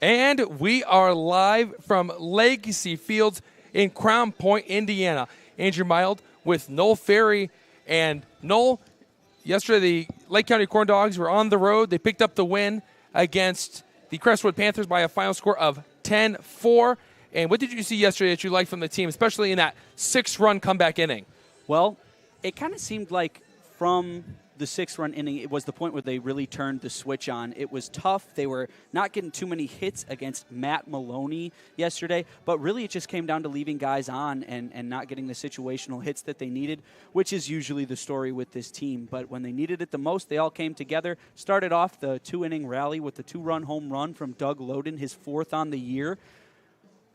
And we are live from Legacy Fields in Crown Point, Indiana. Andrew Mild with Noel Ferry. And Noel, yesterday the Lake County Corn Dogs were on the road. They picked up the win against the Crestwood Panthers by a final score of 10-4. And what did you see yesterday that you liked from the team, especially in that 6-run comeback inning? Well, it kind of seemed like from the 6-run inning, it was the point where they really turned the switch on. It was tough. They were not getting too many hits against Matt Maloney yesterday, but really it just came down to leaving guys on and not getting the situational hits that they needed, which is usually the story with this team. But when they needed it the most, they all came together. Started off the 2-inning rally with the 2-run home run from Doug Loden, his 4th on the year.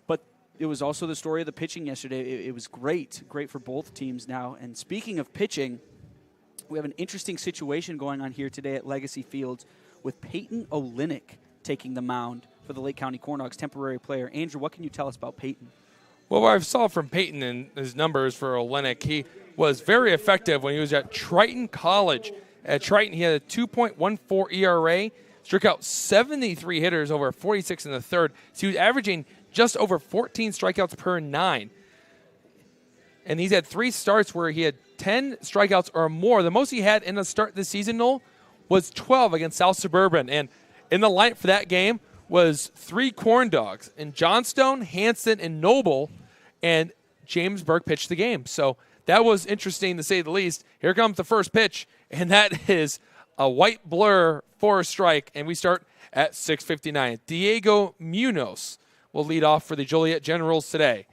But it was also the story of the pitching yesterday. It was great for both teams now. And speaking of pitching, we have an interesting situation going on here today at Legacy Fields with Peyton Olenek taking the mound for the Lake County Corn Dogs, temporary player. Andrew, what can you tell us about Peyton? Well, what I saw from Peyton and his numbers for Olenek, he was very effective when he was at Triton College. At Triton, he had a 2.14 ERA, struck out 73 hitters over 46 in the third. So he was averaging just over 14 strikeouts per 9. And he's had 3 starts where he had 10 strikeouts or more. The most he had in a start this season, Noel, was 12 against South Suburban. And in the lineup for that game was 3 Corn Dogs. And Johnstone, Hanson, and Noble, and James Burke pitched the game. So that was interesting to say the least. Here comes the first pitch, and that is a white blur for a strike. And we start at 6:59. Diego Munoz will lead off for the Joliet Generals today.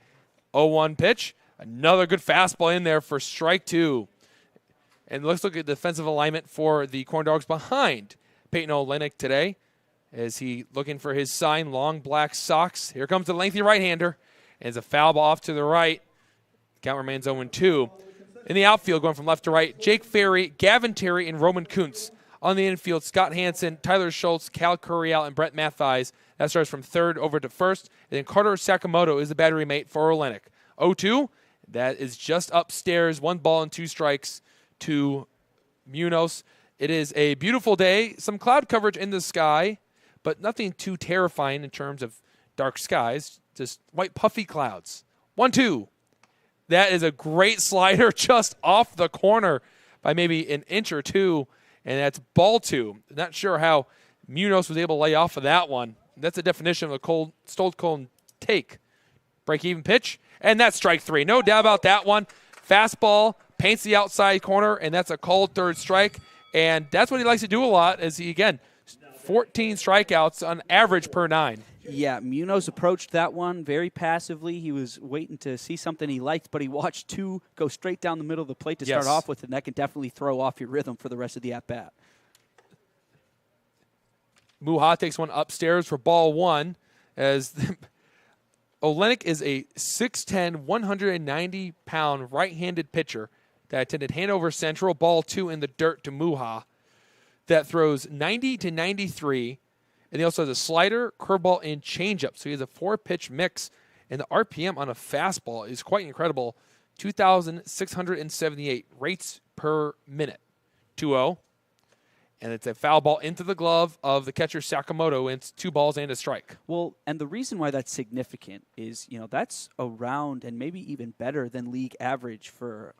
0-1 pitch. Another good fastball in there for strike 2. And let's look at the defensive alignment for the Corn Dogs behind Peyton Olenek today. Is he looking for his sign, long black socks? Here comes the lengthy right-hander. And it's a foul ball off to the right. Count remains 0-2. In the outfield, going from left to right, Jake Ferry, Gavin Terry, and Roman Kuntz. On the infield, Scott Hansen, Tyler Schultz, Cal Curiel, and Brett Mathies. That starts from third over to first. And then Carter Sakamoto is the battery mate for Olenek. 0-2. That is just upstairs, 1 ball and 2 strikes to Munoz. It is a beautiful day. Some cloud coverage in the sky, but nothing too terrifying in terms of dark skies. Just white puffy clouds. 1-2. That is a great slider just off the corner by maybe an inch or 2, and that's ball 2. Not sure how Munoz was able to lay off of that one. That's the definition of a cold take. Break-even pitch. And that's strike 3. No doubt about that one. Fastball, paints the outside corner, and that's a called third strike. And that's what he likes to do a lot is he, again, 14 strikeouts on average per 9. Yeah, Munoz approached that one very passively. He was waiting to see something he liked, but he watched 2 go straight down the middle of the plate to start off with, and that can definitely throw off your rhythm for the rest of the at-bat. Muha takes one upstairs for ball 1 as Olenek is a 6'10", 190-pound right-handed pitcher that attended Hanover Central. Ball 2 in the dirt to Muha that throws 90 to 93. And he also has a slider, curveball, and changeup. So he has a 4-pitch mix. And the RPM on a fastball is quite incredible. 2,678 rates per minute. 2-0. And it's a foul ball into the glove of the catcher Sakamoto. And it's 2 balls and a strike. Well, and the reason why that's significant is, that's around and maybe even better than league average for,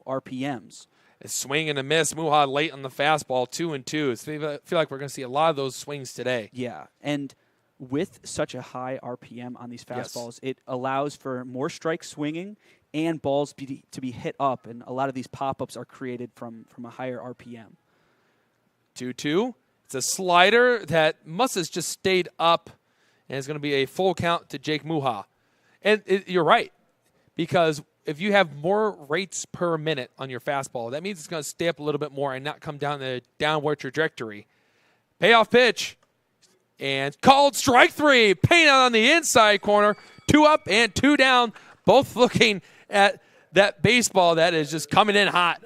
RPMs. A swing and a miss. Muha late on the fastball, 2-2. So I feel like we're going to see a lot of those swings today. Yeah, and with such a high RPM on these fastballs, it allows for more strike swinging and balls to be hit up. And a lot of these pop-ups are created from a higher RPM. 2-2. It's a slider that must have just stayed up, and it's going to be a full count to Jake Muha. And you're right, because if you have more rates per minute on your fastball, that means it's going to stay up a little bit more and not come down the downward trajectory. Payoff pitch, and called strike 3. Paint out on the inside corner. 2 up and 2 down, both looking at that baseball that is just coming in hot.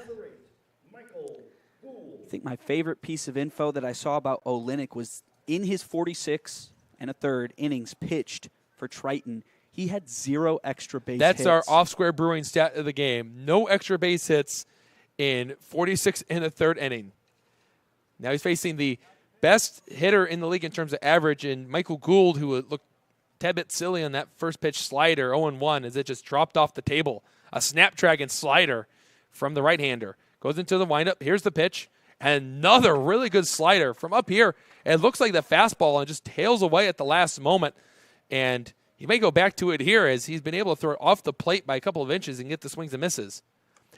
I think my favorite piece of info that I saw about Olenek was in his 46 and a third innings pitched for Triton, he had 0 extra base hits. That's our off-square Brewing stat of the game. No extra base hits in 46 and a third inning. Now he's facing the best hitter in the league in terms of average, and Michael Gould, who looked a tad bit silly on that first pitch slider, 0-1, as it just dropped off the table. A Snapdragon slider from the right-hander. Goes into the windup. Here's the pitch. Another really good slider from up here. It looks like the fastball and just tails away at the last moment. And he may go back to it here as he's been able to throw it off the plate by a couple of inches and get the swings and misses.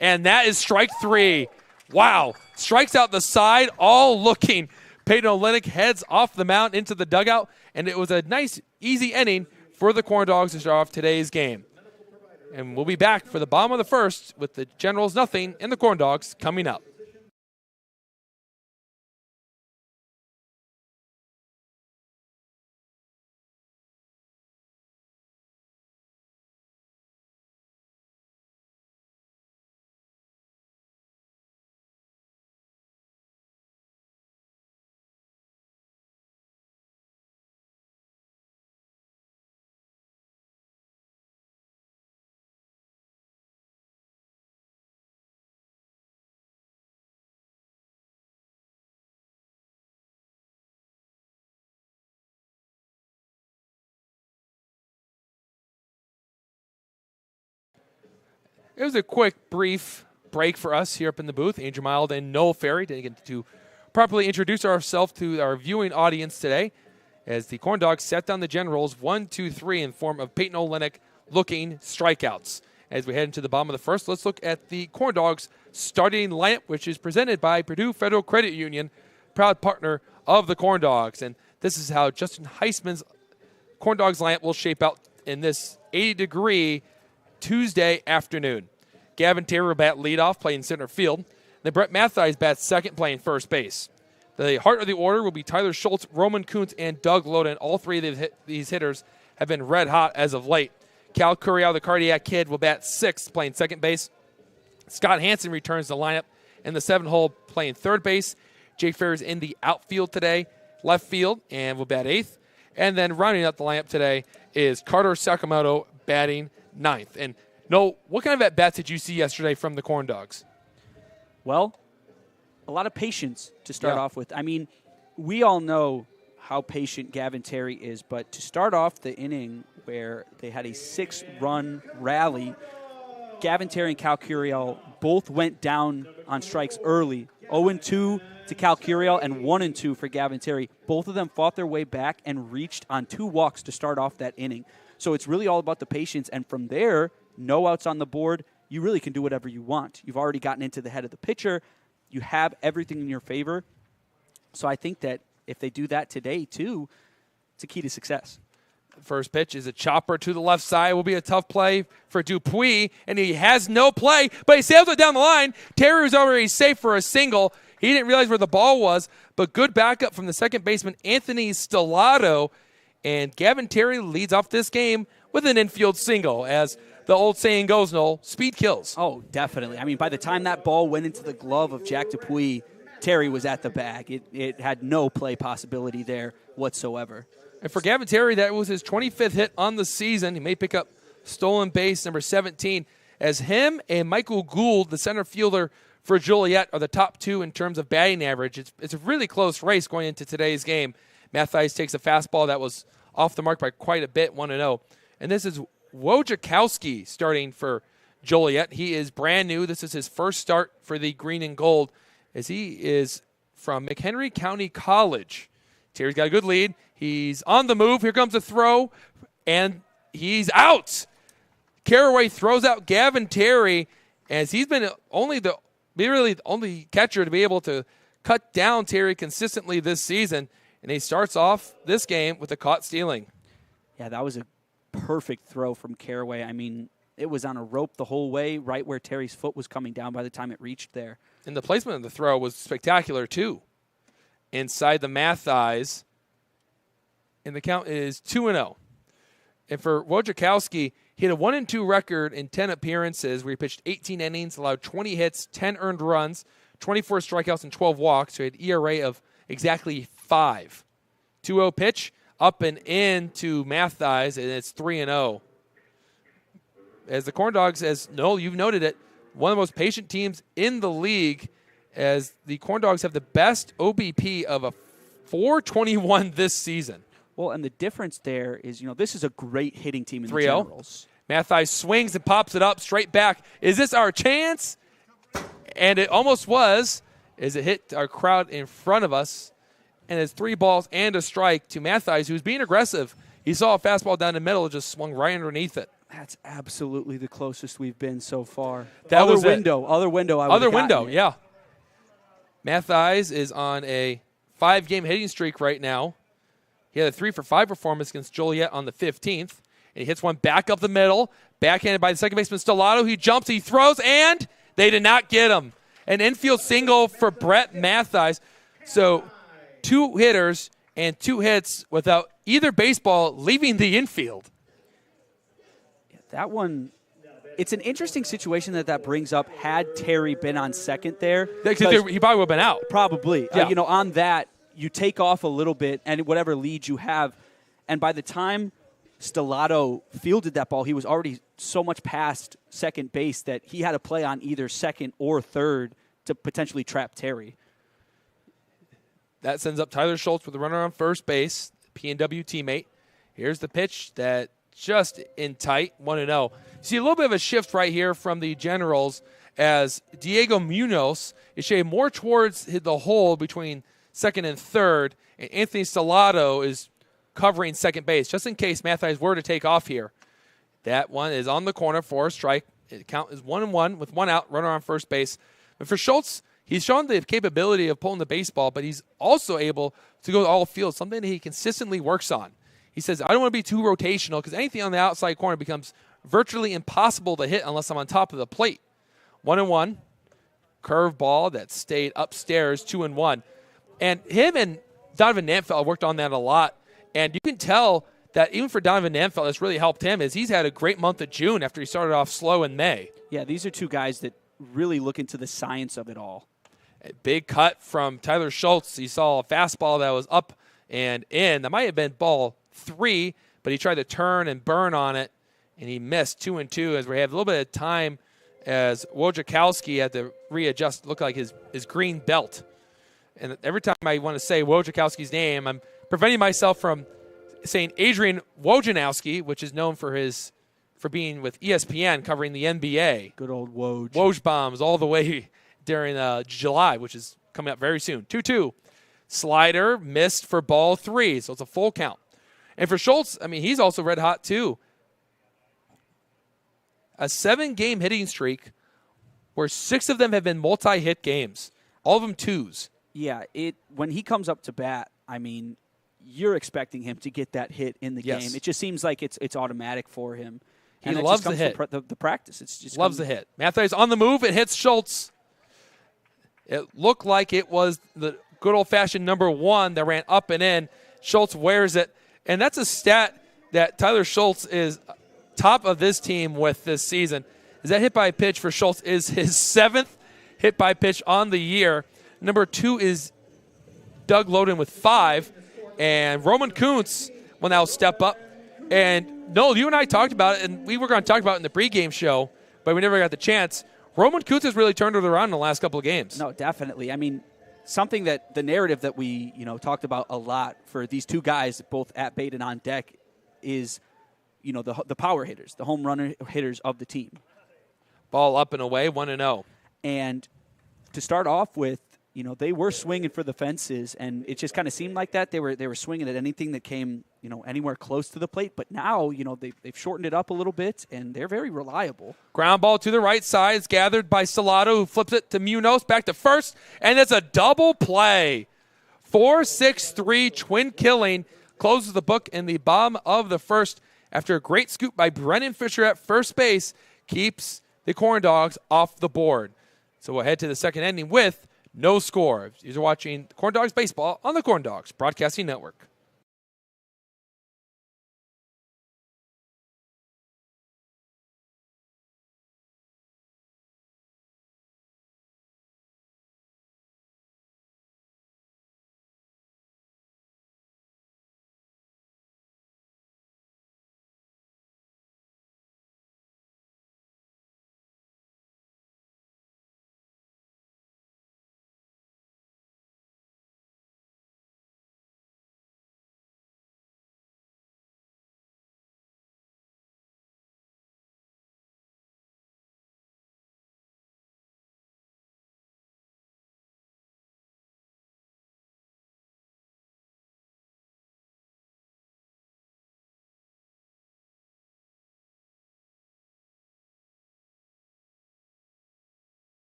And that is strike 3. Wow. Strikes out the side, all looking. Peyton Olenek heads off the mound into the dugout. And it was a nice, easy inning for the Corn Dogs to start off today's game. And we'll be back for the bottom of the first with the Generals nothing and the Corn Dogs coming up. It was a quick, brief break for us here up in the booth. Andrew Mild and Noel Ferry didn't get to properly introduce ourselves to our viewing audience today as the Corn Dogs set down the Generals 1-2-3 in form of Peyton Olenek looking strikeouts. As we head into the bottom of the first, let's look at the Corn Dogs starting lineup, which is presented by Purdue Federal Credit Union, proud partner of the Corn Dogs. And this is how Justin Heisman's Corn Dogs lineup will shape out in this 80-degree Tuesday afternoon. Gavin Terry will bat leadoff, playing center field. Then Brett Mathies bats second, playing first base. The heart of the order will be Tyler Schultz, Roman Kuntz, and Doug Loden. All three of these hitters have been red hot as of late. Cal Curiel, the cardiac kid, will bat sixth, playing second base. Scott Hansen returns to the lineup in the 7-hole, playing third base. Jake Ferry's in the outfield today, left field, and will bat eighth. And then rounding out the lineup today is Carter Sakamoto batting ninth. And Noel, what kind of at-bats did you see yesterday from the Corn Dogs? Well, a lot of patience to start off with. I mean, we all know how patient Gavin Terry is, but to start off the inning where they had a 6-run rally, Gavin Terry and Cal Curiel both went down on strikes early. 0-2 to Cal Curiel and 1-2 for Gavin Terry. Both of them fought their way back and reached on 2 walks to start off that inning. So it's really all about the patience, and from there, no outs on the board, you really can do whatever you want. You've already gotten into the head of the pitcher. You have everything in your favor. So I think that if they do that today, too, it's a key to success. First pitch is a chopper to the left side. Will be a tough play for Dupuis, and he has no play, but he sails it down the line. Terry was already safe for a single. He didn't realize where the ball was, but good backup from the second baseman, Anthony Stellato. And Gavin Terry leads off this game with an infield single. As the old saying goes, Noel, speed kills. Oh, definitely. I mean, by the time that ball went into the glove of Jack Dupuis, Terry was at the bag. It had no play possibility there whatsoever. And for Gavin Terry, that was his 25th hit on the season. He may pick up stolen base number 17, as him and Michael Gould, the center fielder for Joliet, are the top two in terms of batting average. It's a really close race going into today's game. Mathies takes a fastball that was off the mark by quite a bit, 1-0. And this is Wojciechowski starting for Joliet. He is brand new. This is his first start for the green and gold, as he is from McHenry County College. Terry's got a good lead. He's on the move. Here comes the throw, and he's out. Caraway throws out Gavin Terry, as he's been really the only catcher to be able to cut down Terry consistently this season. And he starts off this game with a caught stealing. Yeah, that was a perfect throw from Caraway. I mean, it was on a rope the whole way, right where Terry's foot was coming down by the time it reached there. And the placement of the throw was spectacular, too. Inside the Mathies, and the count is 2-0. And for Wojciechowski, he had a 1-2 record in 10 appearances where he pitched 18 innings, allowed 20 hits, 10 earned runs, 24 strikeouts, and 12 walks. So he had an ERA of exactly 5. 2-0 pitch, up and in to Mathies, and it's 3-0. As the Corn Dogs, as Noel, you've noted it, one of the most patient teams in the league, as the Corn Dogs have the best OBP of 421 this season. Well, and the difference there is, this is a great hitting team in the 3-0. Generals. Mathis swings and pops it up straight back. Is this our chance? And it almost was, as it hit our crowd in front of us. And it's 3 balls and a strike to Mathis, who's being aggressive. He saw a fastball down the middle, just swung right underneath it. That's absolutely the closest we've been so far. That other was window, other window. Other window, yeah. Mathis is on a 5-game hitting streak right now. He had a 3-for-5 performance against Joliet on the 15th. And he hits one back up the middle, backhanded by the second baseman Stellato. He jumps, he throws, and they did not get him. An infield single for Brett Mathis. So 2 hitters and 2 hits without either baseball leaving the infield. That one, it's an interesting situation that brings up. Had Terry been on second there, He probably would have been out. Probably. Yeah. On that, you take off a little bit, and whatever lead you have, and by the time Stellato fielded that ball, he was already so much past second base that he had to play on either second or third to potentially trap Terry. That sends up Tyler Schultz with a runner on first base, P&W teammate. Here's the pitch that just in tight, 1-0. See a little bit of a shift right here from the Generals as Diego Munoz is shaved more towards the hole between second and third, and Anthony Stellato is covering second base, just in case Mathis were to take off here. That one is on the corner for a strike. The count is 1-1 with 1 out, runner on first base. But for Schultz, he's shown the capability of pulling the baseball, but he's also able to go to all fields, something that he consistently works on. He says, I don't want to be too rotational because anything on the outside corner becomes virtually impossible to hit unless I'm on top of the plate. 1-1, curveball that stayed upstairs, 2-1. And him and Donovan Namfeld worked on that a lot. And you can tell that even for Donovan Namfeld, it's really helped him is he's had a great month of June after he started off slow in May. Yeah, these are 2 guys that really look into the science of it all. A big cut from Tyler Schultz. He saw a fastball that was up and in. That might have been ball 3, but he tried to turn and burn on it, and he missed 2-2 as we have a little bit of time as Wojciechowski had to readjust, look like his green belt. And every time I want to say Wojciechowski's name, I'm preventing myself from saying Adrian Wojnarowski, which is known for being with ESPN covering the NBA. Good old Woj. Woj bombs all the way during July, which is coming up very soon. 2-2. Slider missed for ball 3, so it's a full count. And for Schultz, he's also red hot too. A 7-game hitting streak where 6 of them have been multi-hit games. All of them 2s. Yeah, when he comes up to bat, you're expecting him to get that hit in the game. It just seems like it's automatic for him. He loves the hit. The practice. It's just loves the hit. Mathis on the move. It hits Schultz. It looked like it was the good old-fashioned number 1 that ran up and in. Schultz wears it. And that's a stat that Tyler Schultz is top of this team with this season. Is that hit by pitch for Schultz is his 7th hit by pitch on the year. Number 2 is Doug Loden with 5. And Roman Kuntz will now step up. And Noel, you and I talked about it, and we were going to talk about it in the pregame show, but we never got the chance. Roman Kuntz has really turned it around in the last couple of games. No, definitely. Something that the narrative that we talked about a lot for these 2 guys, both at bait and on deck, is the power hitters, the home run hitters of the team. Ball up and away, 1-0. And to start off with, they were swinging for the fences, and it just kind of seemed like that. They were swinging at anything that came, anywhere close to the plate. But now, they've shortened it up a little bit, and they're very reliable. Ground ball to the right side is gathered by Stellato, who flips it to Munoz, back to first, and it's a double play. 4-6-3 twin killing closes the book in the bottom of the first after a great scoop by Brennan Fisher at first base keeps the Corn Dogs off the board. So we'll head to the second inning with no score. You're watching Corn Dogs Baseball on the Corn Dogs Broadcasting Network.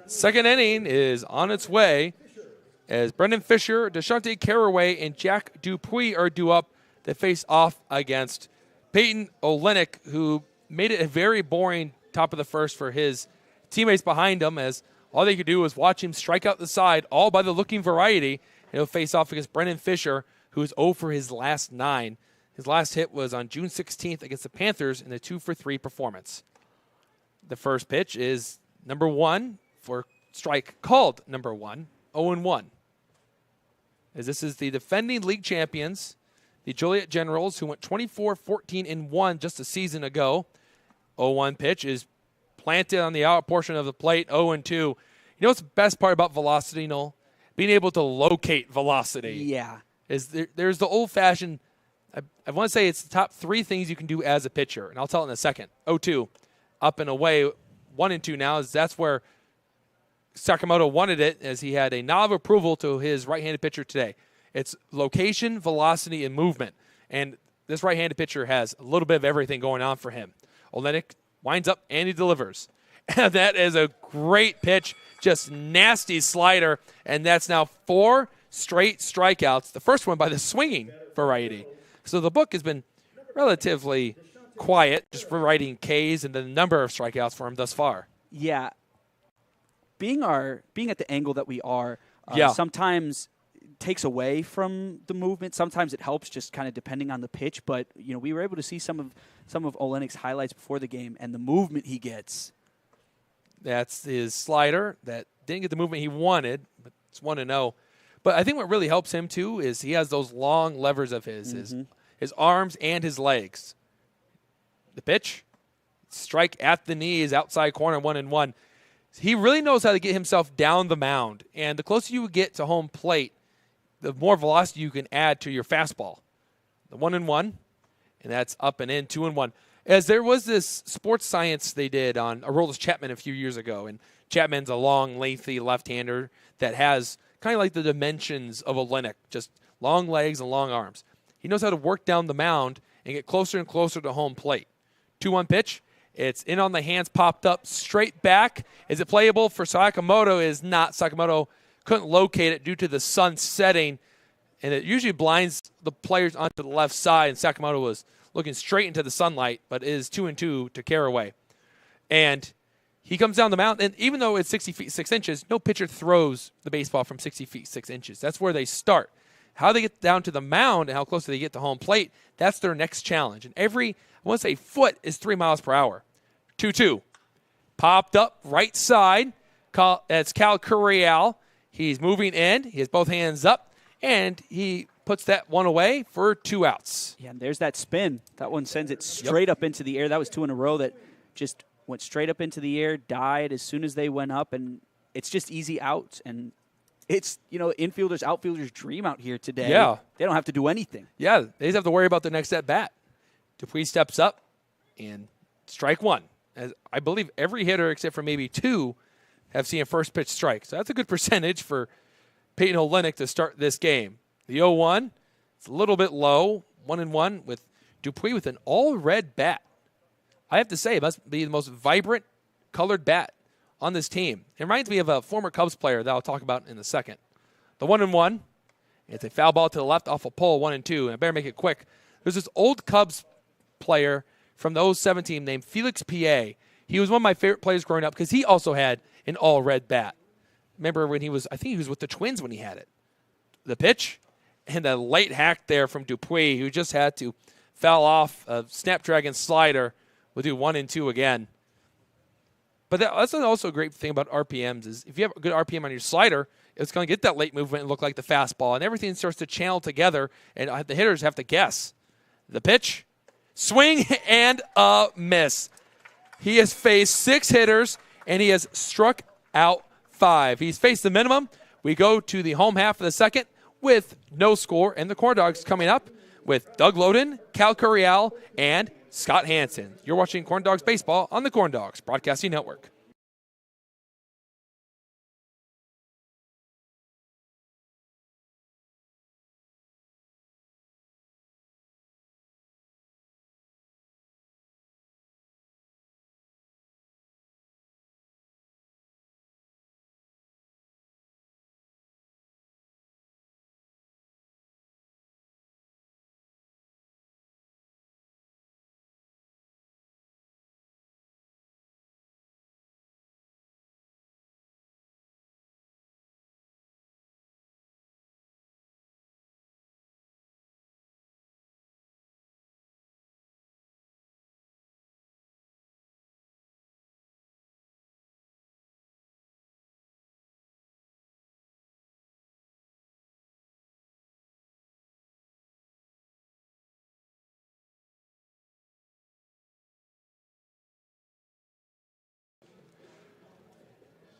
Second inning is on its way as Brendan Fisher, Deshante Carraway, and Jack Dupuis are due up to face off against Peyton Olenek, who made it a very boring top of the first for his teammates behind him, as all they could do was watch him strike out the side, all by the looking variety. And he'll face off against Brendan Fisher, who is 0 for his last 9. His last hit was on June 16th against the Panthers in a 2-for-3 performance. The first pitch is number 1 for strike called number 1, 0-1. As this is the defending league champions, the Joliet Generals, who went 24-14-1 just a season ago. 0-1 pitch is planted on the out portion of the plate, 0-2. You know what's the best part about velocity, Noel? Being able to locate velocity. Yeah. There's the old-fashioned, I want to say it's the top 3 things you can do as a pitcher, and I'll tell it in a second. 0-2, up and away, 1-2 now, as that's where Sakamoto wanted it, as he had a nod of approval to his right-handed pitcher today. It's location, velocity, and movement. And this right-handed pitcher has a little bit of everything going on for him. Olenek winds up and he delivers. And that is a great pitch, just nasty slider. And that's now 4 straight strikeouts, the first one by the swinging variety. So the book has been relatively quiet, just for writing Ks and the number of strikeouts for him thus far. Yeah. Being at the angle that we are, sometimes takes away from the movement. Sometimes it helps, just kind of depending on the pitch. But we were able to see some of Olenek's highlights before the game, and the movement he gets. That's his slider that didn't get the movement he wanted, but it's 1-0. But I think what really helps him too is he has those long levers of his arms and his legs. The pitch, strike at the knees, outside corner, 1-1. He really knows how to get himself down the mound. And the closer you get to home plate, the more velocity you can add to your fastball. The 1-1, and that's up and in, 2-1. As there was this sports science they did on Aroldis Chapman a few years ago, and Chapman's a long, lengthy left-hander that has kind of like the dimensions of Olenek, just long legs and long arms. He knows how to work down the mound and get closer and closer to home plate. 2-1 pitch. It's in on the hands, popped up, straight back. Is it playable for Sakamoto? It is not. Sakamoto couldn't locate it due to the sun setting, and it usually blinds the players onto the left side, and Sakamoto was looking straight into the sunlight, but it is 2-2 to Carraway. And he comes down the mound, and even though it's 60 feet 6 inches, no pitcher throws the baseball from 60 feet 6 inches. That's where they start. How they get down to the mound and how close they get to home plate, that's their next challenge. And every, I want to say, foot is 3 miles per hour. 2-2. Popped up right side. That's Cal Curiel. He's moving in. He has both hands up, and he puts that one away for 2 outs. Yeah, and there's that spin. That one sends it straight up into the air. That was 2 in a row that just went straight up into the air, died as soon as they went up, and it's just easy outs. And it's, infielders, outfielders' dream out here today. Yeah. They don't have to do anything. Yeah, they just have to worry about the next at bat. Dupuis steps up, and strike 1. As I believe every hitter except for maybe 2 have seen a first pitch strike. So that's a good percentage for Peyton Olenek to start this game. The 0-1, it's a little bit low, 1-1 with Dupuis with an all-red bat. I have to say, it must be the most vibrant colored bat on this team. It reminds me of a former Cubs player that I'll talk about in a second. The 1-1, it's a foul ball to the left off a pole, 1-2, and I better make it quick. There's this old Cubs player from the 07 team named Felix P.A. He was one of my favorite players growing up because he also had an all-red bat. Remember when I think he was with the Twins when he had it. The pitch, and a late hack there from Dupuis, who just had to foul off a Snapdragon slider. We'll do 1-2 again. But that's also a great thing about RPMs is if you have a good RPM on your slider, it's going to get that late movement and look like the fastball, and everything starts to channel together, and the hitters have to guess. The pitch, swing, and a miss. He has faced 6 hitters, and he has struck out 5. He's faced the minimum. We go to the home half of the second with no score, and the Corn Dogs coming up with Doug Loden, Cal Curiel, and Scott Hansen. You're watching Corn Dogs Baseball on the Corn Dogs Broadcasting Network.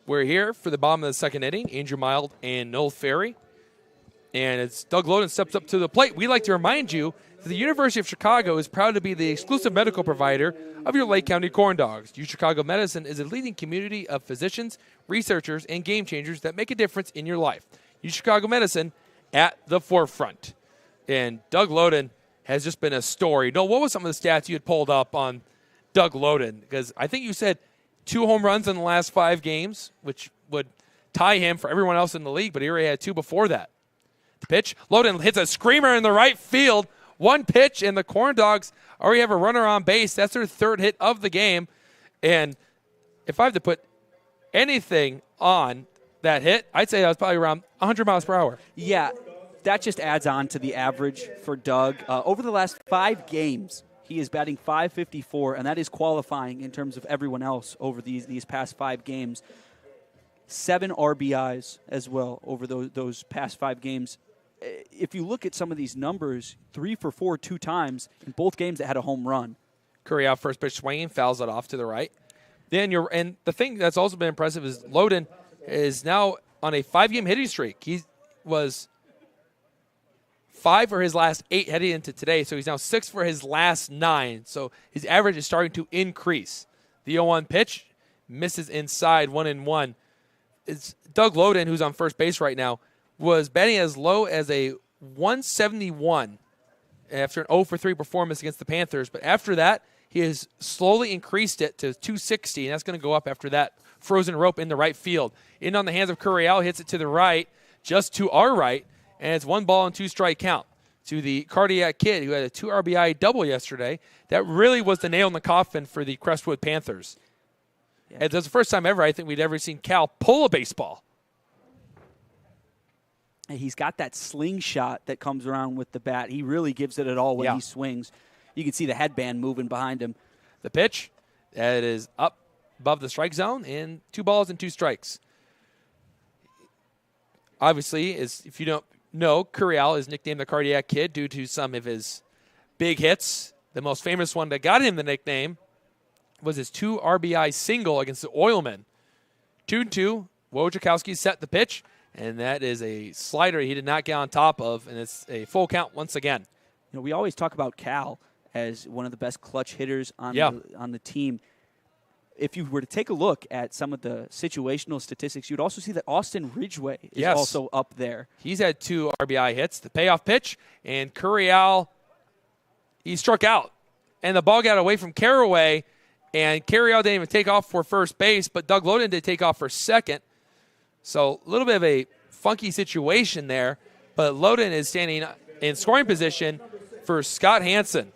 We're here for the bottom of the second inning. Andrew Mild and Noel Ferry. And as Doug Loden steps up to the plate, we'd like to remind you that the University of Chicago is proud to be the exclusive medical provider of your Lake County Corn Dogs. UChicago Medicine is a leading community of physicians, researchers, and game changers that make a difference in your life. UChicago Medicine at the forefront. And Doug Loden has just been a story. Noel, what was some of the stats you had pulled up on Doug Loden? Because I think you said 2 home runs in the last 5 games, which would tie him for everyone else in the league, but he already had 2 before that. The pitch, Loden hits a screamer in the right field. 1 pitch, and the Corn Dogs already have a runner on base. That's their 3rd hit of the game. And if I have to put anything on that hit, I'd say that was probably around 100 miles per hour. Yeah, that just adds on to the average for Doug. Over the last 5 games, he is batting .554, and that is qualifying in terms of everyone else over these past 5 games. 7 RBIs as well over those past 5 games. If you look at some of these numbers, 3 for 4 2 times in both games that had a home run. Curry out first pitch swinging, fouls it off to the right. And the thing that's also been impressive is Loden is now on a 5-game hitting streak. He was 5 for his last 8 heading into today, so he's now 6 for his last 9. So his average is starting to increase. The 0-1 pitch misses inside, 1-1. It's Doug Loden, who's on first base right now, was batting as low as a 171 after an 0 for 3 performance against the Panthers. But after that, he has slowly increased it to 260, and that's going to go up after that frozen rope in the right field. In on the hands of Curriel, hits it to the right, just to our right, and it's 1 ball and 2 strike count to the Cardiac Kid, who had a 2 RBI double yesterday. That really was the nail in the coffin for the Crestwood Panthers. Yeah. And that's the first time ever I think we'd ever seen Cal pull a baseball. He's got that slingshot that comes around with the bat. He really gives it all when he swings. You can see the headband moving behind him. The pitch, that is up above the strike zone, and 2 balls and 2 strikes. Obviously, if you don't know, Curriel is nicknamed the Cardiac Kid due to some of his big hits. The most famous one that got him the nickname was his 2 RBI single against the Oilmen. 2-2, Wojciechowski set the pitch, and that is a slider he did not get on top of, and it's a full count once again. You know, we always talk about Cal as one of the best clutch hitters on the team. If you were to take a look at some of the situational statistics, you'd also see that Austin Ridgway is also up there. He's had 2 RBI hits, the payoff pitch, and Curriel, he struck out. And the ball got away from Carraway, and Curriel didn't even take off for first base, but Doug Loden did take off for second. So a little bit of a funky situation there, but Loden is standing in scoring position for Scott Hansen.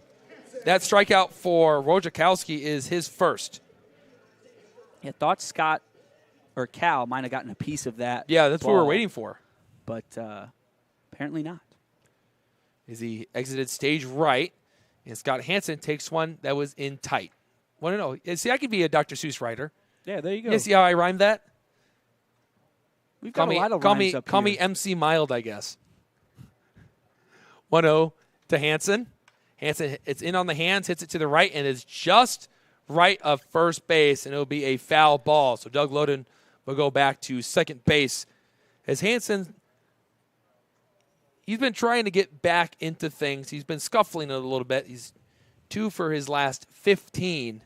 That strikeout for Wojciechowski is his first. I thought Scott or Cal might have gotten a piece of that. Yeah, that's ball, what we're waiting for. But apparently not. As he exited stage right, and Scott Hansen takes one that was in tight. Want to know? See, I could be a Dr. Seuss writer. Yeah, there you go. You see how I rhymed that? We've got a lot of rhymes up Call here. me MC Mild, I guess. 1-0 to Hansen. Hansen, it's in on the hands, hits it to the right, and is just right of first base, and it'll be a foul ball. So Doug Loden will go back to second base. As Hansen, he's been trying to get back into things. He's been scuffling a little bit. He's 2 for his last 15,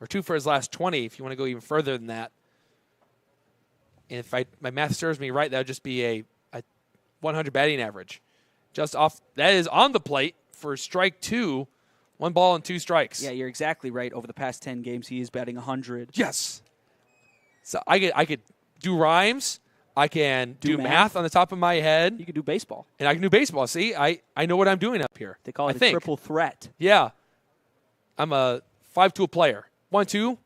or 2 for his last 20, if you want to go even further than that. And if my math serves me right, that would just be a 100 batting average. Just off, that is on the plate for strike 2, 1 ball and 2 strikes. Yeah, you're exactly right. Over the past 10 games, he is batting 100. Yes. So I could do rhymes. I can do math on the top of my head. You could do baseball. And I can do baseball. See, I know what I'm doing up here. They call it a triple threat. Yeah. I'm a 5-tool player. 1-2.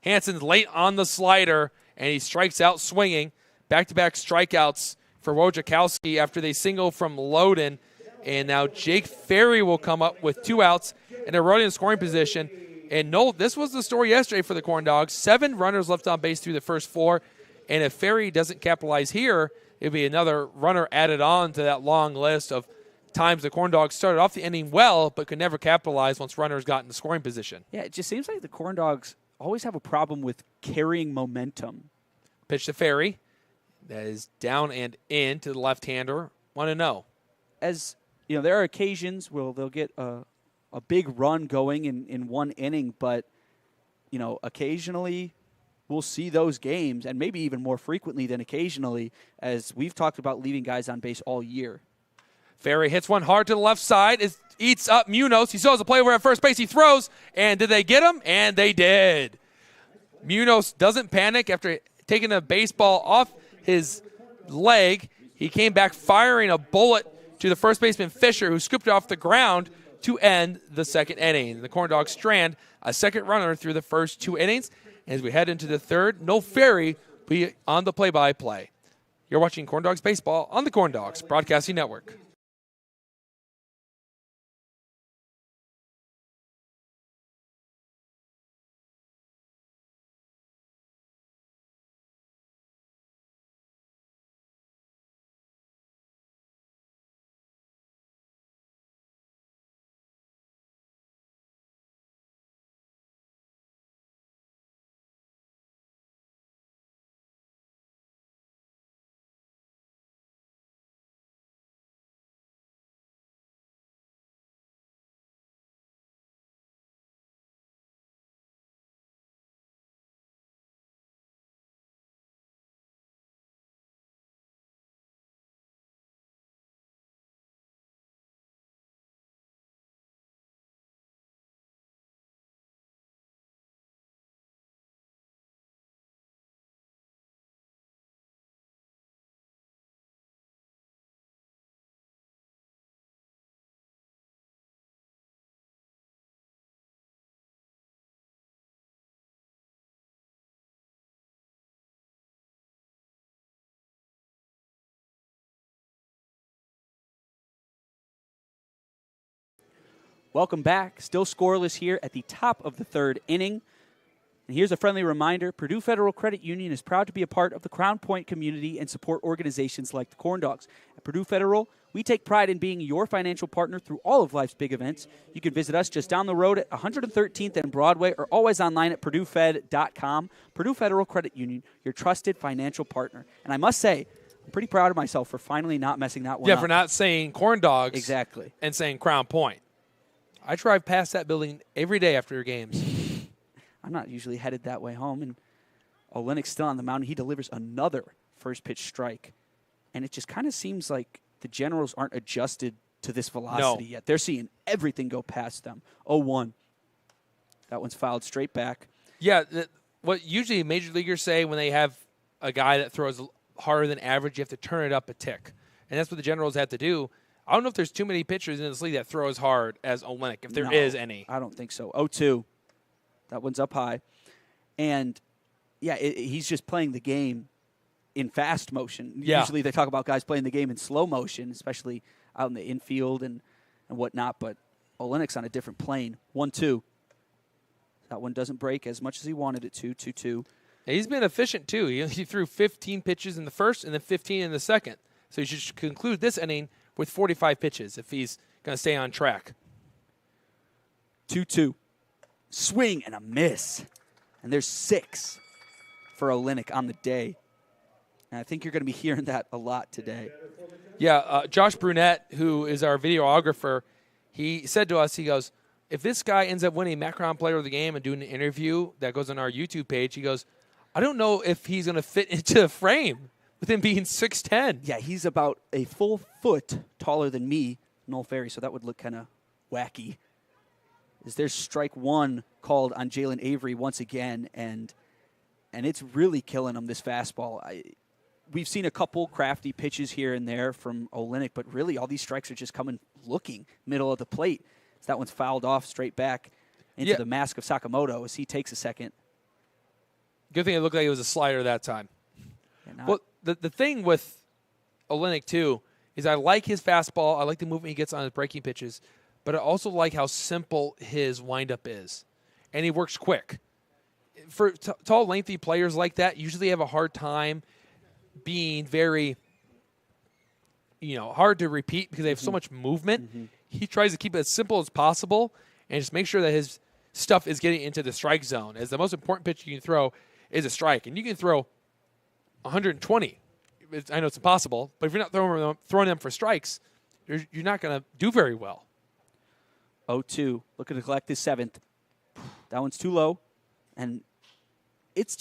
Hansen's late on the slider, and he strikes out swinging. Back-to-back strikeouts for Wojciechowski after they single from Loden. And now Jake Ferry will come up with 2 outs and a runner in scoring position. And Noel, this was the story yesterday for the Corn Dogs. 7 runners left on base through the first 4. And if Ferry doesn't capitalize here, it'll be another runner added on to that long list of times the Corn Dogs started off the inning well, but could never capitalize once runners got in the scoring position. Yeah, it just seems like the Corn Dogs always have a problem with carrying momentum. Pitch to Ferry. That is down and in to the left-hander. 1-0. As you know, there are occasions where they'll get a big run going in one inning, but occasionally we'll see those games, and maybe even more frequently than occasionally, as we've talked about leaving guys on base all year. Ferry hits one hard to the left side. It eats up Munoz. He still has a play over at first base. He throws, and did they get him? And they did. Munoz doesn't panic after taking a baseball off his leg. He came back firing a bullet to the first baseman Fisher, who scooped it off the ground to end the second inning. The Corn Dogs strand a second runner through the first 2 innings. As we head into the third, no Ferry will be on the play-by-play. You're watching Corn Dogs Baseball on the Corn Dogs Broadcasting Network. Welcome back. Still scoreless here at the top of the third inning. And here's a friendly reminder. Purdue Federal Credit Union is proud to be a part of the Crown Point community and support organizations like the Corn Dogs. At Purdue Federal, we take pride in being your financial partner through all of life's big events. You can visit us just down the road at 113th and Broadway or always online at purduefed.com. Purdue Federal Credit Union, your trusted financial partner. And I must say, I'm pretty proud of myself for finally not messing that one up. Yeah, for not saying Corn Dogs. Exactly. And saying Crown Point. I drive past that building every day after games. I'm not usually headed that way home. And Olenek's still on the mound. He delivers another first pitch strike. And it just kind of seems like the Generals aren't adjusted to this velocity yet. They're seeing everything go past them. 0-1. That one's fouled straight back. Yeah, what usually major leaguers say when they have a guy that throws harder than average, you have to turn it up a tick. And that's what the Generals have to do. I don't know if there's too many pitchers in this league that throw as hard as Olenek, if there is any. I don't think so. 0-2. That one's up high. And, yeah, he's just playing the game in fast motion. Yeah. Usually they talk about guys playing the game in slow motion, especially out in the infield and whatnot. But Olenek's on a different plane. 1-2. That one doesn't break as much as he wanted it to. 2-2. Yeah, he's been efficient, too. He threw 15 pitches in the first and then 15 in the second. So he should conclude this inning with 45 pitches if he's going to stay on track. 2-2. Swing and a miss. And there's 6 for Olenek on the day. And I think you're going to be hearing that a lot today. Yeah, Josh Brunette, who is our videographer, he said to us, he goes, if this guy ends up winning Macron Player of the Game and doing an interview that goes on our YouTube page, he goes, I don't know if he's going to fit into the frame with him being 6'10". Yeah, he's about a full foot taller than me, Noel Ferry, so that would look kind of wacky. There's strike one called on Jalen Avery once again, and it's really killing him, this fastball. We've seen a couple crafty pitches here and there from Olenek, but really all these strikes are just coming looking middle of the plate. So that one's fouled off straight back into the mask of Sakamoto as he takes a second. Good thing it looked like it was a slider that time. Well, the thing with Olenek, too, is I like his fastball. I like the movement he gets on his breaking pitches. But I also like how simple his windup is. And he works quick. For tall, lengthy players like that, usually have a hard time being very, hard to repeat because they have so much movement. Mm-hmm. He tries to keep it as simple as possible and just make sure that his stuff is getting into the strike zone. As the most important pitch you can throw is a strike. And you can throw 120. I know it's impossible, but if you're not throwing them for strikes, you're not going to do very well. 0-2, looking to collect his 7th. That one's too low, and it's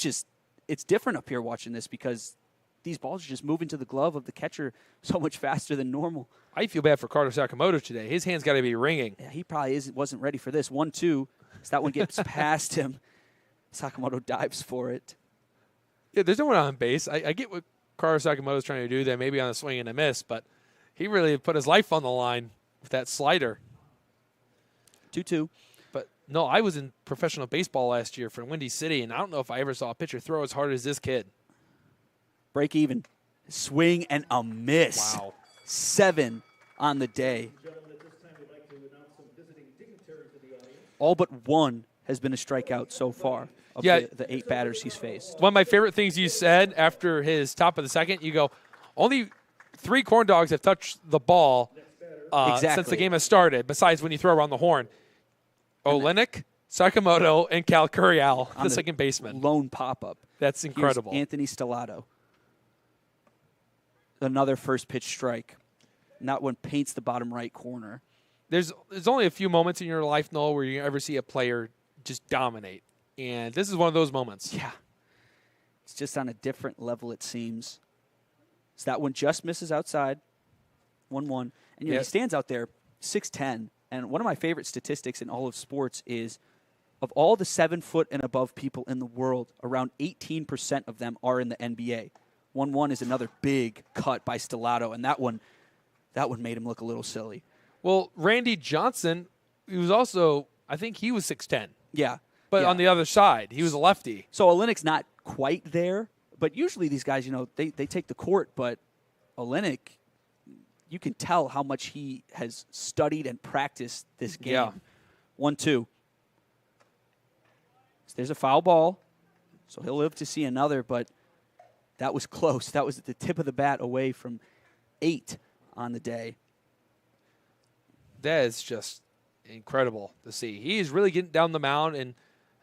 different up here watching this because these balls are just moving to the glove of the catcher so much faster than normal. I feel bad for Carter Sakamoto today. His hand's got to be ringing. Yeah, he probably wasn't ready for this. 1-2, so that one gets past him. Sakamoto dives for it. Yeah, there's no one on base. I get what Carter Sakamoto's trying to do there, maybe on a swing and a miss, but he really put his life on the line with that slider. 2-2. But, no, I was in professional baseball last year for Windy City, and I don't know if I ever saw a pitcher throw as hard as this kid. Break even. Swing and a miss. Wow. 7 on the day. All but one has been a strikeout so far of the 8 batters he's faced. One of my favorite things you said after his top of the second, you go, only 3 corn dogs have touched the ball since the game has started, besides when you throw around the horn. Olenek, Sakamoto, and Cal Curiel, the second baseman. Lone pop-up. That's incredible. Here's Anthony Stellato. Another first pitch strike. That one paints the bottom right corner. There's only a few moments in your life, Noel, where you ever see a player just dominate. And this is one of those moments. Yeah. It's just on a different level, it seems. So that one just misses outside. 1-1. And he stands out there 6'10". And one of my favorite statistics in all of sports is of all the 7-foot and above people in the world, around 18% of them are in the NBA. 1-1 is another big cut by Stellato, and that one made him look a little silly. Well, Randy Johnson, he was also, I think he was 6'10". Yeah. But on the other side, he was a lefty. So Olenek's not quite there, but usually these guys, they take the court, but Olenek, you can tell how much he has studied and practiced this game. Yeah. 1-2. So there's a foul ball, so he'll live to see another, but that was close. That was at the tip of the bat away from 8 on the day. That is just incredible to see. He is really getting down the mound, and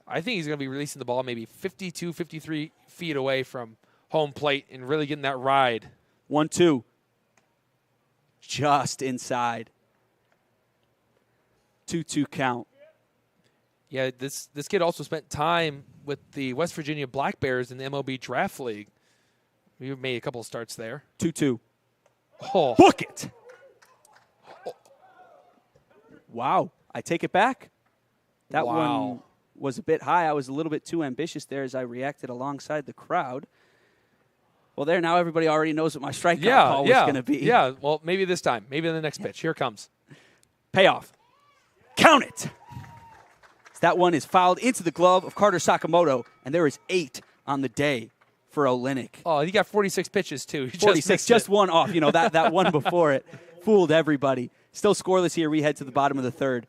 I think he's going to be releasing the ball maybe 52, 53 feet away from home plate and really getting that ride. 1-2. Just inside. 2-2 count. Yeah, this kid also spent time with the West Virginia Black Bears in the MLB Draft League. We made a couple of starts there. 2-2. Oh. Book it. Oh. Wow. I take it back. That one was a bit high. I was a little bit too ambitious there as I reacted alongside the crowd. Well, there, now everybody already knows what my strikeout call was going to be. Yeah, well, maybe this time. Maybe in the next pitch. Here it comes. Payoff. Count it. That one is fouled into the glove of Carter Sakamoto, and there is 8 on the day for Olenek. Oh, he got 46 pitches, too. He 46, just one off. That one before it fooled everybody. Still scoreless here. We head to the bottom of the third.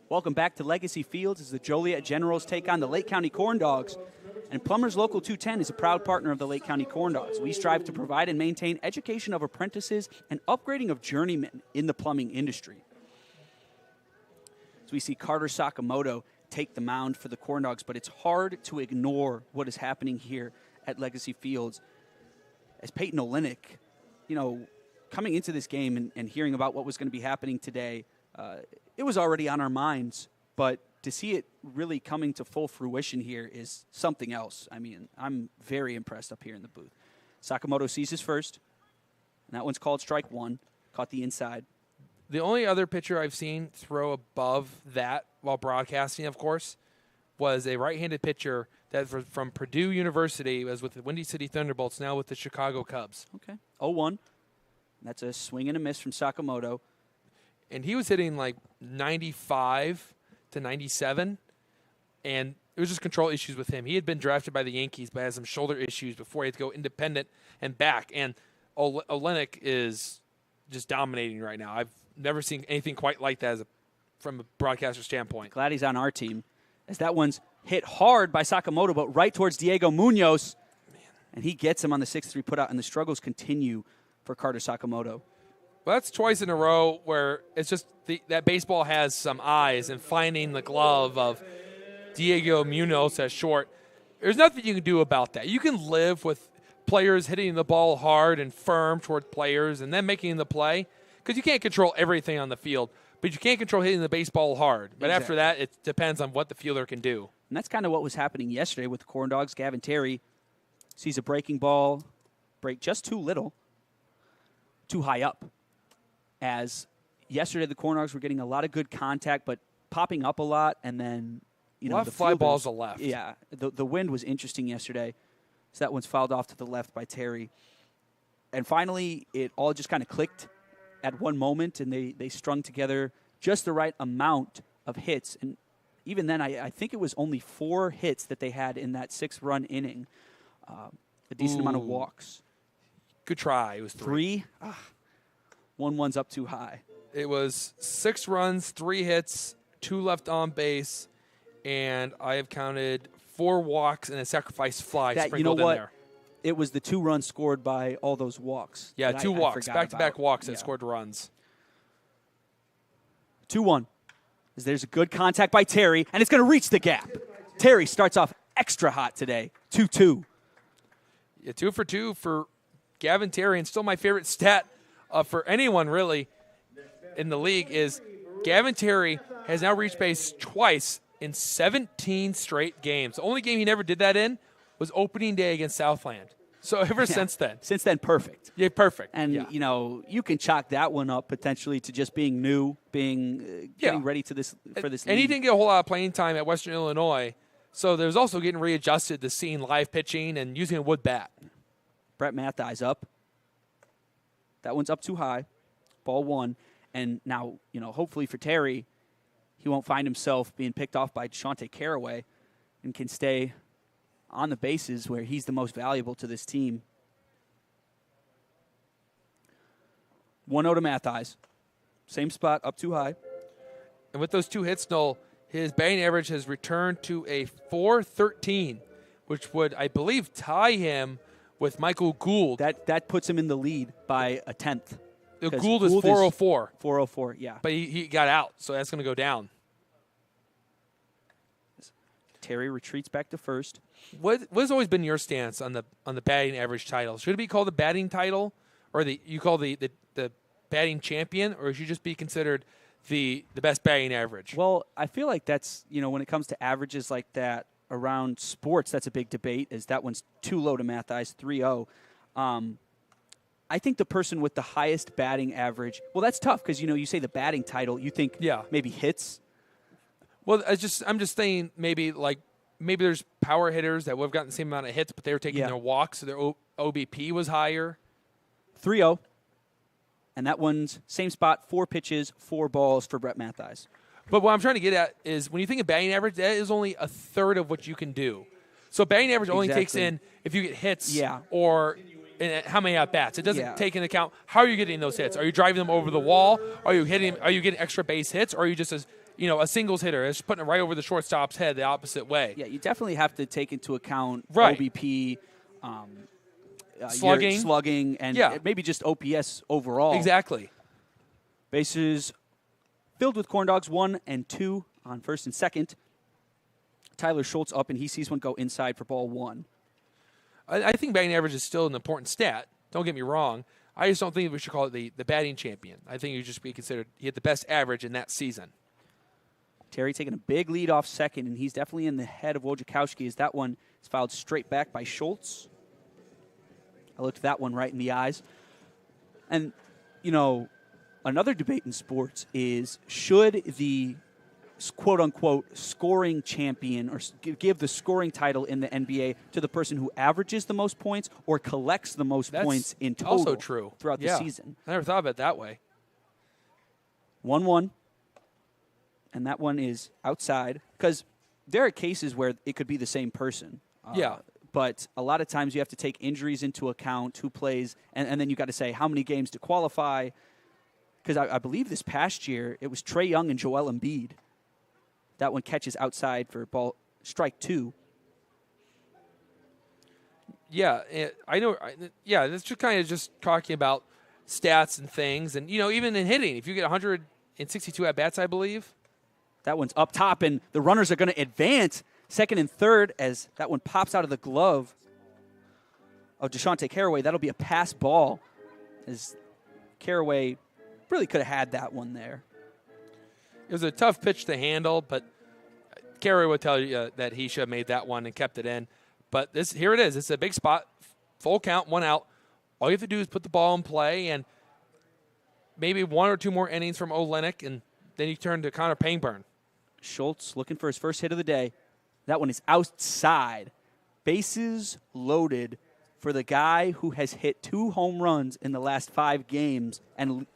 Welcome back to Legacy Fields as the Joliet Generals take on the Lake County Corn Dogs. And Plumbers Local 210 is a proud partner of the Lake County Corn Dogs. We strive to provide and maintain education of apprentices and upgrading of journeymen in the plumbing industry. So we see Carter Sakamoto take the mound for the Corn Dogs, but it's hard to ignore what is happening here at Legacy Fields. As Peyton Olenek, coming into this game and hearing about what was going to be happening today, it was already on our minds, but to see it really coming to full fruition here is something else. I mean, I'm very impressed up here in the booth. Sakamoto sees his first, and that one's called strike one, caught the inside. The only other pitcher I've seen throw above that while broadcasting, of course, was a right-handed pitcher that from Purdue University, was with the Windy City Thunderbolts, now with the Chicago Cubs. Okay, 0-1. That's a swing and a miss from Sakamoto. And he was hitting like 95 to 97, and it was just control issues with him. He had been drafted by the Yankees, but had some shoulder issues before he had to go independent and back. And Olenek is just dominating right now. I've never seen anything quite like that from a broadcaster standpoint. Glad he's on our team, as that one's hit hard by Sakamoto, but right towards Diego Munoz. And he gets him on the 6-3 putout, and the struggles continue for Carter Sakamoto. Well, that's twice in a row where it's just that baseball has some eyes, and finding the glove of Diego Munoz at short. There's nothing you can do about that. You can live with players hitting the ball hard and firm toward players and then making the play, because you can't control everything on the field, but you can't control hitting the baseball hard. But Exactly. After that, it depends on what the fielder can do. And that's kind of what was happening yesterday with the Corn Dogs. Gavin Terry sees a breaking ball break just too little, too high up. As yesterday the Corn Dogs were getting a lot of good contact, but popping up a lot, and then a lot of fly balls to left. Yeah, the wind was interesting yesterday, so that one's fouled off to the left by Terry. And finally, it all just kind of clicked at one moment, and they strung together just the right amount of hits. And even then, I think it was only 4 hits that they had in that 6-run inning, a decent amount of walks. Good try. It was 3. 3? 1-1's up too high. It was 6 runs, 3 hits, 2 left on base, and I have counted 4 walks and a sacrifice fly sprinkled in there. It was the 2 runs scored by all those walks. Yeah, 2 walks, back-to-back walks that Yeah. scored runs. 2-1. As there's a good contact by Terry, and it's going to reach the gap. Terry starts off extra hot today. 2-2. Yeah, 2 for 2 for Gavin Terry, and still my favorite stat for anyone really in the league is Gavin Terry has now reached base twice in 17 straight games. The only game he never did that in was opening day against Southland. So ever since then. Since then, perfect. Yeah, perfect. And, you can chalk that one up potentially to just being new, getting ready for this league. And he didn't get a whole lot of playing time at Western Illinois. So there's also getting readjusted to seeing live pitching and using a wood bat. Brett Mathis up. That one's up too high. Ball 1. And now, hopefully for Terry, he won't find himself being picked off by Shante Caraway and can stay on the bases where he's the most valuable to this team. 1-0 to Mathis. Same spot, up too high. And with those 2 hits, Noel, his batting average has returned to a .413, which would, I believe, tie him with Michael Gould. That puts him in the lead by a tenth. Gould is 404. 404, yeah. But he got out, so that's going to go down. Terry retreats back to first. What has always been your stance on the batting average title? Should it be called the batting title, or the batting champion, or should it just be considered the best batting average? Well, I feel like that's, when it comes to averages like that around sports, that's a big debate, as that one's too low to Mathis, 3-0. I think the person with the highest batting average, well, that's tough because, you say the batting title, you think maybe hits. Well, I'm just saying maybe there's power hitters that would have gotten the same amount of hits, but they were taking their walks, so their OBP was higher. 3-0. And that one's same spot, 4 pitches, 4 balls for Brett Mathis. But what I'm trying to get at is when you think of batting average, that is only a third of what you can do. So batting average only takes in if you get hits or how many at-bats. It doesn't take into account how are you getting those hits. Are you driving them over the wall? Are you getting extra base hits? Or are you just a singles hitter. It's putting it right over the shortstop's head the opposite way. Yeah, you definitely have to take into account Right. OBP, Slugging. your slugging, and maybe just OPS overall. Exactly. Bases filled with corn dogs, 1 and 2 on first and second. Tyler Schultz up, and he sees one go inside for ball 1. I think batting average is still an important stat. Don't get me wrong. I just don't think we should call it the batting champion. I think it should just be considered he had the best average in that season. Terry taking a big lead off second, and he's definitely in the head of Wojciechowski as that one is fouled straight back by Schultz. I looked that one right in the eyes. And, another debate in sports is should the quote-unquote scoring champion or give the scoring title in the NBA to the person who averages the most points or collects the most points in total also true. throughout the season. I never thought of it that way. 1-1. And that one is outside because there are cases where it could be the same person. But a lot of times you have to take injuries into account, who plays, and then you got to say how many games to qualify. Because I believe this past year it was Trae Young and Joel Embiid. That one catches outside for strike 2. Yeah, I know. Yeah, that's just kind of just talking about stats and things. And, even in hitting, if you get 162 at-bats, I believe. That one's up top, and the runners are going to advance second and third as that one pops out of the glove of DeShante Carraway. That'll be a pass ball as Carraway really could have had that one there. It was a tough pitch to handle, but Carey would tell you that he should have made that one and kept it in. But here it is. It's a big spot, full count, 1 out. All you have to do is put the ball in play and maybe 1 or 2 more innings from Olenek, and then you turn to Connor Pangburn. Schultz looking for his first hit of the day. That one is outside. Bases loaded for the guy who has hit 2 home runs in the last 5 games. And,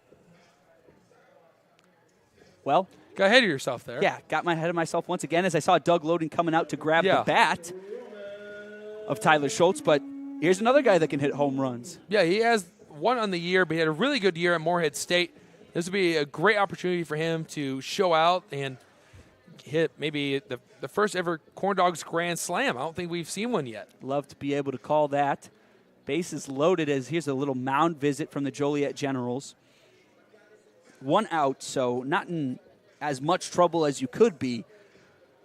well, got ahead of yourself there. Yeah, got my head of myself once again as I saw Doug Loden coming out to grab the bat of Tyler Schultz. But here's another guy that can hit home runs. Yeah, he has 1 on the year, but he had a really good year at Morehead State. This would be a great opportunity for him to show out and hit maybe the first ever Corn Dogs Grand Slam. I don't think we've seen one yet. Love to be able to call that. Bases loaded as here's a little mound visit from the Joliet Generals. 1 out, so not in as much trouble as you could be,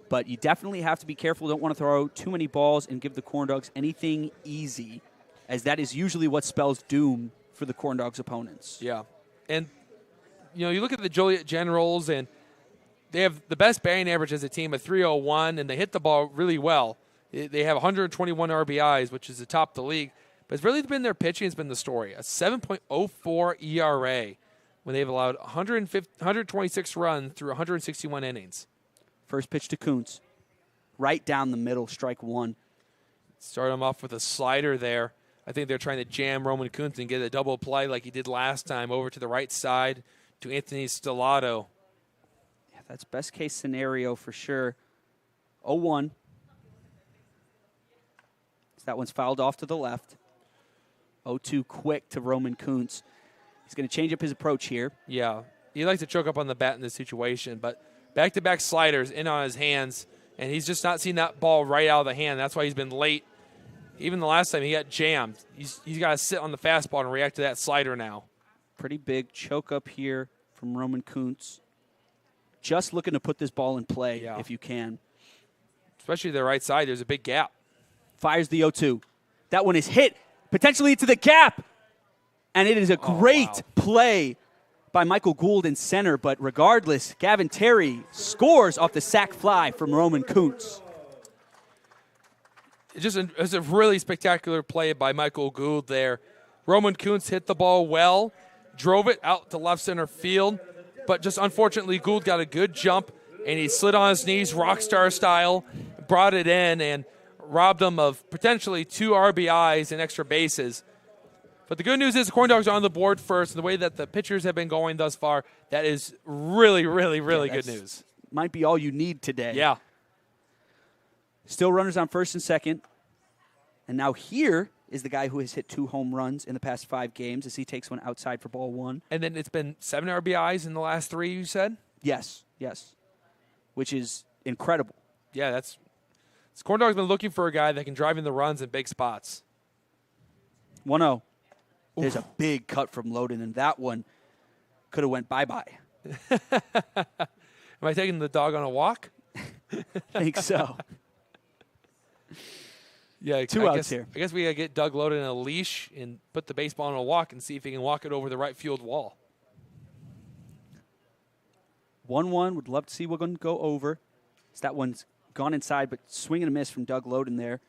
but you definitely have to be careful. Don't want to throw too many balls and give the Corn Dogs anything easy, as that is usually what spells doom for the Corn Dogs' opponents. Yeah, and you look at the Joliet Generals, and they have the best batting average as a team at 301, and they hit the ball really well. They have 121 RBIs, which is the top of the league. But it's really been their pitching has been the story. A 7.04 ERA when they've allowed 126 runs through 161 innings. First pitch to Kuntz. Right down the middle, strike 1. Start him off with a slider there. I think they're trying to jam Roman Kuntz and get a double play like he did last time over to the right side to Anthony Stellato. Yeah, that's best case scenario for sure. 0-1. So that one's fouled off to the left. 0-2 quick to Roman Kuntz. He's going to change up his approach here. Yeah, he likes to choke up on the bat in this situation, but back-to-back sliders in on his hands, and he's just not seen that ball right out of the hand. That's why he's been late. Even the last time he got jammed. He's got to sit on the fastball and react to that slider now. Pretty big choke up here from Roman Kuntz. Just looking to put this ball in play if you can. Especially the right side. There's a big gap. Fires the 0-2. That one is hit potentially into the gap. And it is a great play by Michael Gould in center. But regardless, Gavin Terry scores off the sac fly from Roman Kuntz. It's a really spectacular play by Michael Gould there. Roman Kuntz hit the ball well, drove it out to left center field, but just unfortunately Gould got a good jump, and he slid on his knees, rock star style, brought it in, and robbed them of potentially 2 RBIs and extra bases. But the good news is the Corn Dogs are on the board first, and the way that the pitchers have been going thus far, that is really, really, really good news. Might be all you need today. Yeah. Still runners on first and second. And now here is the guy who has hit 2 home runs in the past 5 games as he takes one outside for ball 1. And then it's been 7 RBIs in the last 3, you said? Yes. which is incredible. Yeah, this Corn Dog's been looking for a guy that can drive in the runs in big spots. 1-0. There's a big cut from Loden, and that one could have went bye-bye. Am I taking the dog on a walk? I think so. Yeah, Two outs here. I guess we got to get Doug Loden in a leash and put the baseball on a walk and see if he can walk it over the right field wall. 1-1. Would love to see we're going to go over. So that one's gone inside, but swing and a miss from Doug Loden there.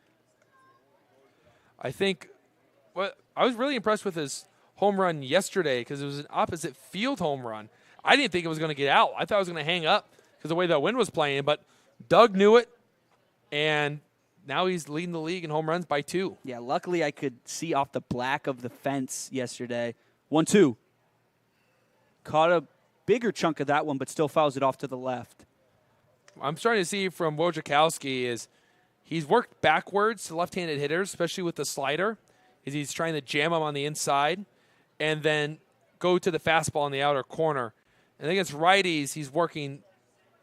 I think I was really impressed with his home run yesterday because it was an opposite field home run. I didn't think it was going to get out. I thought it was going to hang up because of the way that wind was playing, but Doug knew it, and now he's leading the league in home runs by 2. Yeah, luckily I could see off the black of the fence yesterday. 1-2. Caught a bigger chunk of that one, but still fouls it off to the left. I'm starting to see from Wojciechowski is he's worked backwards to left-handed hitters, especially with the slider, is he's trying to jam them on the inside and then go to the fastball in the outer corner. And against righties, he's working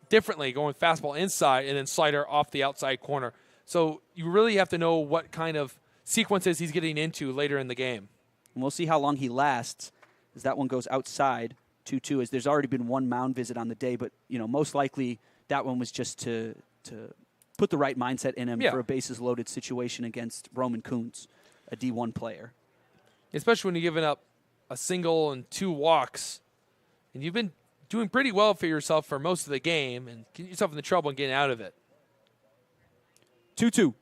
differently, going fastball inside and then slider off the outside corner. So you really have to know what kind of sequences he's getting into later in the game. And we'll see how long he lasts as that one goes outside 2-2, as there's already been one mound visit on the day, but most likely that one was just to put the right mindset in him for a bases-loaded situation against Roman Kuntz, a D1 player. Especially when you're giving up a single and 2 walks, and you've been doing pretty well for yourself for most of the game and getting yourself into trouble and getting out of it. 2-2.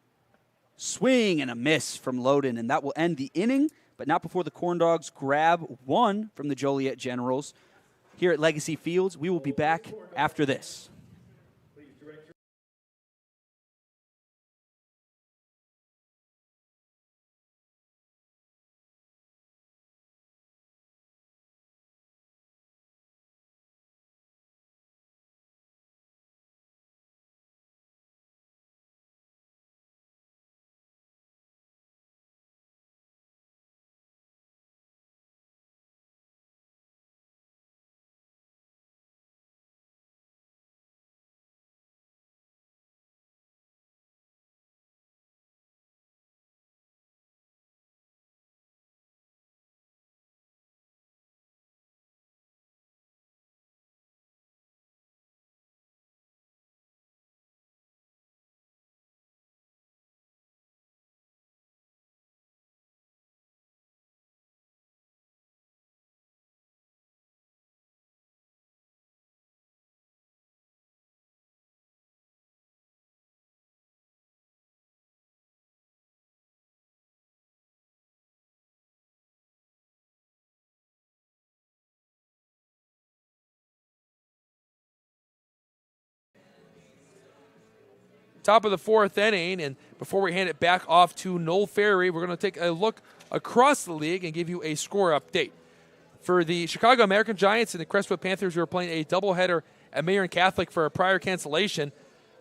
Swing and a miss from Loden, and that will end the inning, but not before the Corn Dogs grab one from the Joliet Generals. Here at Legacy Fields, we will be back after this. Top of the 4th inning, and before we hand it back off to Noel Ferry, we're going to take a look across the league and give you a score update. For the Chicago American Giants and the Crestwood Panthers, who are playing a doubleheader at Marion Catholic for a prior cancellation,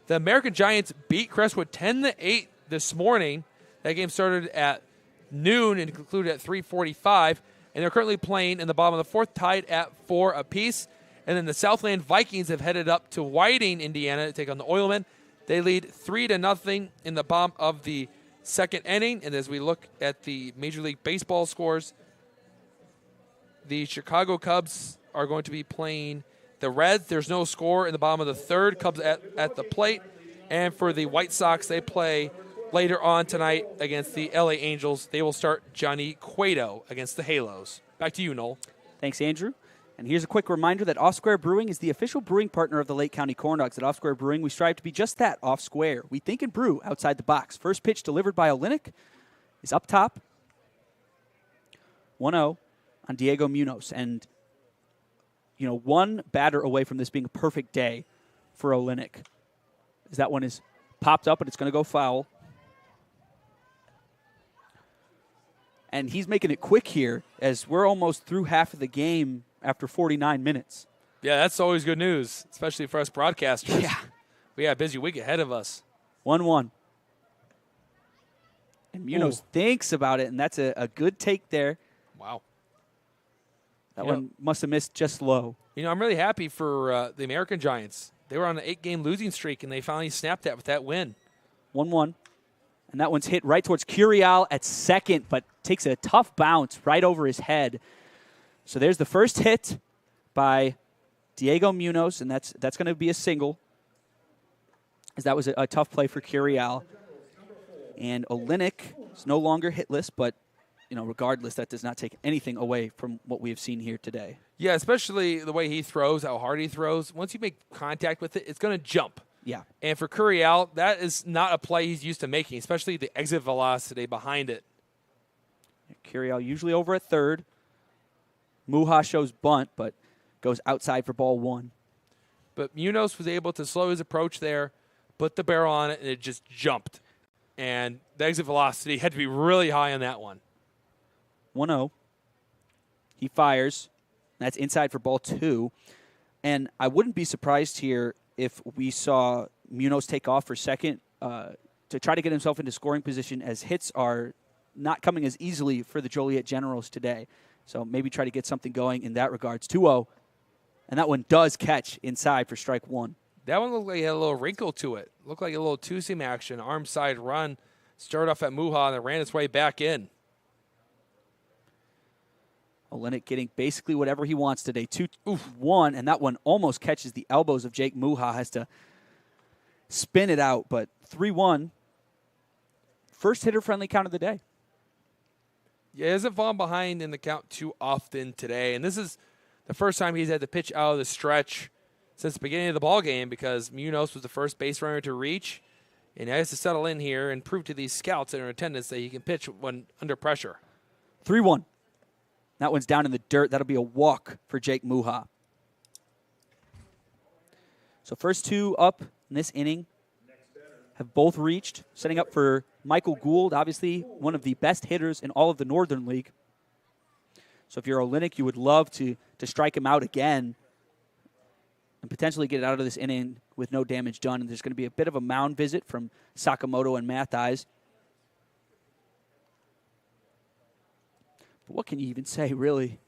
the American Giants beat Crestwood 10-8 this morning. That game started at noon and concluded at 3:45, and they're currently playing in the bottom of the 4th, tied at 4 apiece. And then the Southland Vikings have headed up to Whiting, Indiana, to take on the Oilmen. They lead 3-0 in the bottom of the 2nd inning. And as we look at the Major League Baseball scores, the Chicago Cubs are going to be playing the Reds. There's no score in the bottom of the 3rd. Cubs at the plate. And for the White Sox, they play later on tonight against the LA Angels. They will start Johnny Cueto against the Halos. Back to you, Noel. Thanks, Andrew. And here's a quick reminder that Off Square Brewing is the official brewing partner of the Lake County Corn Dogs. At Off Square Brewing, we strive to be just that, off square. We think and brew outside the box. First pitch delivered by Olynyk is up top. 1-0 on Diego Munoz. And, one batter away from this being a perfect day for Olynyk. As that one is popped up, and it's going to go foul. And he's making it quick here as we're almost through half of the game after 49 minutes. Yeah, that's always good news, especially for us broadcasters. Yeah. We got a busy week ahead of us. 1-1. And Munoz thinks about it, and that's a good take there. Wow. That one must have missed just low. I'm really happy for the American Giants. They were on an 8-game losing streak, and they finally snapped that with that win. 1-1. And that one's hit right towards Curial at second, but takes a tough bounce right over his head. So there's the first hit by Diego Munoz, and that's going to be a single, as that was a tough play for Curial. And Olenek is no longer hitless, but regardless, that does not take anything away from what we have seen here today. Yeah, especially the way he throws, how hard he throws. Once you make contact with it, it's going to jump. Yeah. And for Curial, that is not a play he's used to making, especially the exit velocity behind it. Curial usually over at third. Muha shows bunt, but goes outside for ball 1. But Munoz was able to slow his approach there, put the barrel on it, and it just jumped. And the exit velocity had to be really high on that one. 1-0. He fires. That's inside for ball 2. And I wouldn't be surprised here if we saw Munoz take off for second to try to get himself into scoring position, as hits are not coming as easily for the Joliet Generals today. So maybe try to get something going in that regards. 2-0. And that one does catch inside for strike 1. That one looked like it had a little wrinkle to it. Looked like a little two-seam action, arm side run. Started off at Muha and then ran its way back in. Olenek getting basically whatever he wants today. 2-1, and that one almost catches the elbows of Jake Muha. Has to spin it out, but 3-1. First hitter-friendly count of the day. Yeah, he hasn't fallen behind in the count too often today, and this is the first time he's had to pitch out of the stretch since the beginning of the ball game, because Munoz was the first base runner to reach, and he has to settle in here and prove to these scouts that are in attendance that he can pitch when under pressure. 3-1. That one's down in the dirt. That'll be a walk for Jake Muha. So first two up in this inning have both reached, setting up for Michael Gould, obviously one of the best hitters in all of the Northern League. So if you're Olenek, you would love to strike him out again and potentially get out of this inning with no damage done. And there's going to be a bit of a mound visit from Sakamoto and Mathis. What can you even say, really?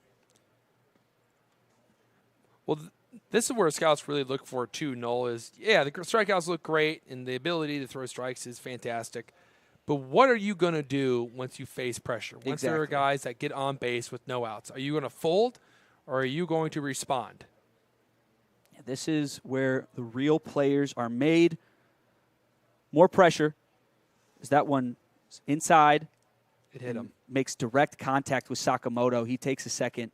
Well, this is where scouts really look for, too, Noel, is, yeah, the strikeouts look great, and the ability to throw strikes is fantastic. But what are you going to do once you face pressure? Once there are guys that get on base with no outs? Are you going to fold, or are you going to respond? Yeah, this is where the real players are made. More pressure. Is that one inside? It hit him. Makes direct contact with Sakamoto. He takes a second.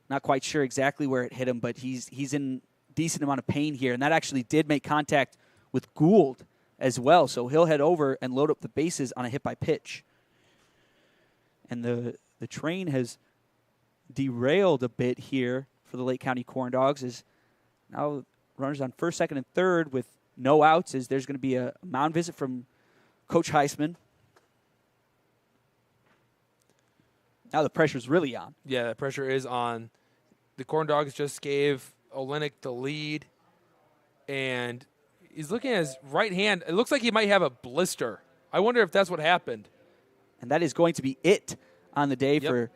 Not quite sure exactly where it hit him, but he's in decent amount of pain here. And that actually did make contact with Gould as well. So he'll head over and load up the bases on a hit by pitch. And the train has derailed a bit here for the Lake County Corn Dogs, as now runners on first, second, and third with no outs, as there's going to be a mound visit from Coach Heisman. Now the pressure's really on. Yeah, the pressure is on. The Corn Dogs just gave Olenek the lead, and he's looking at his right hand. It looks like he might have a blister. I wonder if that's what happened. And that is going to be it on the day for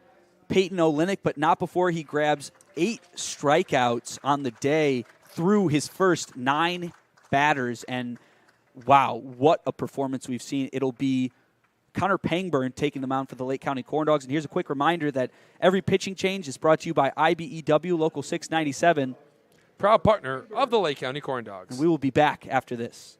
Peyton Olenek, but not before he grabs 8 strikeouts on the day through his first 9 batters. And, wow, what a performance we've seen. It'll be Connor Pangburn taking the mound for the Lake County Corn Dogs. And here's a quick reminder that every pitching change is brought to you by IBEW Local 697. Proud partner of the Lake County Corn Dogs. And we will be back after this.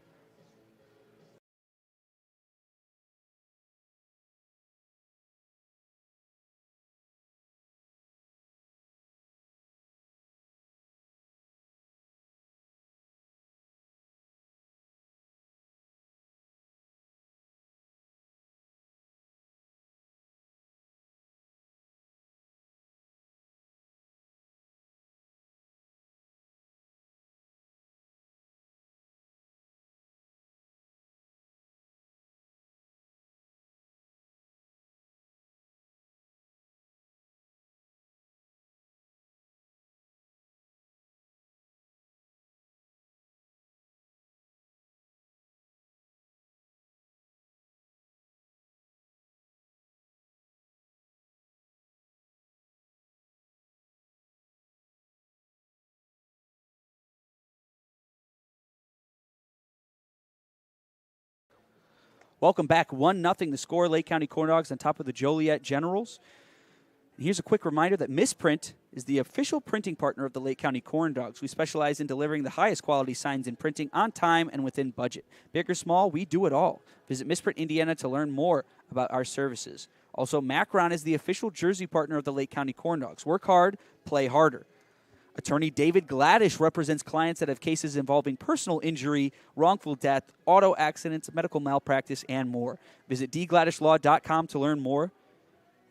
Welcome back. 1-0 the score. Lake County Corn Dogs on top of the Joliet Generals. And here's a quick reminder that Misprint is the official printing partner of the Lake County Corn Dogs. We specialize in delivering the highest quality signs in printing on time and within budget. Big or small, we do it all. Visit Misprint Indiana to learn more about our services. Also, Macron is the official jersey partner of the Lake County Corn Dogs. Work hard, play harder. Attorney David Gladish represents clients that have cases involving personal injury, wrongful death, auto accidents, medical malpractice, and more. Visit dgladishlaw.com to learn more.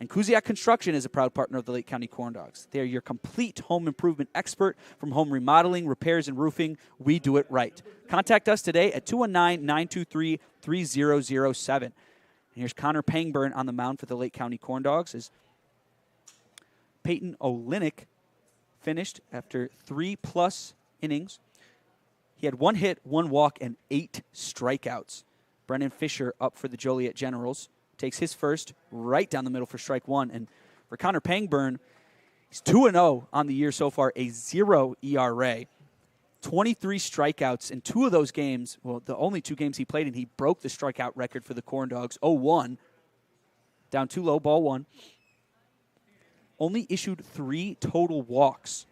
And Kuziak Construction is a proud partner of the Lake County Corn Dogs. They are your complete home improvement expert from home remodeling, repairs, and roofing. We do it right. Contact us today at 219-923-3007. And here's Connor Pangburn on the mound for the Lake County Corn Dogs as Peyton Olenek finished after 3+ innings. He had 1 hit, 1 walk, and 8 strikeouts. Brennan Fisher up for the Joliet Generals. Takes his first right down the middle for strike 1. And for Connor Pangburn, he's 2-0 on the year so far, a 0 ERA. 23 strikeouts in 2 of those games. Well, the only 2 games he played in, he broke the strikeout record for the Corn Dogs. 0-1. Down 2 low, ball 1. Only issued 3 total walks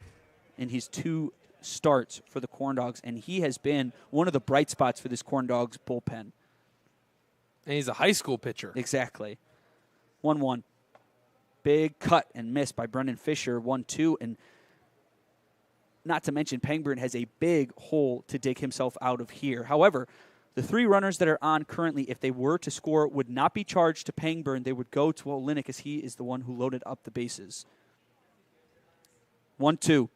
in his 2 starts for the Corn Dogs, and he has been one of the bright spots for this Corn Dogs bullpen. And he's a high school pitcher. Exactly. 1-1. Big cut and miss by Brendan Fisher. 1-2. And not to mention, Pangburn has a big hole to dig himself out of here. However, the 3 runners that are on currently, if they were to score, would not be charged to Pangburn. They would go to Olenek as he is the one who loaded up the bases. 1-2.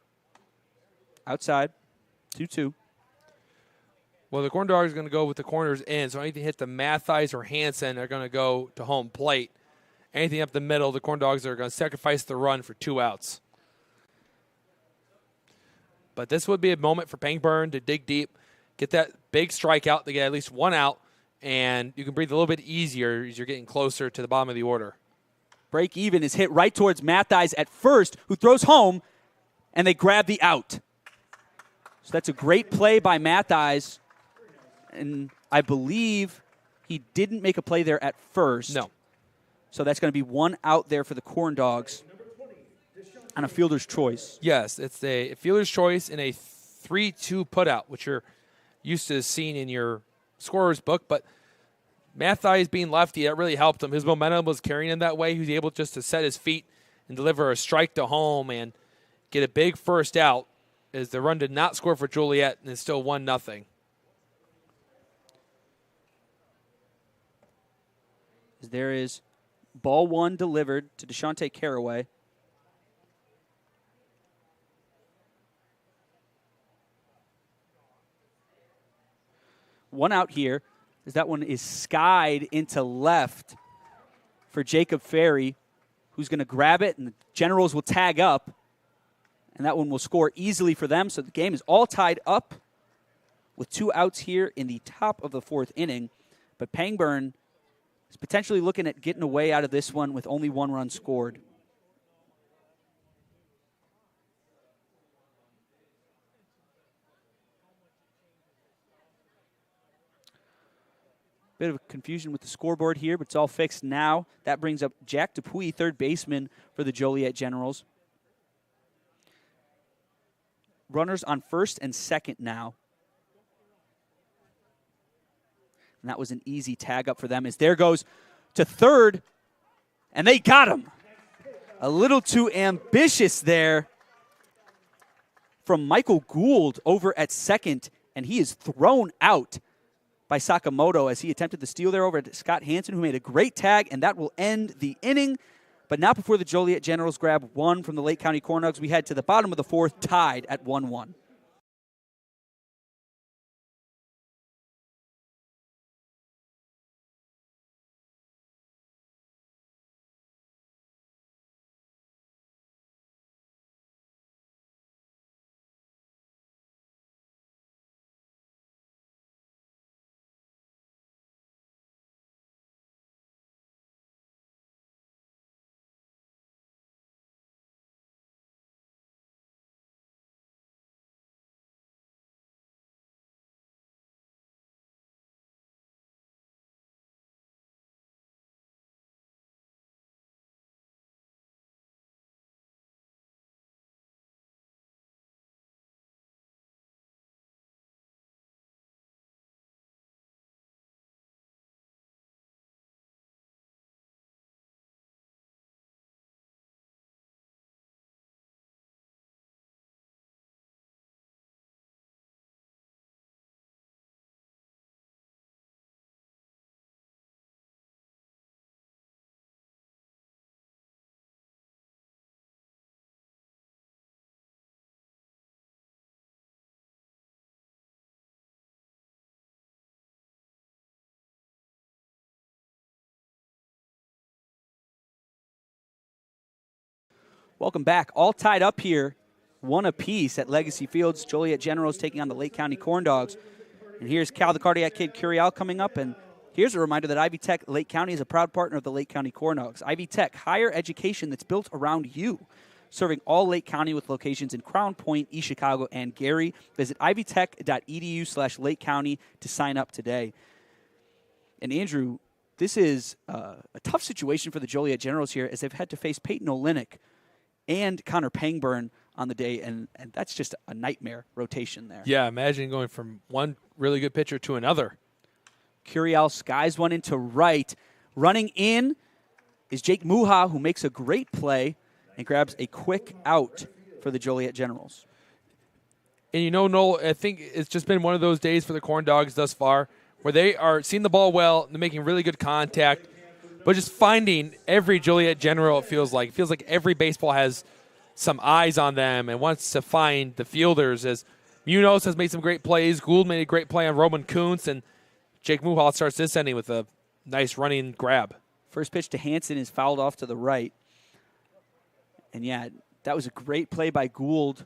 Outside. 2-2. Well, the Corn Dogs are going to go with the corners in, so anything hit the Matthijs or Hansen are going to go to home plate. Anything up the middle, the Corn Dogs are going to sacrifice the run for 2 outs. But this would be a moment for Pangburn to dig deep, get that big strikeout to get at least 1 out, and you can breathe a little bit easier as you're getting closer to the bottom of the order. Break even is hit right towards Matthijs at first, who throws home, and they grab the out. So that's a great play by Matthijs. And I believe he didn't make a play there at first. No. So that's going to be 1 out there for the Corn Dogs on a fielder's choice. Yes, it's a fielder's choice in a 3-2 putout, which you're used to seeing in your scorer's book. But Matthijs being lefty, that really helped him. His momentum was carrying him that way. He was able just to set his feet and deliver a strike to home and get a big first out as the run did not score for Joliet, and it's still 1-0. There is ball 1 delivered to Deshante Caraway. One out here, as that one is skied into left for Jacob Ferry, who's going to grab it, and the Generals will tag up, and that one will score easily for them. So the game is all tied up with 2 outs here in the top of the 4th inning. But Pangburn is potentially looking at getting away out of this one with only 1 run scored. Bit of confusion with the scoreboard here, but it's all fixed now. That brings up Jack Dupuy, 3rd baseman for the Joliet Generals. Runners on 1st and 2nd now. And that was an easy tag up for them as there goes to 3rd, and they got him. A little too ambitious there from Michael Gould over at 2nd, and he is thrown out by Sakamoto as he attempted the steal there over at Scott Hansen, who made a great tag, and that will end the inning. But not before the Joliet Generals grab 1 from the Lake County Corn Dogs. We head to the bottom of the 4th, tied at 1-1. Welcome back. All tied up here, 1 apiece at Legacy Fields. Joliet Generals taking on the Lake County Corn Dogs. And here's Cal, the Cardiac Kid, Curiel coming up. And here's a reminder that Ivy Tech Lake County is a proud partner of the Lake County Corn Dogs. Ivy Tech, higher education that's built around you. Serving all Lake County with locations in Crown Point, East Chicago, and Gary. Visit ivytech.edu/Lake County to sign up today. And Andrew, this is a tough situation for the Joliet Generals here as they've had to face Peyton Olenek and Connor Pangburn on the day, and that's just a nightmare rotation there. Yeah, imagine going from one really good pitcher to another. Curiel skies one into right. Running in is Jake Muha, who makes a great play and grabs a quick out for the Joliet Generals. And you know, Noel, I think it's just been one of those days for the Corn Dogs thus far where they are seeing the ball well, they're making really good contact, but just finding every Joliet General, it feels like. It feels like every baseball has some eyes on them and wants to find the fielders, as Munoz has made some great plays. Gould made a great play on Roman Kuntz, and Jake Muhal starts this inning with a nice running grab. First pitch to Hansen is fouled off to the right. And, yeah, that was a great play by Gould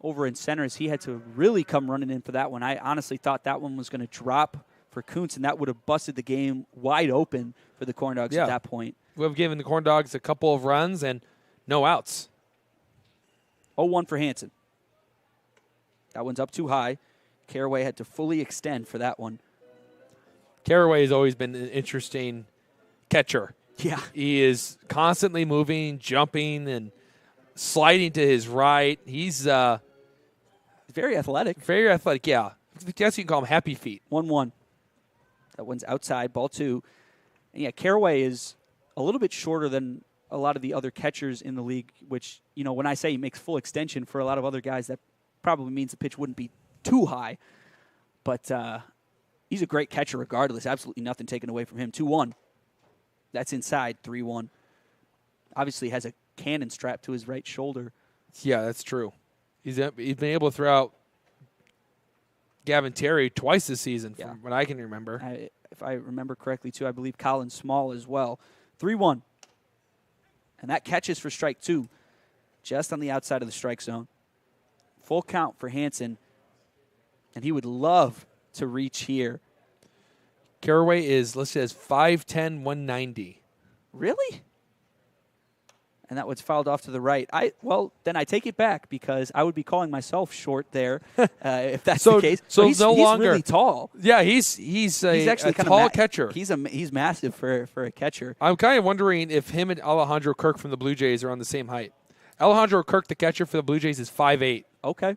over in center as he had to really come running in for that one. I honestly thought that one was going to drop for Kuntz, and that would have busted the game wide open for the Corn Dogs at that point. We've given the Corn Dogs a couple of runs and no outs. 0-1 for Hansen. That one's up too high. Caraway had to fully extend for that one. Caraway has always been an interesting catcher. Yeah. He is constantly moving, jumping, and sliding to his right. He's very athletic. Very athletic, yeah. I guess you can call him happy feet. 1-1. That one's outside, ball 2. And, yeah, Caraway is a little bit shorter than a lot of the other catchers in the league, which, you know, when I say he makes full extension for a lot of other guys, that probably means the pitch wouldn't be too high. But he's a great catcher regardless. Absolutely nothing taken away from him. 2-1. That's inside, 3-1. Obviously has a cannon strapped to his right shoulder. Yeah, that's true. He's been able to throw out Gavin Terry twice this season, from what I can remember. If I remember correctly, too, I believe Colin Small as well. 3-1. And that catches for strike 2, just on the outside of the strike zone. Full count for Hansen, and he would love to reach here. Caraway is listed as 5'10", 190. Really? And that one's fouled off to the right. Then I take it back because I would be calling myself short there if that's the case. So he's no longer really tall. Yeah, he's actually a tall catcher. He's massive for a catcher. I'm kind of wondering if him and Alejandro Kirk from the Blue Jays are on the same height. Alejandro Kirk, the catcher for the Blue Jays, is 5'8". Okay.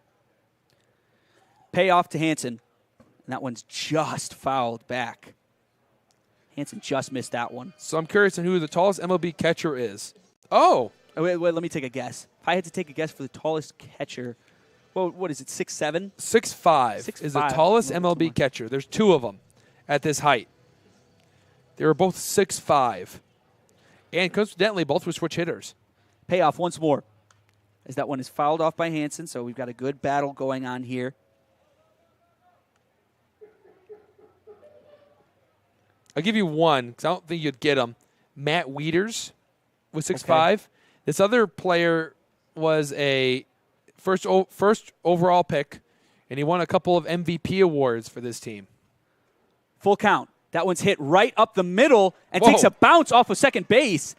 Payoff to Hansen. And that one's just fouled back. Hansen just missed that one. So I'm curious on who the tallest MLB catcher is. Oh. Wait, let me take a guess. If I had to take a guess for the tallest catcher, well, what is it, 6'7"? 6'5" is the tallest MLB catcher. There's 2 of them at this height. They were both 6'5". And coincidentally, both were switch hitters. Payoff once more, as that one is fouled off by Hansen, so we've got a good battle going on here. I'll give you one, because I don't think you'd get him. Matt Wieters was 6'5". Okay. This other player was a first overall pick, and he won a couple of MVP awards for this team. Full count. That one's hit right up the middle and takes a bounce off of second base.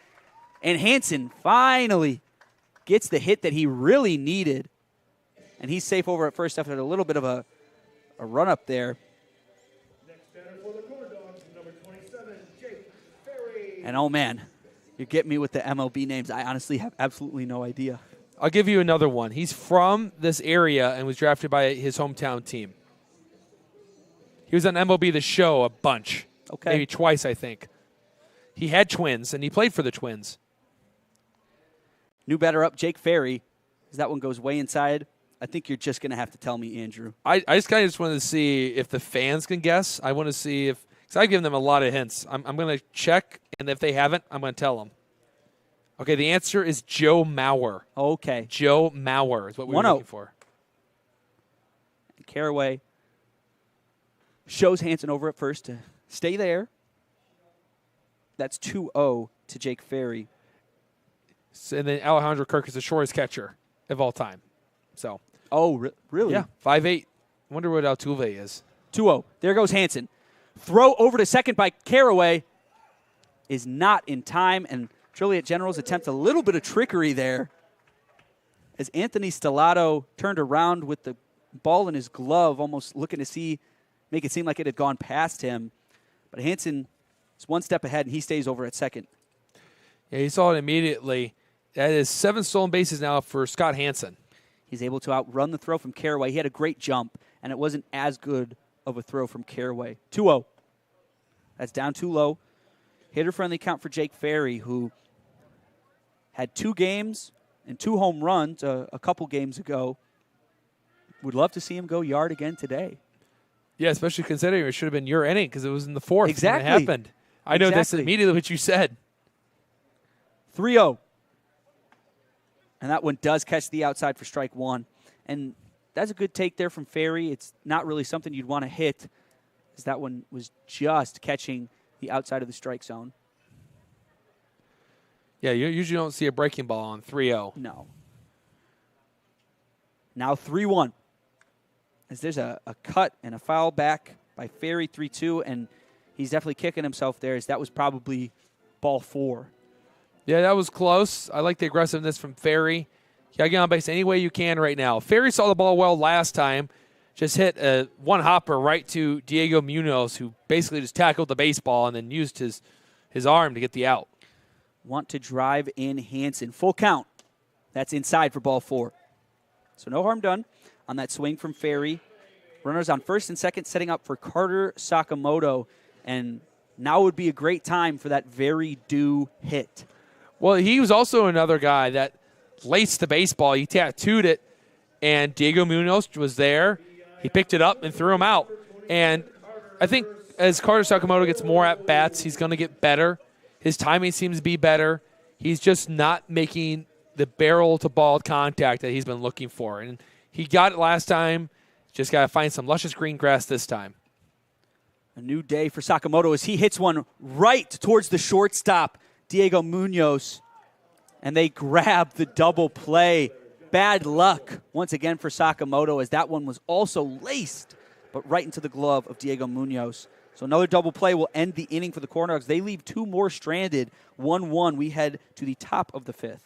And Hansen finally gets the hit that he really needed. And he's safe over at first after a little bit of a run-up there. Next batter for the Corn Dogs, number 27, Jake Ferry. And, oh, man, you're getting me with the MLB names. I honestly have absolutely no idea. I'll give you another one. He's from this area and was drafted by his hometown team. He was on MLB The Show a bunch. Okay. Maybe twice, I think. He had twins, and he played for the Twins. New batter up, Jake Ferry. As that one goes way inside, I think you're just going to have to tell me, Andrew. I just kind of wanted to see if the fans can guess. I want to see if – because I've given them a lot of hints. I'm going to check, and if they haven't, I'm going to tell them. Okay, the answer is Joe Mauer. Okay. Joe Mauer is what we were looking for. Caraway shows Hansen over at first to stay there. That's 2-0 to Jake Ferry. And then Alejandro Kirk is the shortest catcher of all time. So, Oh, really? yeah, 5'8". Wonder what Altuve is. 2-0. There goes Hansen. Throw over to second by Caraway is not in time, and Joliet Generals attempt a little bit of trickery there as Anthony Stellato turned around with the ball in his glove, almost looking to make it seem like it had gone past him. But Hansen is one step ahead, and he stays over at second. Yeah, he saw it immediately. That is 7 stolen bases now for Scott Hansen. He's able to outrun the throw from Caraway. He had a great jump, and it wasn't as good of a throw from Caraway. 2-0. That's down too low. Hitter-friendly count for Jake Ferry, who had 2 games and 2 home runs a couple games ago. Would love to see him go yard again today. Yeah, especially considering it should have been your inning because it was in the 4th Exactly. when it happened. I know that's immediately what you said. 3-0. And that one does catch the outside for strike 1. And that's a good take there from Ferry. It's not really something you'd want to hit, as that one was just catching the outside of the strike zone. Yeah, you usually don't see a breaking ball on 3-0. No. Now 3-1. As there's a cut and a foul back by Ferry, 3-2, and he's definitely kicking himself there, as that was probably ball 4. Yeah, that was close. I like the aggressiveness from Ferry. You got to get on base any way you can right now. Ferry saw the ball well last time. Just hit a one hopper right to Diego Munoz, who basically just tackled the baseball and then used his arm to get the out. Want to drive in Hansen. Full count. That's inside for ball 4. So no harm done on that swing from Ferry. Runners on first and second, setting up for Carter Sakamoto. And now would be a great time for that very due hit. Well, he was also another guy that laced the baseball. He tattooed it, and Diego Munoz was there. He picked it up and threw him out. And I think as Carter Sakamoto gets more at-bats, he's going to get better. His timing seems to be better. He's just not making the barrel-to-ball contact that he's been looking for. And he got it last time. Just got to find some luscious green grass this time. A new day for Sakamoto as he hits one right towards the shortstop, Diego Munoz, and they grab the double play. Bad luck once again for Sakamoto, as that one was also laced, but right into the glove of Diego Munoz. So another double play will end the inning for the Corn Dogs. They leave 2 more stranded, 1-1. We head to the top of the 5th.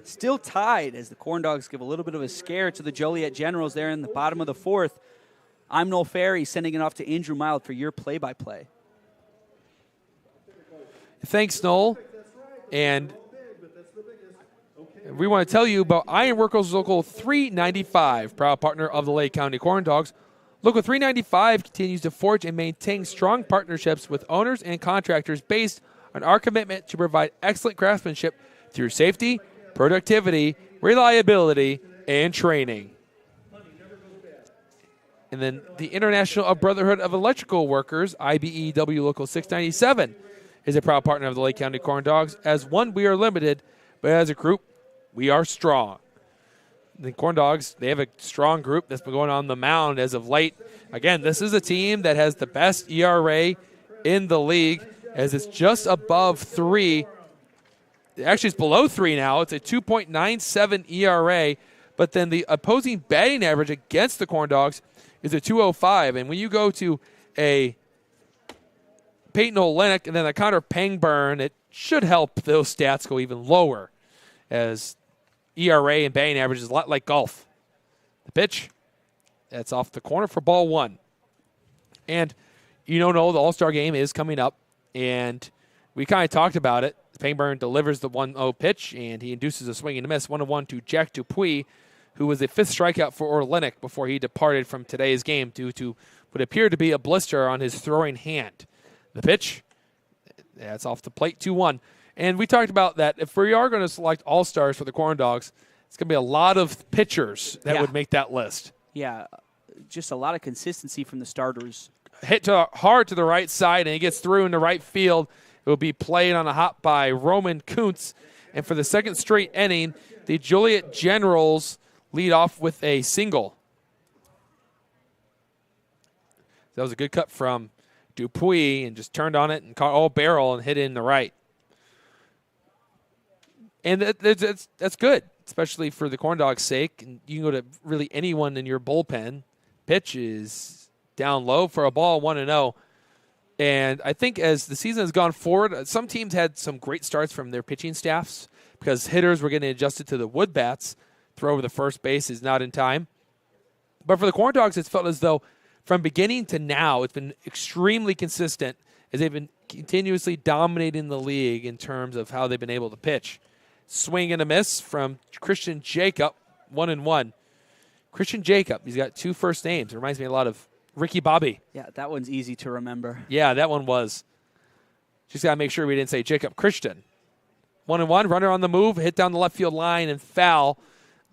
Still tied as the Corn Dogs give a little bit of a scare to the Joliet Generals there in the bottom of the 4th. I'm Noel Ferry, sending it off to Andrew Mild for your play-by-play. Thanks, Noel. And we want to tell you about Ironworkers Local 395, proud partner of the Lake County Corn Dogs. Local 395 continues to forge and maintain strong partnerships with owners and contractors based on our commitment to provide excellent craftsmanship through safety, productivity, reliability, and training. And then the International Brotherhood of Electrical Workers, IBEW Local 697, is a proud partner of the Lake County Corn Dogs. As one, we are limited, but as a group, we are strong. The Corn Dogs, they have a strong group that's been going on the mound as of late. Again, this is a team that has the best ERA in the league, as it's just above 3. Actually, it's below 3 now. It's a 2.97 ERA, but then the opposing batting average against the Corn Dogs is a 205. And when you go to a Peyton Olenek and then a Connor Pangburn, it should help those stats go even lower, as ERA and batting average is a lot like golf. The pitch, that's off the corner for ball one. And the All-Star game is coming up, and we kind of talked about it. Pangburn delivers the 1-0 pitch, and he induces a swing and a miss, 1-1 to Jack Dupuis, who was the fifth strikeout for Olenek before he departed from today's game due to what appeared to be a blister on his throwing hand. The pitch, that's off the plate, 2-1. And we talked about that if we are going to select all-stars for the Corn Dogs, it's going to be a lot of pitchers that would make that list. Yeah, just a lot of consistency from the starters. Hit hard to the right side, and he gets through into right field. It will be played on a hop by Roman Kuntz. And for the second straight inning, the Joliet Generals lead off with a single. That was a good cut from Dupuis, and just turned on it and caught all barrel and hit it in the right. And that's good, especially for the Corn Dogs' sake. And you can go to really anyone in your bullpen. Pitch is down low for a ball, 1-0. And I think as the season has gone forward, some teams had some great starts from their pitching staffs because hitters were getting adjusted to the wood bats. Throw over the first base is not in time. But for the Corn Dogs, it's felt as though from beginning to now, it's been extremely consistent as they've been continuously dominating the league in terms of how they've been able to pitch. Swing and a miss from Christian Jacob, 1-1. Christian Jacob, he's got two first names. It reminds me a lot of Ricky Bobby. Yeah, that one's easy to remember. Yeah, that one was. Just got to make sure we didn't say Jacob Christian. 1-1, runner on the move, hit down the left field line and foul.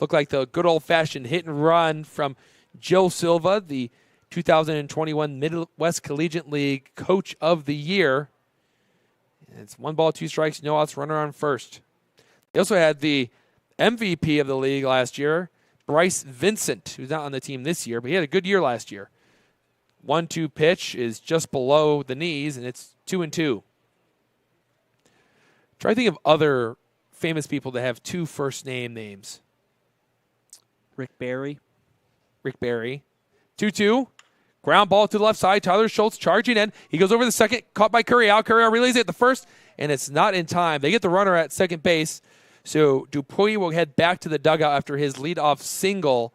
Looked like the good old-fashioned hit and run from Joe Silva, the 2021 Midwest Collegiate League Coach of the Year. And it's 1 ball, 2 strikes, no outs, runner on first. They also had the MVP of the league last year, Bryce Vincent, who's not on the team this year, but he had a good year last year. 1-2 pitch is just below the knees, and it's 2-2. Try to think of other famous people that have two first names. Rick Barry. 2-2. Ground ball to the left side. Tyler Schultz charging in. He goes over the second, caught by Curriel. Curriel relays it at the first, and it's not in time. They get the runner at second base, so Dupuis will head back to the dugout after his leadoff single,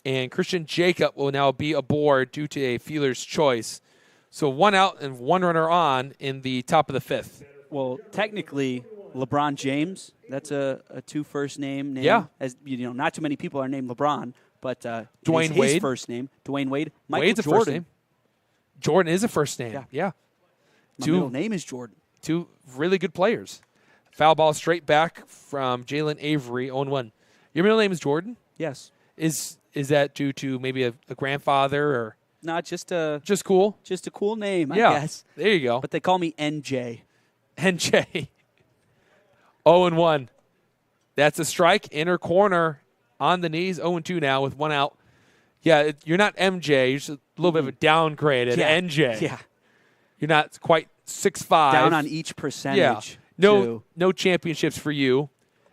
and Christian Jacob will now be aboard due to a fielder's choice. So 1 out and 1 runner on in the top of the fifth. Well, technically, LeBron James, that's a two first name. Yeah. As not too many people are named LeBron, but Dwayne his Wade. first name, Dwayne Wade. Michael Wade's Jordan. a first name. Jordan is a first name. Yeah. My middle name is Jordan. Two really good players. Foul ball straight back from Jalen Avery, 0-1. Your middle name is Jordan? Yes. Is that due to maybe a grandfather or Not just just cool? just a cool name, I Yeah. guess. There you go. But they call me NJ. NJ. 0-1. That's a strike. Inner corner on the knees. 0-2 now with 1 out. Yeah, you're not MJ. You're just a little bit of a downgrade at NJ. Yeah. You're not quite 6'5". Down on each percentage. Yeah. too. No championships for you.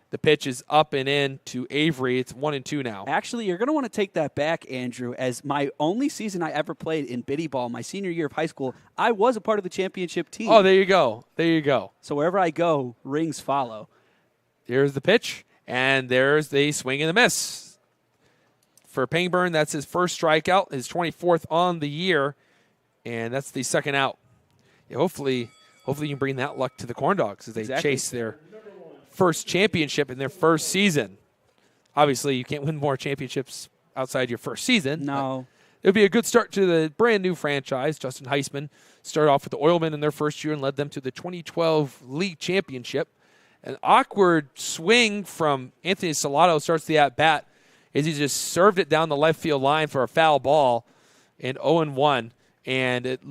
The pitch is up and in to Avery. It's 1-2 now. Actually, you're going to want to take that back, Andrew, as my only season I ever played in Biddy Ball, my senior year of high school, I was a part of the championship team. Oh, there you go. So wherever I go, rings follow. Here's the pitch, and there's the swing and the miss. For Pangburn, that's his first strikeout, his 24th on the year, and that's the second out. Yeah, hopefully you can bring that luck to the Corn Dogs as they chase their first championship in their first season. Obviously, you can't win more championships outside your first season. No. It would be a good start to the brand new franchise. Justin Heisman started off with the Oilmen in their first year and led them to the 2012 league championship. An awkward swing from Anthony Salato starts the at-bat as he just served it down the left field line for a foul ball in 0-1. And it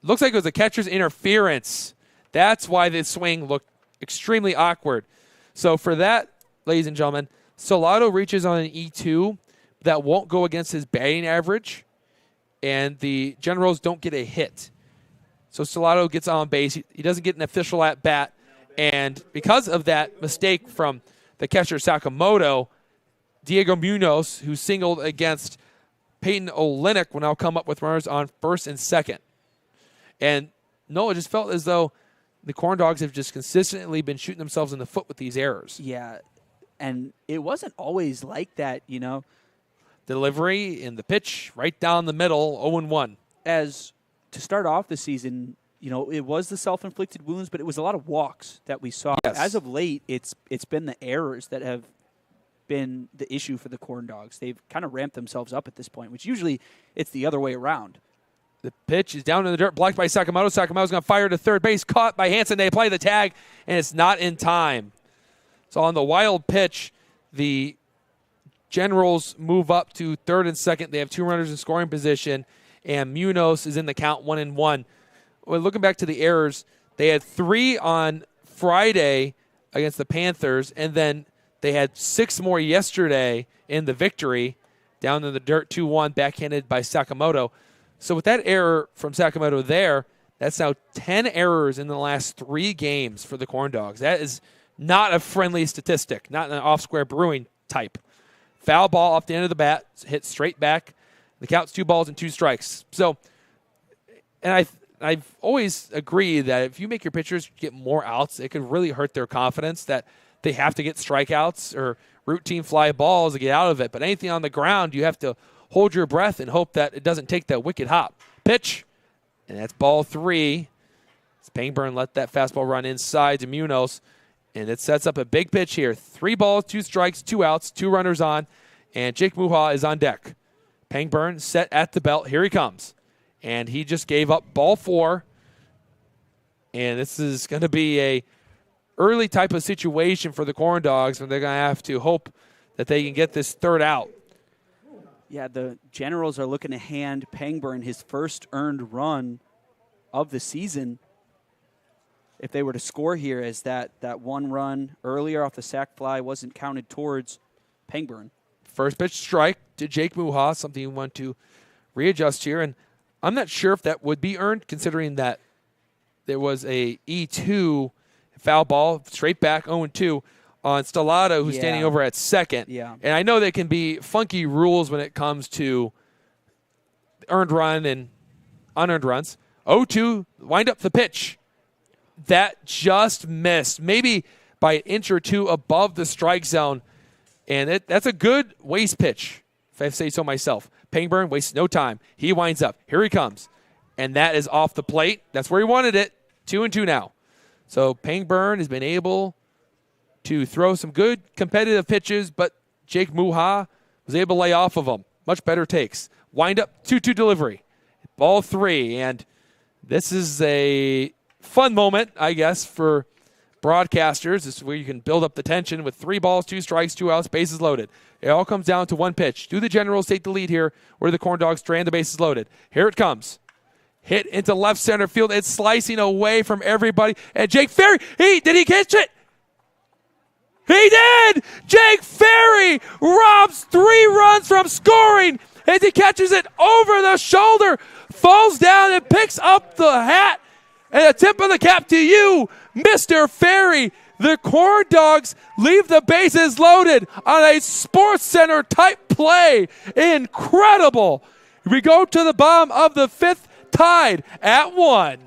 looks like it was a catcher's interference. That's why this swing looked extremely awkward. So for that, ladies and gentlemen, Salato reaches on an E2 that won't go against his batting average, and the Generals don't get a hit. So Salato gets on base. He doesn't get an official at-bat, and because of that mistake from the catcher Sakamoto, Diego Munoz, who singled against Peyton Olenek will now come up with runners on first and second. And no, it just felt as though the Corn Dogs have just consistently been shooting themselves in the foot with these errors. Yeah, and it wasn't always like that, Delivery in the pitch, right down the middle, 0-1. As to start off the season, it was the self-inflicted wounds, but it was a lot of walks that we saw. Yes. As of late, it's been the errors that have been the issue for the Corn Dogs. They've kind of ramped themselves up at this point, which usually it's the other way around. The pitch is down in the dirt, blocked by Sakamoto. Sakamoto's going to fire to third base, caught by Hansen. They apply the tag, and it's not in time. So on the wild pitch, the Generals move up to third and second. They have 2 runners in scoring position, and Munoz is in the count 1-1. Well, looking back to the errors, they had 3 on Friday against the Panthers, and then they had 6 more yesterday in the victory, down in the dirt 2-1, backhanded by Sakamoto. So with that error from Sakamoto there, that's now 10 errors in the last 3 games for the Corn Dogs. That is not a friendly statistic, not an off-square Brewing type. Foul ball off the end of the bat, hit straight back. The count's 2 balls and 2 strikes. So, and I've always agreed that if you make your pitchers get more outs, it could really hurt their confidence that they have to get strikeouts or routine fly balls to get out of it. But anything on the ground, you have to hold your breath and hope that it doesn't take that wicked hop. Pitch, and that's ball 3. Pangburn let that fastball run inside to Munoz, and it sets up a big pitch here. 3 balls, 2 strikes, 2 outs, 2 runners on, and Jake Muha is on deck. Pangburn set at the belt. Here he comes. And he just gave up ball 4. And this is going to be a early type of situation for the Corn Dogs, where they're going to have to hope that they can get this third out. Yeah, the Generals are looking to hand Pangburn his first earned run of the season. If they were to score here, as that 1 run earlier off the sac fly wasn't counted towards Pangburn. First pitch strike to Jake Muha, something you want to readjust here. And I'm not sure if that would be earned, considering that there was a E2 foul ball, straight back 0-2 on Stellato, who's standing over at second. Yeah. And I know there can be funky rules when it comes to earned run and unearned runs. 0-2, wind up the pitch. That just missed, maybe by an inch or 2 above the strike zone. And that's a good waste pitch, if I say so myself. Pangburn wastes no time. He winds up. Here he comes. And that is off the plate. That's where he wanted it. 2-2 now. So Pangburn has been able to throw some good competitive pitches, but Jake Muha was able to lay off of them. Much better takes. Wind up, 2-2 delivery. Ball 3. And this is a fun moment, I guess, for broadcasters. This is where you can build up the tension with 3 balls, 2 strikes, 2 outs, bases loaded. It all comes down to 1 pitch. Do the Generals take the lead here, or do the Corn Dogs strand the bases loaded? Here it comes. Hit into left center field. It's slicing away from everybody. And Jake Ferry, did he catch it? He did! Jake Ferry robs 3 runs from scoring as he catches it over the shoulder, falls down and picks up the hat. And a tip of the cap to you, Mr. Ferry. The Corn Dogs leave the bases loaded on a Sports Center type play. Incredible. We go to the bottom of the 5th, tied at 1.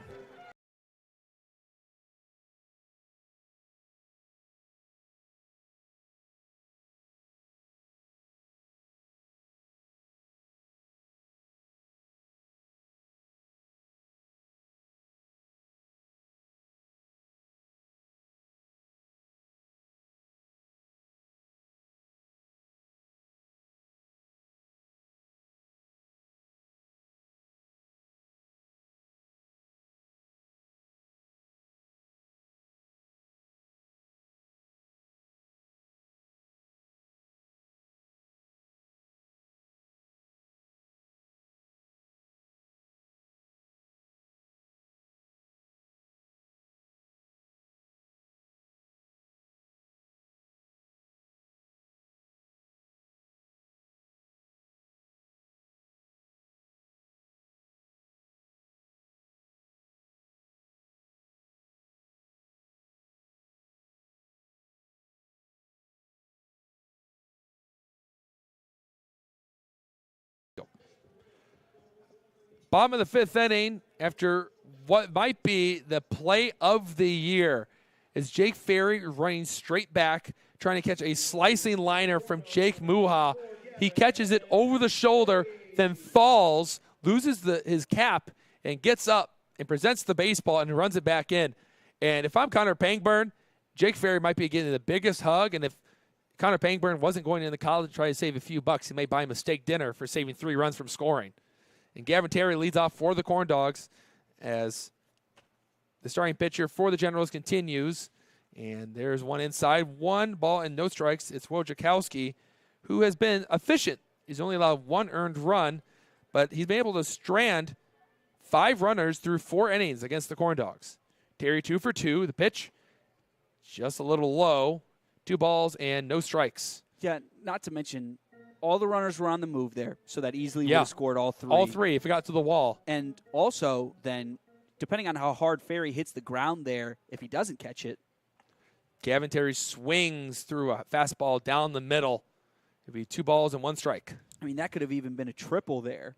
Bottom of the fifth inning, after what might be the play of the year, is Jake Ferry running straight back, trying to catch a slicing liner from Jake Muha. He catches it over the shoulder, then falls, loses his cap, and gets up and presents the baseball and runs it back in. And if I'm Connor Pangburn, Jake Ferry might be getting the biggest hug. And if Connor Pangburn wasn't going into college to try to save a few bucks, he may buy him a steak dinner for saving 3 runs from scoring. And Gavin Terry leads off for the Corn Dogs as the starting pitcher for the Generals continues. And there's one inside, 1 ball and no strikes. It's Wojciechowski, who has been efficient. He's only allowed 1 earned run, but he's been able to strand 5 runners through 4 innings against the Corn Dogs. Terry 2 for 2. The pitch just a little low. 2 balls and no strikes. Yeah, not to mention all the runners were on the move there, so that easily would have scored all 3. All 3 if it got to the wall. And also then, depending on how hard Ferry hits the ground there, if he doesn't catch it. Gavin Terry swings through a fastball down the middle. It'd be 2 balls and 1 strike. I mean, that could have even been a triple there,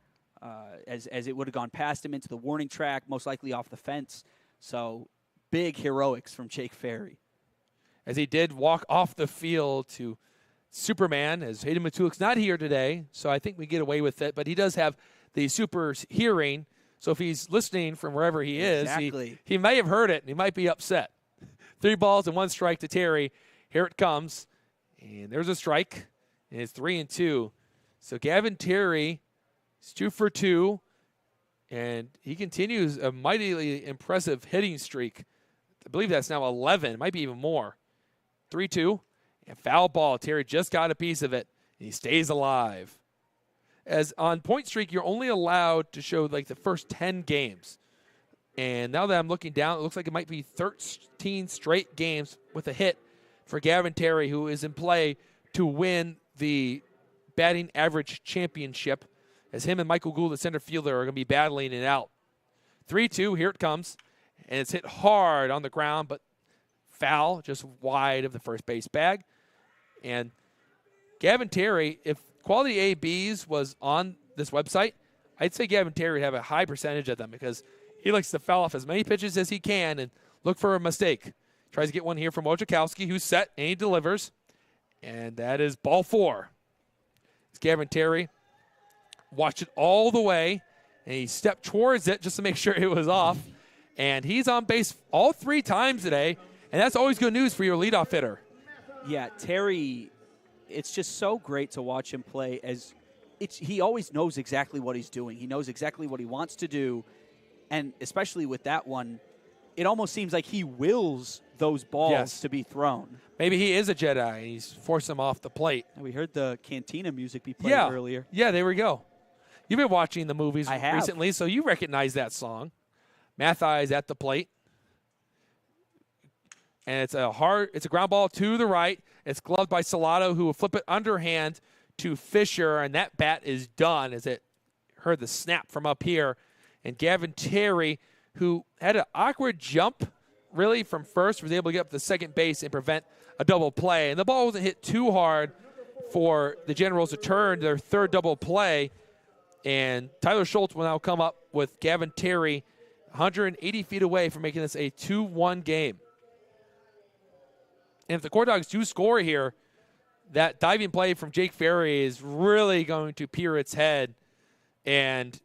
as it would have gone past him into the warning track, most likely off the fence. So big heroics from Jake Ferry. As he did walk off the field to Superman, as Hayden Matulik's not here today, so I think we get away with it. But he does have the super hearing, so if he's listening from wherever he is, he may have heard it, and he might be upset. 3 balls and 1 strike to Terry. Here it comes, and there's a strike, and it's 3-2. So Gavin Terry is 2 for 2, and he continues a mightily impressive hitting streak. I believe that's now 11. It might be even more. 3-2, and foul ball. Terry just got a piece of it, and he stays alive. As on point streak, you're only allowed to show like the first 10 games. And now that I'm looking down, it looks like it might be 13 straight games with a hit for Gavin Terry, who is in play to win the batting average championship, as him and Michael Gould, the center fielder, are going to be battling it out. 3-2, here it comes. And it's hit hard on the ground, but foul, just wide of the first base bag. And Gavin Terry, if Quality ABs was on this website, I'd say Gavin Terry would have a high percentage of them because he likes to foul off as many pitches as he can and look for a mistake. Tries to get one here from Wojciechowski, who's set, and he delivers. And that is ball 4. It's Gavin Terry. Watched it all the way, and he stepped towards it just to make sure it was off. And he's on base all 3 times today, and that's always good news for your leadoff hitter. Yeah, Terry, it's just so great to watch him play. He always knows exactly what he's doing. He knows exactly what he wants to do, and especially with that one, it almost seems like he wills those balls to be thrown. Maybe he is a Jedi, and he's forced them off the plate. We heard the Cantina music be played earlier. Yeah, there we go. You've been watching the movies I have. recently, so you recognize that song. Mathai's at the plate. And it's a ground ball to the right. It's gloved by Salado, who will flip it underhand to Fisher, and that bat is done as it heard the snap from up here. And Gavin Terry, who had an awkward jump, really, from first, was able to get up to second base and prevent a double play. And the ball wasn't hit too hard for the Generals to turn their third double play. And Tyler Schultz will now come up with Gavin Terry 180 feet away from making this a 2-1 game. And if the Corn Dogs do score here, that diving play from Jake Ferry is really going to peer its head. And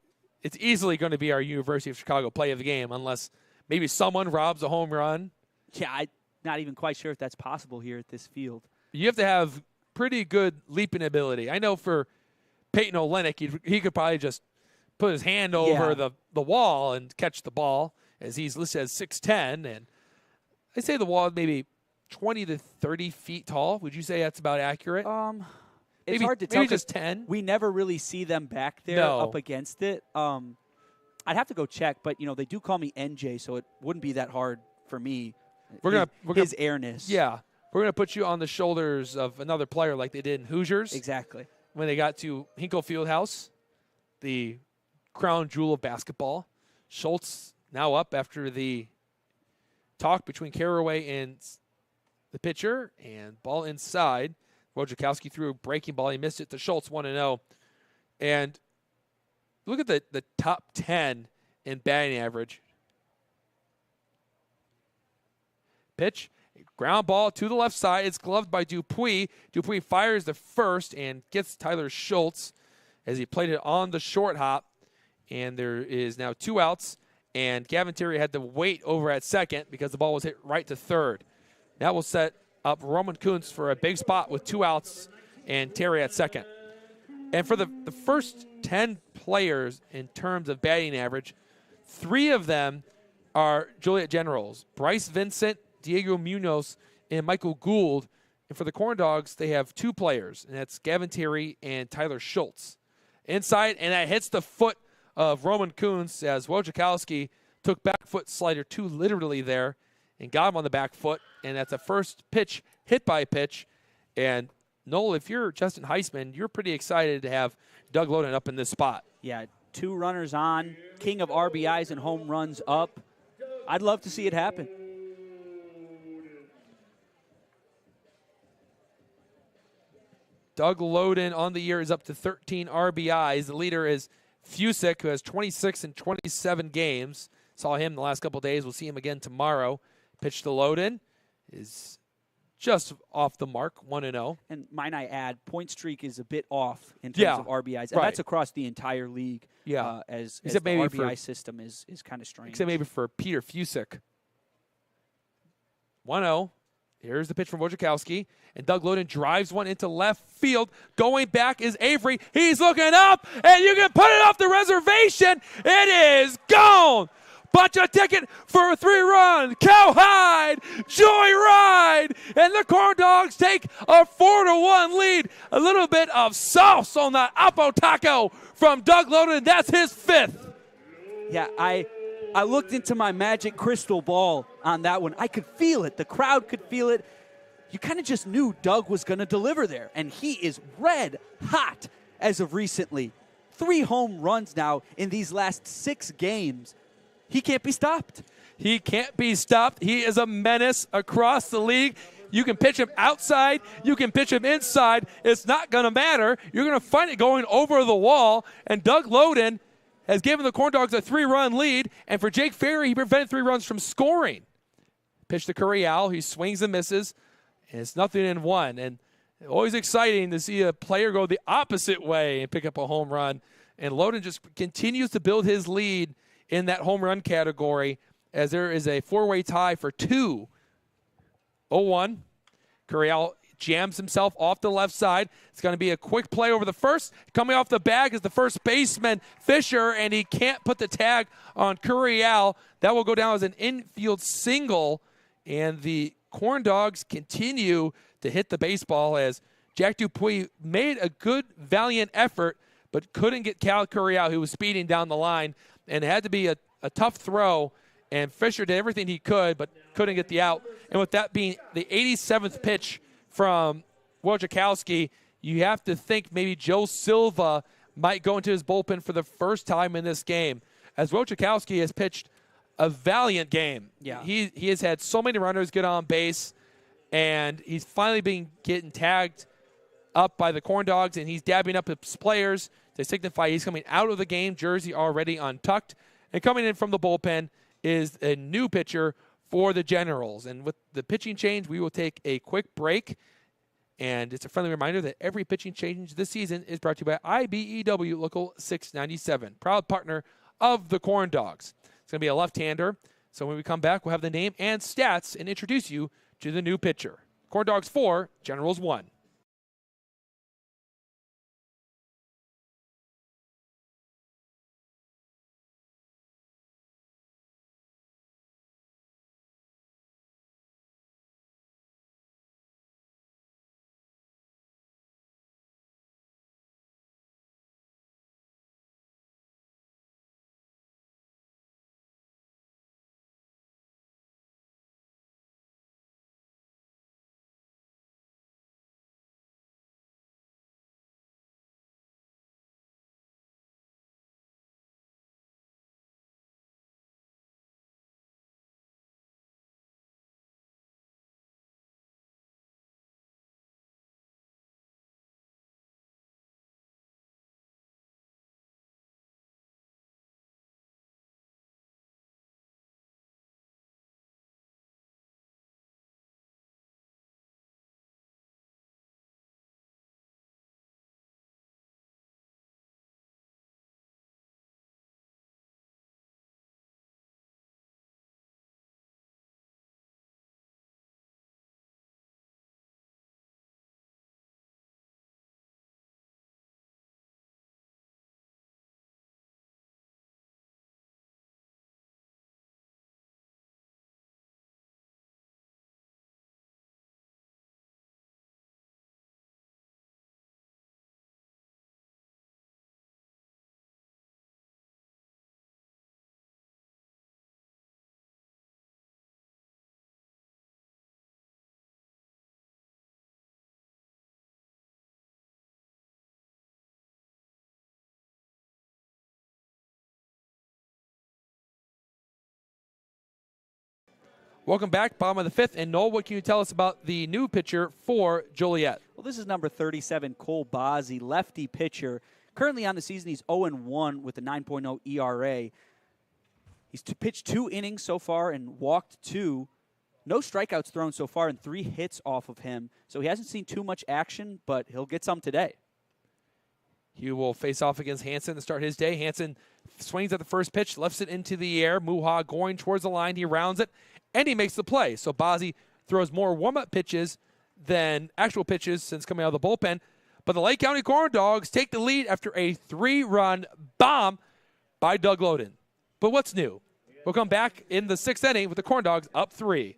it's easily going to be our University of Chicago play of the game unless maybe someone robs a home run. Yeah, I'm not even quite sure if that's possible here at this field. You have to have pretty good leaping ability. I know for Peyton Olenek, he could probably just put his hand over the wall and catch the ball, as he's listed as 6'10". And I'd say the wall is maybe 20 to 30 feet tall. Would you say that's about accurate? It's hard to tell. Maybe just 10. We never really see them back there up against it. I'd have to go check, but they do call me NJ, so it wouldn't be that hard for me. His airness. Yeah, we're gonna put you on the shoulders of another player like they did in Hoosiers. Exactly. When they got to Hinkle Fieldhouse, the crown jewel of basketball. Schultz now up after the talk between Carraway and the pitcher, and ball inside. Wojciechowski threw a breaking ball. He missed it to Schultz, 1-0. And look at the top 10 in batting average. Pitch, ground ball to the left side. It's gloved by Dupuis. Dupuis fires the first and gets Tyler Schultz as he played it on the short hop. And there is now 2 outs. And Gavin Terry had to wait over at second because the ball was hit right to third. That will set up Roman Kuntz for a big spot with 2 outs and Terry at second. And for the first 10 players in terms of batting average, 3 of them are Joliet Generals. Bryce Vincent, Diego Munoz, and Michael Gould. And for the Corn Dogs, they have 2 players, and that's Gavin Terry and Tyler Schultz. Inside, and that hits the foot of Roman Kuntz as Wojciechowski took back foot slider 2 literally there and got him on the back foot. And that's the first pitch, hit by pitch. And Noel, if you're Justin Heisman, you're pretty excited to have Doug Loden up in this spot. Yeah, 2 runners on, king of RBIs and home runs up. I'd love to see it happen. Doug Loden on the year is up to 13 RBIs. The leader is Fusick, who has 26 in 27 games. Saw him the last couple of days. We'll see him again tomorrow. Pitch to Loden is just off the mark, 1-0. And might I add, point streak is a bit off in terms of RBIs. And that's across the entire league. Yeah. As Except the maybe RBI system is kind of strange. Except maybe for Peter Fusick. 1-0. Here's the pitch from Wojciechowski. And Doug Loden drives one into left field. Going back is Avery. He's looking up, and you can put it off the reservation. It is gone. Bunch a ticket for a 3-run cowhide joyride, and the Corn Dogs take a 4-1 lead. A little bit of sauce on that Apo Taco from Doug Loden. That's his 5th. Yeah, I looked into my magic crystal ball on that one. I could feel it. The crowd could feel it. You kind of just knew Doug was going to deliver there, and he is red hot as of recently. 3 home runs now in these last 6 games. He can't be stopped. He can't be stopped. He is a menace across the league. You can pitch him outside. You can pitch him inside. It's not going to matter. You're going to find it going over the wall. And Doug Loden has given the Corn Dogs a 3-run lead. And for Jake Ferry, he prevented 3 runs from scoring. Pitch to Correal. He swings and misses. And it's 0-1. And always exciting to see a player go the opposite way and pick up a home run. And Loden just continues to build his lead in that home run category as there is a 4-way tie for 2. 0-1. Correal jams himself off the left side. It's going to be a quick play over the first. Coming off the bag is the first baseman, Fisher, and he can't put the tag on Correal. That will go down as an infield single, and the Corn Dogs continue to hit the baseball as Jack Dupuis made a good, valiant effort, but couldn't get Cal Correal, who was speeding down the line, and it had to be a tough throw, and Fisher did everything he could, but couldn't get the out. And with that being the 87th pitch from Wojciechowski, you have to think maybe Joe Silva might go into his bullpen for the first time in this game, as Wojciechowski has pitched a valiant game. Yeah. He has had so many runners get on base, and he's finally getting tagged up by the Corn Dogs, and he's dabbing up his players to signify he's coming out of the game, jersey already untucked. And coming in from the bullpen is a new pitcher for the Generals. And with the pitching change, we will take a quick break. And it's a friendly reminder that every pitching change this season is brought to you by IBEW Local 697, proud partner of the Corn Dogs. It's going to be a left-hander. So when we come back, we'll have the name and stats and introduce you to the new pitcher. Corn Dogs 4, Generals 1. Welcome back, bottom of the fifth. And Noel, what can you tell us about the new pitcher for Joliet? Well, this is number 37, Cole Bozzi, lefty pitcher. Currently on the season, he's 0-1 with a 9.0 ERA. He's pitched 2 innings so far and walked 2. No strikeouts thrown so far and 3 hits off of him. So he hasn't seen too much action, but he'll get some today. He will face off against Hansen to start his day. Hansen swings at the first pitch, lifts it into the air. Muha going towards the line. He rounds it, and he makes the play. So Bozzi throws more warm-up pitches than actual pitches since coming out of the bullpen. But the Lake County Corn Dogs take the lead after a 3-run bomb by Doug Loden. But what's new? We'll come back in the 6th inning with the Corn Dogs up 3.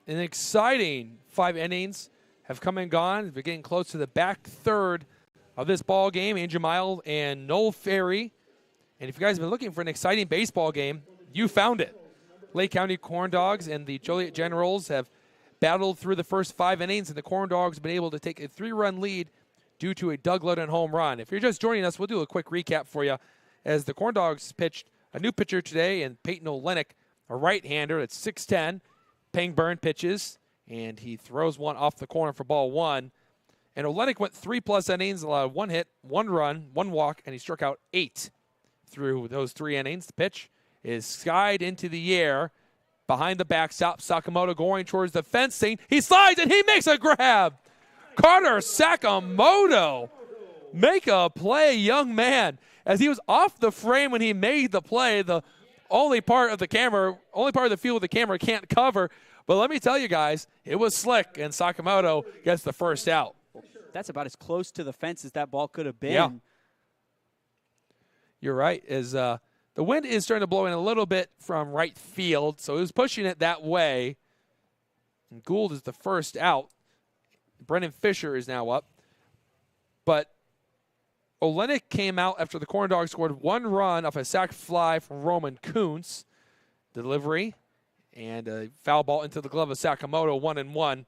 An exciting 5 innings have come and gone. We're getting close to the back third of this ball game. Andrew Mile and Noel Ferry. And if you guys have been looking for an exciting baseball game, you found it. Lake County Corn Dogs and the Joliet Generals have battled through the first 5 innings, and the Corn Dogs have been able to take a 3-run lead due to a Doug Loden home run. If you're just joining us, we'll do a quick recap for you as the Corn Dogs pitched a new pitcher today, and Peyton Olenek, a right-hander at 6'10". Pangburn pitches, and he throws one off the corner for ball 1. And Olenek went 3+ innings, allowed 1 hit, 1 run, 1 walk, and he struck out 8 through those 3 innings. The pitch is skied into the air behind the backstop. Sakamoto going towards the fencing. He slides, and he makes a grab. Carter Sakamoto make a play, young man. As he was off the frame when he made the play, the only part of the field the camera can't cover. But let me tell you guys, it was slick, and Sakamoto gets the first out. That's about as close to the fence as that ball could have been. Yeah. You're right. As the wind is starting to blow in a little bit from right field, so he was pushing it that way. And Gould is the first out. Brennan Fisher is now up. But Olenek came out after the Corn Dogs scored 1 run off a sac fly from Roman Kuntz. Delivery and a foul ball into the glove of Sakamoto, 1-1.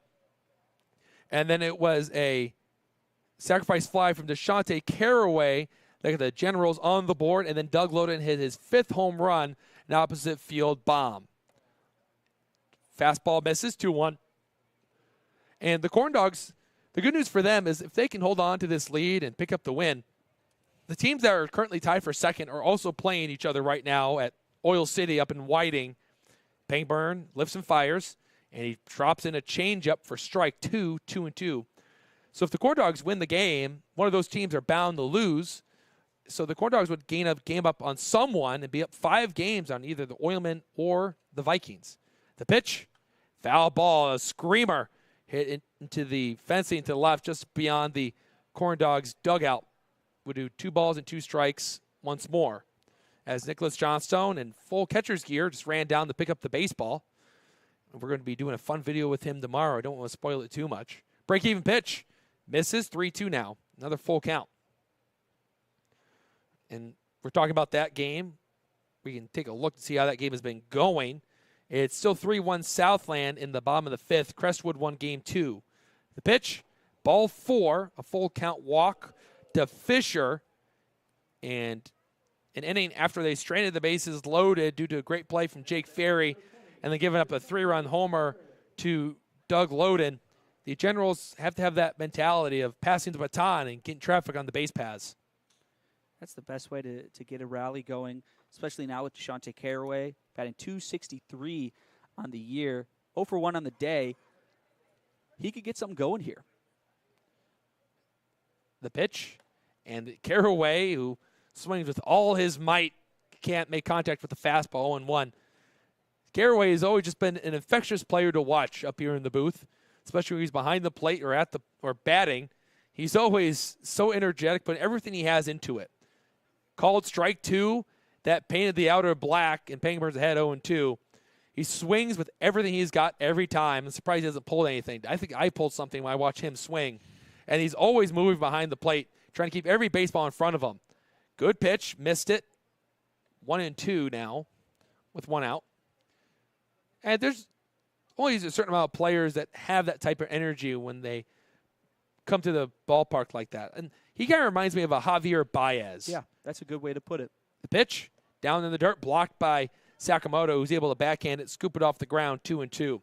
And then it was a sacrifice fly from DeShante Caraway that got the Generals on the board, and then Doug Loden hit his 5th home run, an opposite field bomb. Fastball misses, 2-1. And the Corn Dogs, the good news for them is if they can hold on to this lead and pick up the win, the teams that are currently tied for second are also playing each other right now at Oil City up in Whiting. Pangburn lifts and fires, and he drops in a changeup for strike 2, 2-2. So if the Corn Dogs win the game, one of those teams are bound to lose. So the Corn Dogs would gain a game up on someone and be up 5 games on either the Oilmen or the Vikings. The pitch, foul ball, a screamer, hit into the fencing to the left just beyond the Corn Dogs dugout. Would do 2 balls and 2 strikes once more, as Nicholas Johnstone in full catcher's gear just ran down to pick up the baseball. We're going to be doing a fun video with him tomorrow. I don't want to spoil it too much. Break-even pitch. Misses 3-2 now. Another full count. And we're talking about that game. We can take a look to see how that game has been going. It's still 3-1 Southland in the bottom of the fifth. Crestwood won game 2. The pitch, ball 4, a full count walk to Fisher. And an inning after they stranded the bases loaded due to a great play from Jake Ferry and then giving up a 3-run homer to Doug Loden. The Generals have to have that mentality of passing the baton and getting traffic on the base paths. That's the best way to get a rally going, especially now with Deshante Caraway batting .263 on the year, 0 for 1 on the day. He could get something going here. The pitch, and Caraway, who swings with all his might, can't make contact with the fastball, 0-1. Caraway has always just been an infectious player to watch up here in the booth, especially when he's behind the plate or batting. He's always so energetic, putting everything he has into it. Called strike 2, that painted the outer black, and Pangburn's ahead 0-2. He swings with everything he's got every time. I'm surprised he hasn't pulled anything. I think I pulled something when I watch him swing. And he's always moving behind the plate, trying to keep every baseball in front of him. Good pitch, missed it. 1-2 now with 1 out. And there's only a certain amount of players that have that type of energy when they come to the ballpark like that. And he kind of reminds me of a Javier Baez. Yeah, that's a good way to put it. The pitch, down in the dirt, blocked by Sakamoto, who's able to backhand it, scoop it off the ground, 2-2. You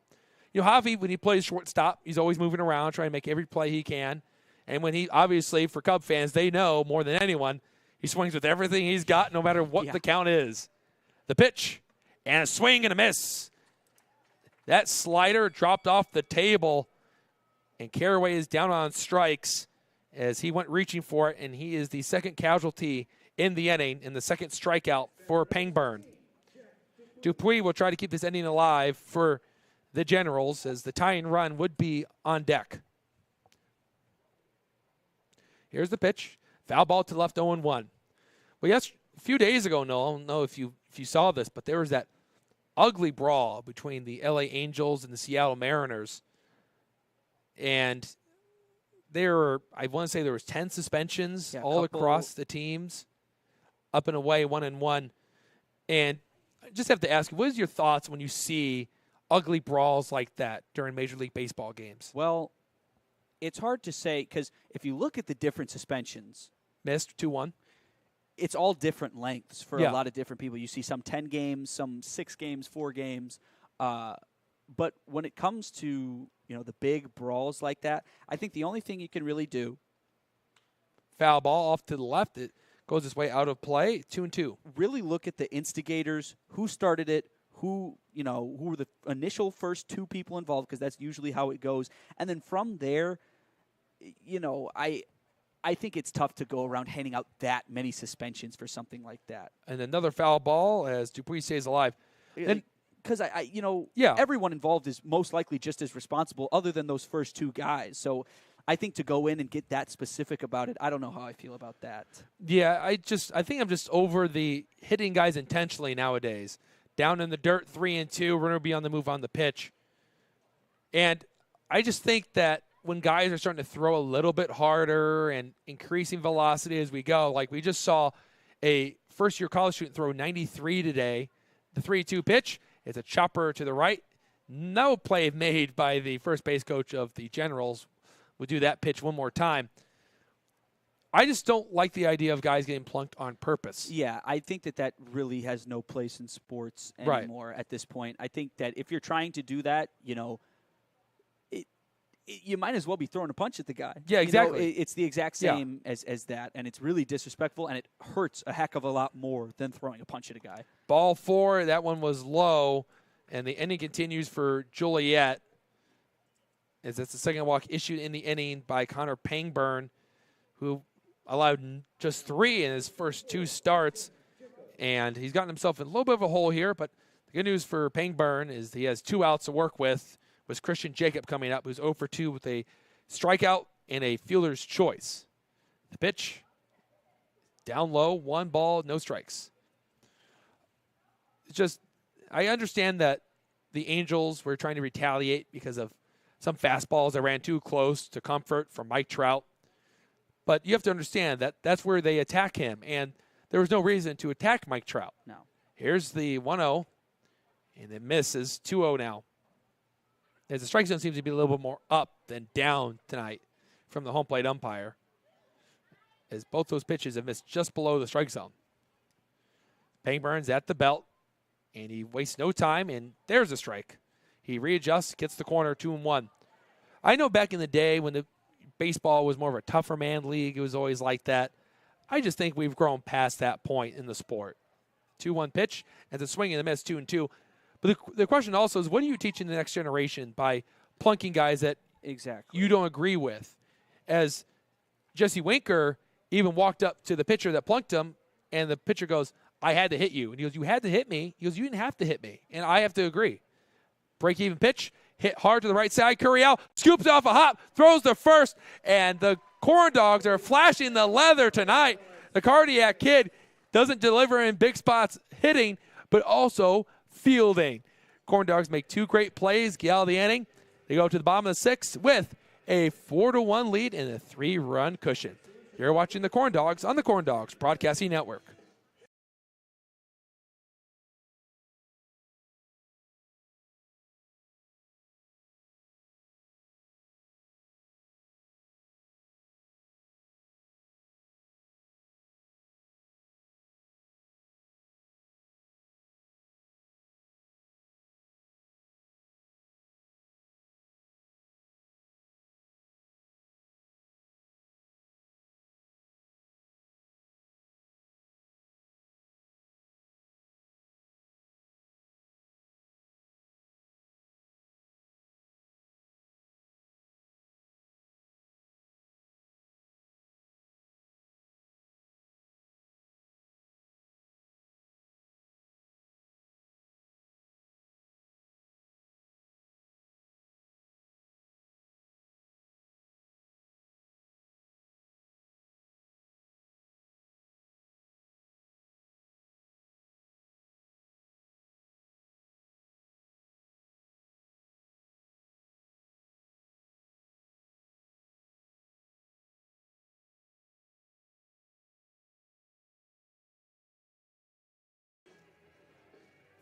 know, Javi, when he plays shortstop, he's always moving around, trying to make every play he can. And when he, obviously, for Cub fans, they know more than anyone, he swings with everything he's got, no matter what the count is. The pitch, and a swing and a miss. That slider dropped off the table, and Caraway is down on strikes as he went reaching for it, and he is the second casualty in the inning and the second strikeout for Pangburn. Dupuis will try to keep this inning alive for the Generals as the tying run would be on deck. Here's the pitch. Foul ball to left, 0-1. Well, yes, a few days ago, Noel, I don't know if you saw this, but there was that ugly brawl between the LA Angels and the Seattle Mariners. And I want to say there was 10 suspensions all across the teams, up and away, 1-1. And I just have to ask you, what is your thoughts when you see ugly brawls like that during Major League Baseball games? Well, it's hard to say because if you look at the different suspensions. Missed, 2-1. It's all different lengths for a lot of different people. You see some 10 games, some 6 games, 4 games. But when it comes to, the big brawls like that, I think the only thing you can really do. Foul ball off to the left. It goes its way out of play, 2-2. Really look at the instigators, who started it, who were the initial first 2 people involved, because that's usually how it goes. And then from there, I think it's tough to go around handing out that many suspensions for something like that. And another foul ball as Dupuis stays alive. Because everyone involved is most likely just as responsible, other than those first 2 guys. So I think to go in and get that specific about it, I don't know how I feel about that. Yeah, I think I'm just over the hitting guys intentionally nowadays. Down in the dirt, 3-2, runner be on the move on the pitch. And I just think that when guys are starting to throw a little bit harder and increasing velocity as we go, like we just saw a first-year college student throw 93 today, the 3-2 pitch, it's a chopper to the right. No play made by the first base coach of the Generals. We'll do that pitch one more time. I just don't like the idea of guys getting plunked on purpose. Yeah, I think that really has no place in sports anymore at this point. I think that if you're trying to do that, you might as well be throwing a punch at the guy. Yeah, exactly. It's the exact same as that, and it's really disrespectful, and it hurts a heck of a lot more than throwing a punch at a guy. Ball 4, that one was low, and the inning continues for Joliet, as that's the second walk issued in the inning by Connor Pangburn, who allowed just 3 in his first 2 starts, and he's gotten himself in a little bit of a hole here, but the good news for Pangburn is he has 2 outs to work with Christian Jacob coming up, who's 0 for 2 with a strikeout and a fielder's choice. The pitch, down low, 1 ball, no strikes. It's just, I understand that the Angels were trying to retaliate because of some fastballs that ran too close to comfort from Mike Trout. But you have to understand that that's where they attack him, and there was no reason to attack Mike Trout. No. Here's the 1-0, and it misses 2-0 now. As the strike zone seems to be a little bit more up than down tonight from the home plate umpire, as both those pitches have missed just below the strike zone. Pangburns at the belt, and he wastes no time, and there's a strike. He readjusts, gets the corner, 2-1. I know back in the day when the baseball was more of a tougher man league, it was always like that. I just think we've grown past that point in the sport. 2-1 pitch, and the swing and the miss, 2-2. But the question also is, what are you teaching the next generation by plunking guys that you don't agree with? As Jesse Winker even walked up to the pitcher that plunked him, and the pitcher goes, I had to hit you. And he goes, you had to hit me. He goes, you didn't have to hit me. And I have to agree. Break-even pitch, hit hard to the right side. Curry out, scoops off a hop, throws to first, and the Corn Dogs are flashing the leather tonight. The Cardiac Kid doesn't deliver in big spots hitting, but also fielding. Corn Dogs make two great plays, get out of the inning. They go to the bottom of the sixth with a 4-1 lead and a 3-run cushion. You're watching the Corn Dogs on the Corn Dogs Broadcasting Network.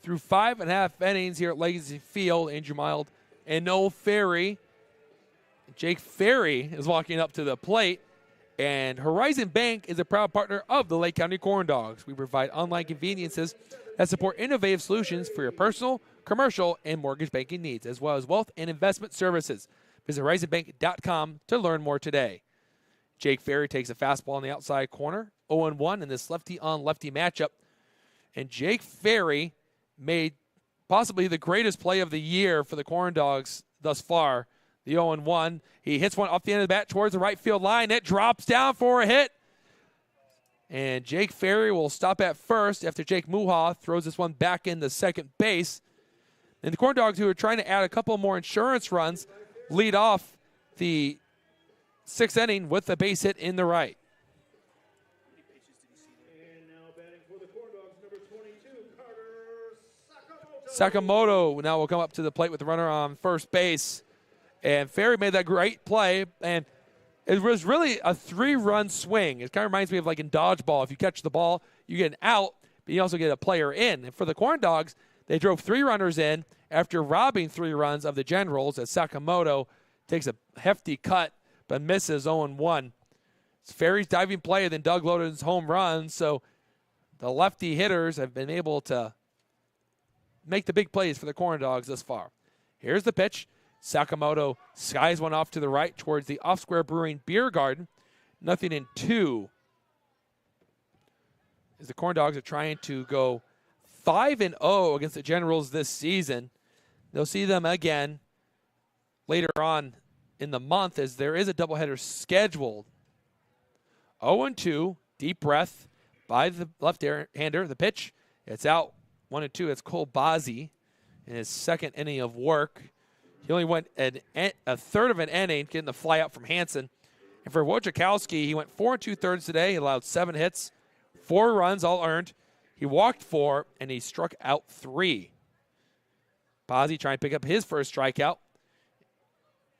Through 5.5 innings here at Legacy Field, Andrew Mild and no Ferry. Jake Ferry is walking up to the plate, and Horizon Bank is a proud partner of the Lake County Corn Dogs. We provide online conveniences that support innovative solutions for your personal, commercial, and mortgage banking needs, as well as wealth and investment services. Visit horizonbank.com to learn more today. Jake Ferry takes a fastball on the outside corner, 0-1 in this lefty-on-lefty matchup. And Jake Ferry made possibly the greatest play of the year for the Corn Dogs thus far. The 0-1. He hits one off the end of the bat towards the right field line. It drops down for a hit. And Jake Ferry will stop at first after Jake Muha throws this one back into second base. And the Corn Dogs, who are trying to add a couple more insurance runs, lead off the sixth inning with a base hit in the right. Sakamoto now will come up to the plate with the runner on first base. And Ferry made that great play. And it was really a 3-run swing. It kind of reminds me of like in dodgeball. If you catch the ball, you get an out, but you also get a player in. And for the Corn Dogs, they drove 3 runners in after robbing 3 runs of the Generals as Sakamoto takes a hefty cut but misses 0-1. It's Ferry's diving play and then Doug Loden's home run. So the lefty hitters have been able to make the big plays for the Corn Dogs thus far. Here's the pitch. Sakamoto skies one off to the right towards the Off-Square Brewing Beer Garden. 0-2. As the Corn Dogs are trying to go 5-0 against the Generals this season. They'll see them again later on in the month as there is a doubleheader scheduled. 0-2, deep breath by the left-hander. The pitch, it's out. 1-2, it's Cole Bazzi in his second inning of work. He only went a third of an inning, getting the fly out from Hansen. And for Wojciechowski, he went 4 2/3 today. He allowed 7 hits, 4 runs, all earned. He walked 4, and he struck out 3. Posey trying to pick up his first strikeout.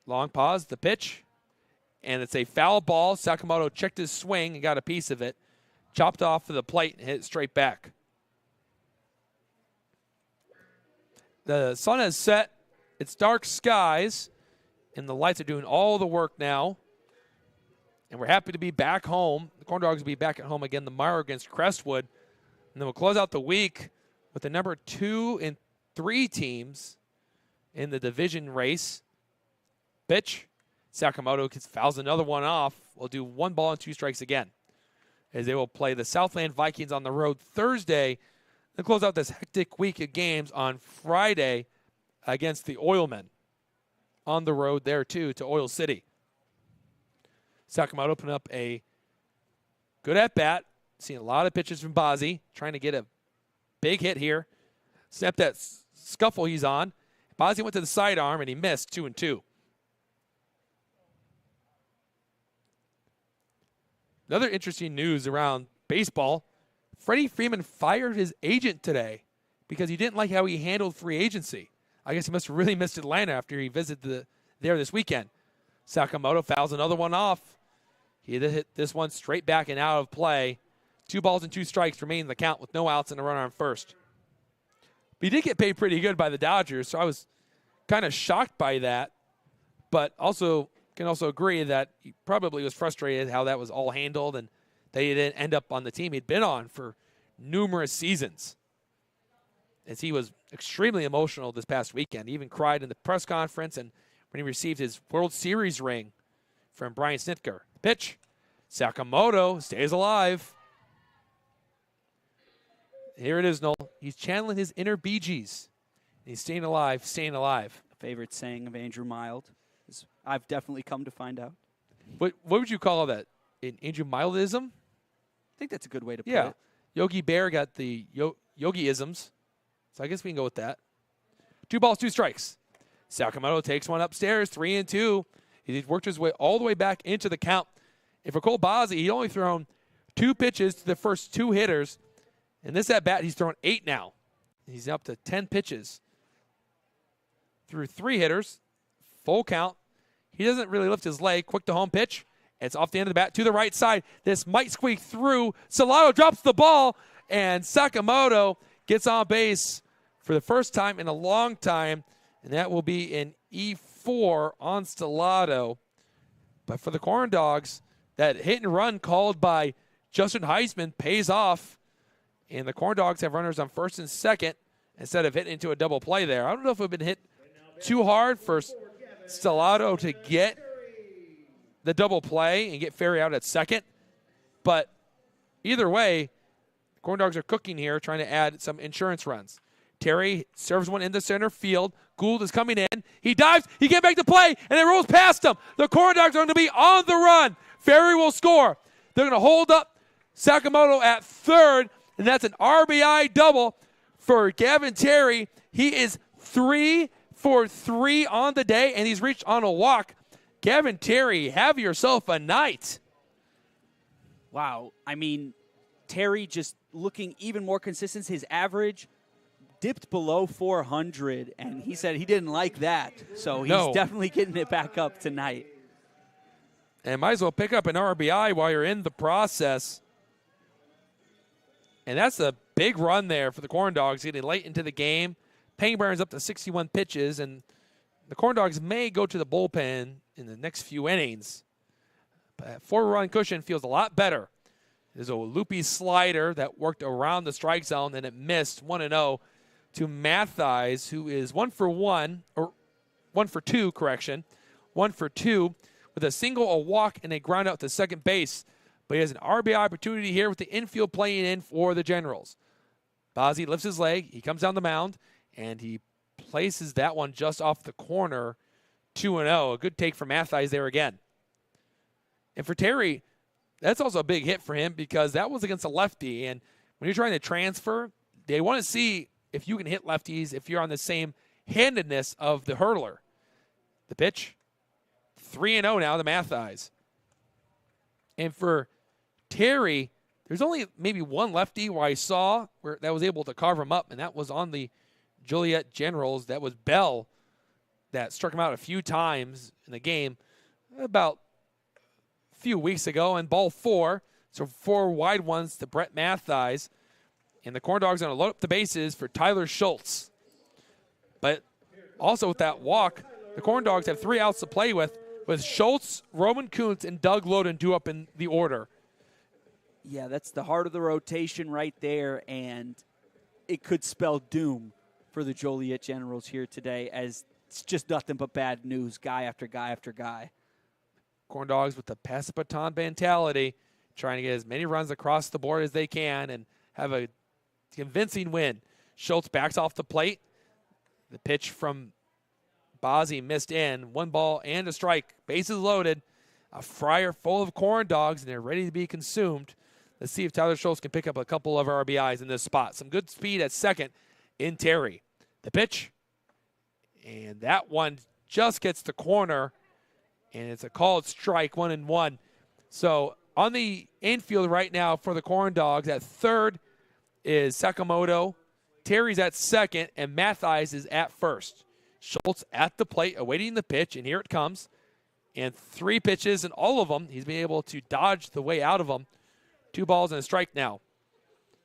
Long pause, the pitch. And it's a foul ball. Sakamoto checked his swing and got a piece of it. Chopped off to the plate and hit it straight back. The sun has set. It's dark skies. And the lights are doing all the work now. And we're happy to be back home. The Corn Dogs will be back at home again tomorrow against Crestwood. And then we'll close out the week with the number 2 and 3 teams in the division race. Pitch. Sakamoto fouls another one off. We'll do 1 ball and 2 strikes again, as they will play the Southland Vikings on the road Thursday and close out this hectic week of games on Friday against the Oilmen on the road there, too, to Oil City. Sakamoto putting up a good at-bat. Seeing a lot of pitches from Bozzi, trying to get a big hit here. Snap that scuffle he's on. Bozzi went to the sidearm, and he missed 2-2. Another interesting news around baseball, Freddie Freeman fired his agent today because he didn't like how he handled free agency. I guess he must have really missed Atlanta after he visited there this weekend. Sakamoto fouls another one off. He hit this one straight back and out of play. 2 balls and 2 strikes remain in the count with no outs and a runner on first. But he did get paid pretty good by the Dodgers, so I was kind of shocked by that, but can also agree that he probably was frustrated how that was all handled and that he didn't end up on the team he'd been on for numerous seasons. As he was extremely emotional this past weekend. He even cried in the press conference and when he received his World Series ring from Brian Snitker. Pitch. Sakamoto stays alive. Here it is, Noel. He's channeling his inner Bee Gees. He's staying alive, staying alive. Favorite saying of Andrew Mild. I've definitely come to find out. What would you call that? An Andrew Mildism? I think that's a good way to put Yeah. it. Yogi Bear got the Yogi-isms. So I guess we can go with that. 2 balls, 2 strikes. Sakamoto takes one upstairs, 3-2. He's worked his way all the way back into the count. And for Cole Bozzi, he'd only thrown 2 pitches to the first 2 hitters. And this at-bat, he's thrown 8 now. He's up to 10 pitches. Through 3 hitters, full count. He doesn't really lift his leg. Quick to home pitch. It's off the end of the bat to the right side. This might squeak through. Salado drops the ball, and Sakamoto gets on base for the first time in a long time, and that will be an E4 on Stellato. But for the Corn Dogs, that hit and run called by Justin Heisman pays off, and the Corn Dogs have runners on first and second instead of hitting into a double play there. I don't know if it would have been hit too hard for Stellato to get the double play and get Ferry out at second. But either way, Corn Dogs are cooking here, trying to add some insurance runs. Terry serves one into center field. Gould is coming in. He dives. He gets back to play, and it rolls past him. The Corn Dogs are going to be on the run. Ferry will score. They're going to hold up Sakamoto at third, and that's an RBI double for Gavin Terry. He is 3 for 3 on the day, and he's reached on a walk. Gavin Terry, have yourself a night. Wow. I mean, Terry just looking even more consistent. His average dipped below 400, and he said he didn't like that. So he's definitely getting it back up tonight. And might as well pick up an RBI while you're in the process. And that's a big run there for the Corn Dogs, getting late into the game. Pangburns up to 61 pitches, and the Corn Dogs may go to the bullpen in the next few innings. But 4-run cushion feels a lot better. There's a loopy slider that worked around the strike zone, and it missed 1-0 to Mathies, who is 1 for 2, 1 for 2, with a single, a walk, and a ground out to second base. But he has an RBI opportunity here with the infield playing in for the Generals. Bozzi lifts his leg. He comes down the mound, and he places that one just off the corner, 2-0. A good take from Mathies there again. And for Terry, that's also a big hit for him because that was against a lefty. And when you're trying to transfer, they want to see if you can hit lefties if you're on the same handedness of the hurdler. The pitch, 3-0 now to Mathies. And for Terry, there's only maybe one lefty where I saw where that was able to carve him up, and that was on the Joliet Generals. That was Bell that struck him out a few times in the game about a few weeks ago. And ball 4, so 4 wide ones to Brett Mathies. And the Corn Dogs are going to load up the bases for Tyler Schultz. But also with that walk, the Corn Dogs have 3 outs to play with Schultz, Roman Kuntz, and Doug Loden due up in the order. Yeah, that's the heart of the rotation right there, and it could spell doom for the Joliet Generals here today, as it's just nothing but bad news, guy after guy after guy. Corn Dogs with the pass the baton mentality, trying to get as many runs across the board as they can and have a convincing win. Schultz backs off the plate. The pitch from Bozzi missed in. 1 ball and a strike. Bases loaded. A fryer full of Corn Dogs, and they're ready to be consumed. Let's see if Tyler Schultz can pick up a couple of RBIs in this spot. Some good speed at second in Terry. The pitch. And that one just gets the corner. And it's a called strike, 1-1. So on the infield right now for the Corn Dogs, at third is Sakamoto. Terry's at second, and Mathies is at first. Schultz at the plate, awaiting the pitch, and here it comes. And 3 pitches, and all of them, he's been able to dodge the way out of them. 2 balls and a strike now.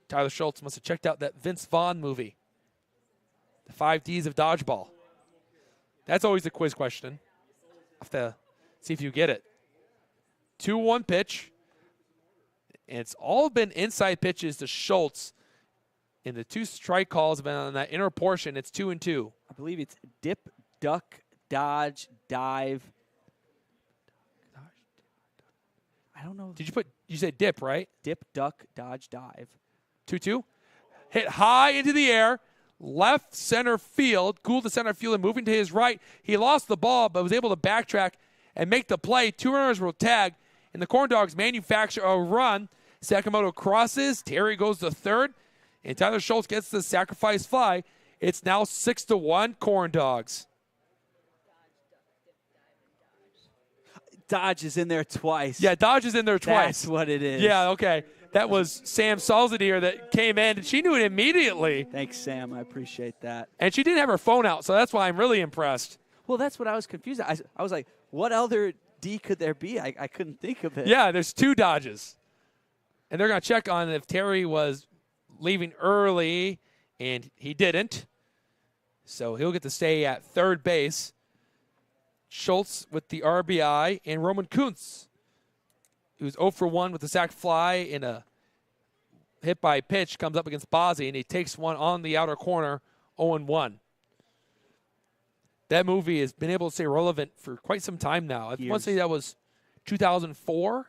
Tyler Schultz must have checked out that Vince Vaughn movie, The 5 Ds of Dodgeball. That's always the quiz question. Have to see if you get it. 2-1 pitch. And it's all been inside pitches to Schultz. And the 2 strike calls have been on that inner portion. It's 2-2. I believe it's dip, duck, dodge, dive. I don't know. You said dip, right? Dip, duck, dodge, dive. 2-2. Hit high into the air. Left center field. Cool to center field and moving to his right. He lost the ball, but was able to backtrack and make the play. 2 runners will tag, and the Corn Dogs manufacture a run. Sakamoto crosses. Terry goes to third, and Tyler Schultz gets the sacrifice fly. It's now 6-1 Corn Dogs. Dodge is in there twice. Yeah, Dodge is in there twice. That's what it is. Yeah, okay. That was Sam Salzadier that came in, and she knew it immediately. Thanks, Sam. I appreciate that. And she didn't have her phone out, so that's why I'm really impressed. Well, that's what I was confused. I was like, what other D could there be? I couldn't think of it. Yeah, there's 2 Dodges. And they're going to check on if Terry was leaving early, and he didn't. So he'll get to stay at third base. Schultz with the RBI, and Roman Kuntz, who's 0 for 1 with the sac fly in a hit by pitch, comes up against Bozzi, and he takes one on the outer corner, 0-1. That movie has been able to stay relevant for quite some time now. I want to say that was 2004.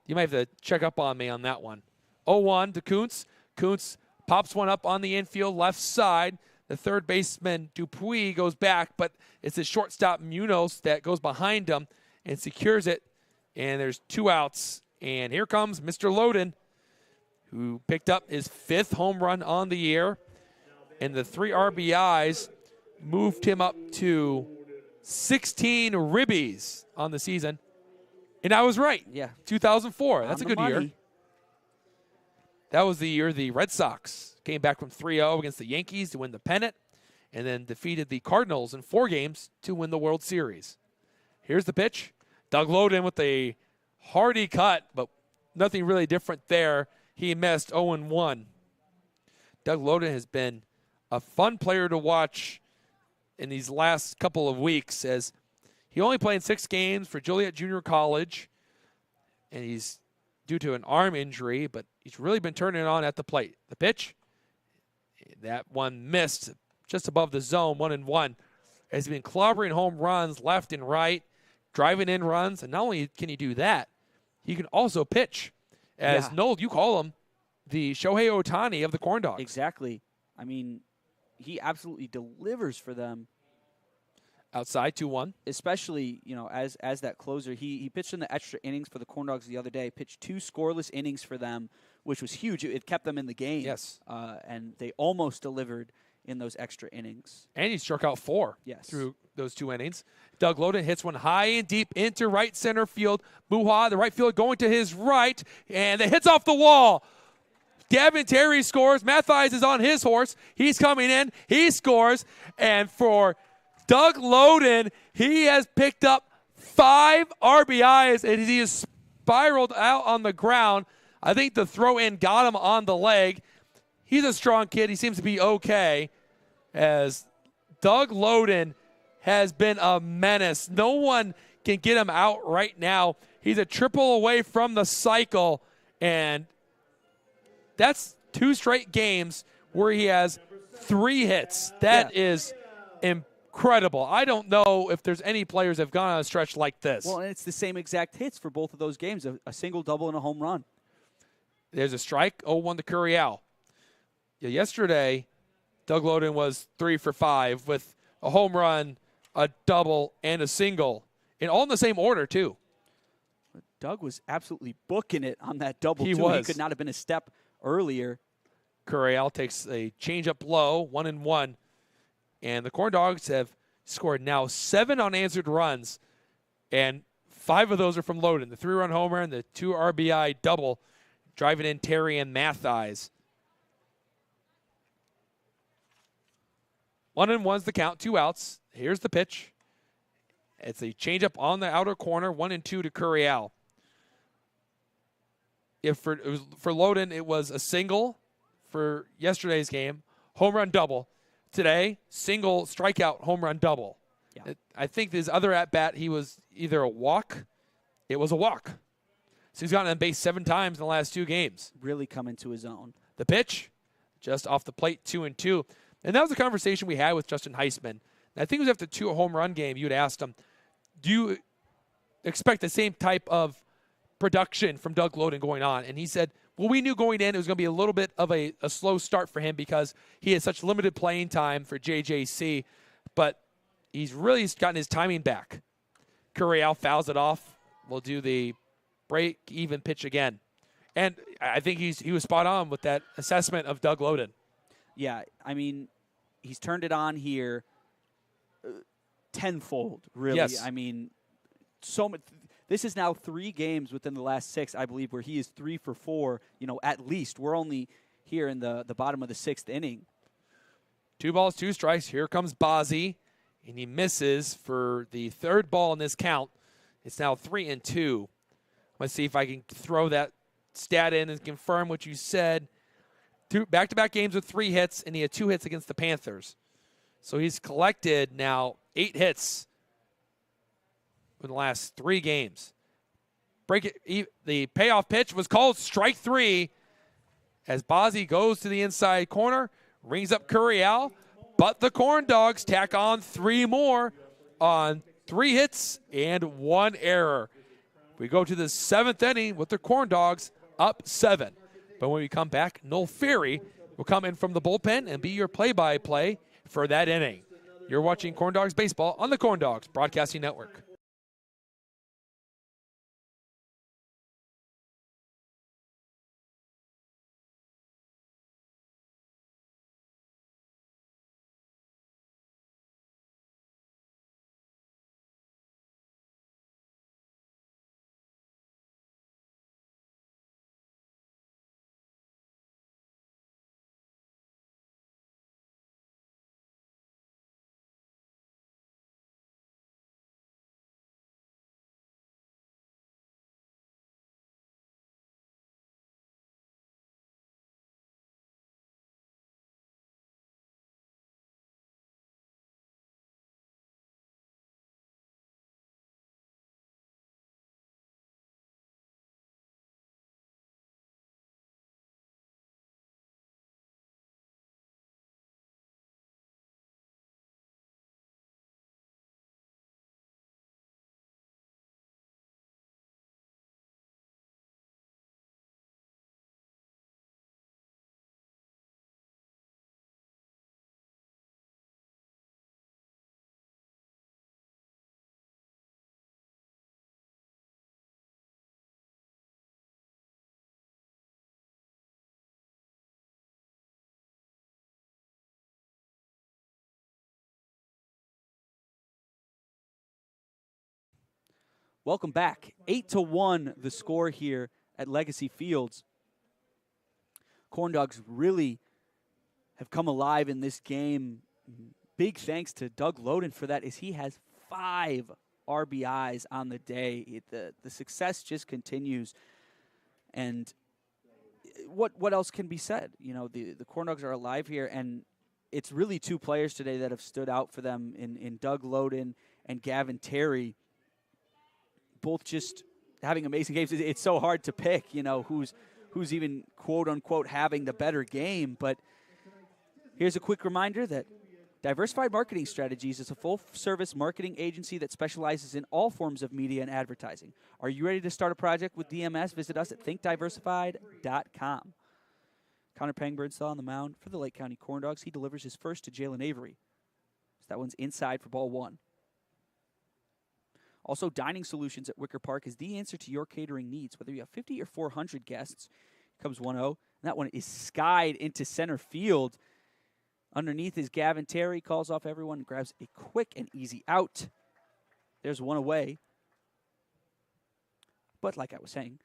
You might have to check up on me on that one. 0-1 to Kuntz. Kuntz pops one up on the infield left side. The third baseman, Dupuis, goes back, but it's his shortstop, Munoz, that goes behind him and secures it. And there's 2 outs. And here comes Mr. Loden, who picked up his 5th home run on the year. And the 3 RBIs moved him up to 16 ribbies on the season. And I was right. Yeah. 2004. That's a good year. Money. That was the year the Red Sox came back from 3-0 against the Yankees to win the pennant, and then defeated the Cardinals in 4 games to win the World Series. Here's the pitch. Doug Loden with a hearty cut, but nothing really different there. He missed 0-1. Doug Loden has been a fun player to watch in these last couple of weeks, as he only played 6 games for Joliet Junior College, and he's due to an arm injury, but he's really been turning it on at the plate. The pitch, that one missed just above the zone, 1-1. Has been clobbering home runs left and right, driving in runs, and not only can he do that, he can also pitch. As Noel, you call him the Shohei Ohtani of the Corn Dogs. Exactly. I mean, he absolutely delivers for them. Outside 2-1. Especially, as that closer. He pitched in the extra innings for the Corn Dogs the other day. Pitched 2 scoreless innings for them, which was huge. It kept them in the game. Yes. And they almost delivered in those extra innings. And he struck out 4 yes. through those 2 innings. Doug Loden hits one high and deep into right center field. Muha, the right fielder, going to his right, and it hits off the wall. Gavin Terry scores. Mathias is on his horse. He's coming in. He scores. And for Doug Loden, he has picked up 5 RBIs, and he has spiraled out on the ground. I think the throw-in got him on the leg. He's a strong kid. He seems to be okay, as Doug Loden has been a menace. No one can get him out right now. He's a triple away from the cycle, and that's 2 straight games where he has 3 hits. That is incredible. I don't know if there's any players that have gone on a stretch like this. Well, and it's the same exact hits for both of those games, a single, double, and a home run. There's a strike, 0-1 to Curiel. Yeah, yesterday, Doug Loden was 3 for 5 with a home run, a double, and a single, and all in the same order, too. Doug was absolutely booking it on that double, He too. was. He could not have been a step earlier. Curiel takes a changeup low, 1-1. And the Corn Dogs have scored now 7 unanswered runs, and 5 of those are from Loden. The 3-run homer and the 2 RBI double, driving in Terry and Mathias. 1-1's the count, 2 outs. Here's the pitch. It's a changeup on the outer corner, 1-2 to Curiel. For Loden, it was a single for yesterday's game, home run double. Today, single, strikeout, home run double. Yeah. I think his other at-bat, he was either a walk. It was a walk. So he's gotten on base 7 times in the last 2 games. Really come into his own. The pitch, just off the plate, 2-2. And that was a conversation we had with Justin Heisman. And I think it was after 2 home run game, you'd asked him, do you expect the same type of production from Doug Loden going on? And he said, well, we knew going in it was going to be a little bit of a slow start for him because he had such limited playing time for JJC. But he's really gotten his timing back. Curiel fouls it off. We'll do the break-even pitch again. And I think he was spot on with that assessment of Doug Loden. Yeah, I mean, he's turned it on here tenfold, really. Yes. I mean, so much. This is now 3 games within the last 6, I believe, where he is 3 for 4, at least. We're only here in the bottom of the 6th inning. 2 balls, 2 strikes. Here comes Bozzi, and he misses for the 3rd ball in this count. It's now 3-2. Let's see if I can throw that stat in and confirm what you said. 2 back-to-back games with 3 hits, and he had 2 hits against the Panthers. So he's collected now 8 hits in the last 3 games. The payoff pitch was called strike 3 as Bozzi goes to the inside corner, rings up Curiel, but the Corn Dogs tack on 3 more on 3 hits and 1 error. We go to the 7th inning with the Corn Dogs up 7. But when we come back, Noel Ferry will come in from the bullpen and be your play-by-play for that inning. You're watching Corn Dogs Baseball on the Corn Dogs Broadcasting Network. Welcome back. 8-1 the score here at Legacy Fields. Corn Dogs really have come alive in this game. Big thanks to Doug Loden for that, as he has 5 RBIs on the day. The success just continues. And what else can be said? You know, the Corn Dogs are alive here, and it's really 2 players today that have stood out for them in Doug Loden and Gavin Terry, both just having amazing games. It's so hard to pick, you know, who's even quote-unquote having the better game. But here's a quick reminder that Diversified Marketing Strategies is a full-service marketing agency that specializes in all forms of media and advertising. Are you ready to start a project with DMS? Visit us at thinkdiversified.com. Connor Pangburn still on the mound for the Lake County Corn Dogs. He delivers his first to Jalen Avery. So that one's inside for ball 1. Also, Dining Solutions at Wicker Park is the answer to your catering needs. Whether you have 50 or 400 guests, here comes 1-0. And that one is skied into center field. Underneath is Gavin Terry, calls off everyone, and grabs a quick and easy out. There's one away. But like I was saying,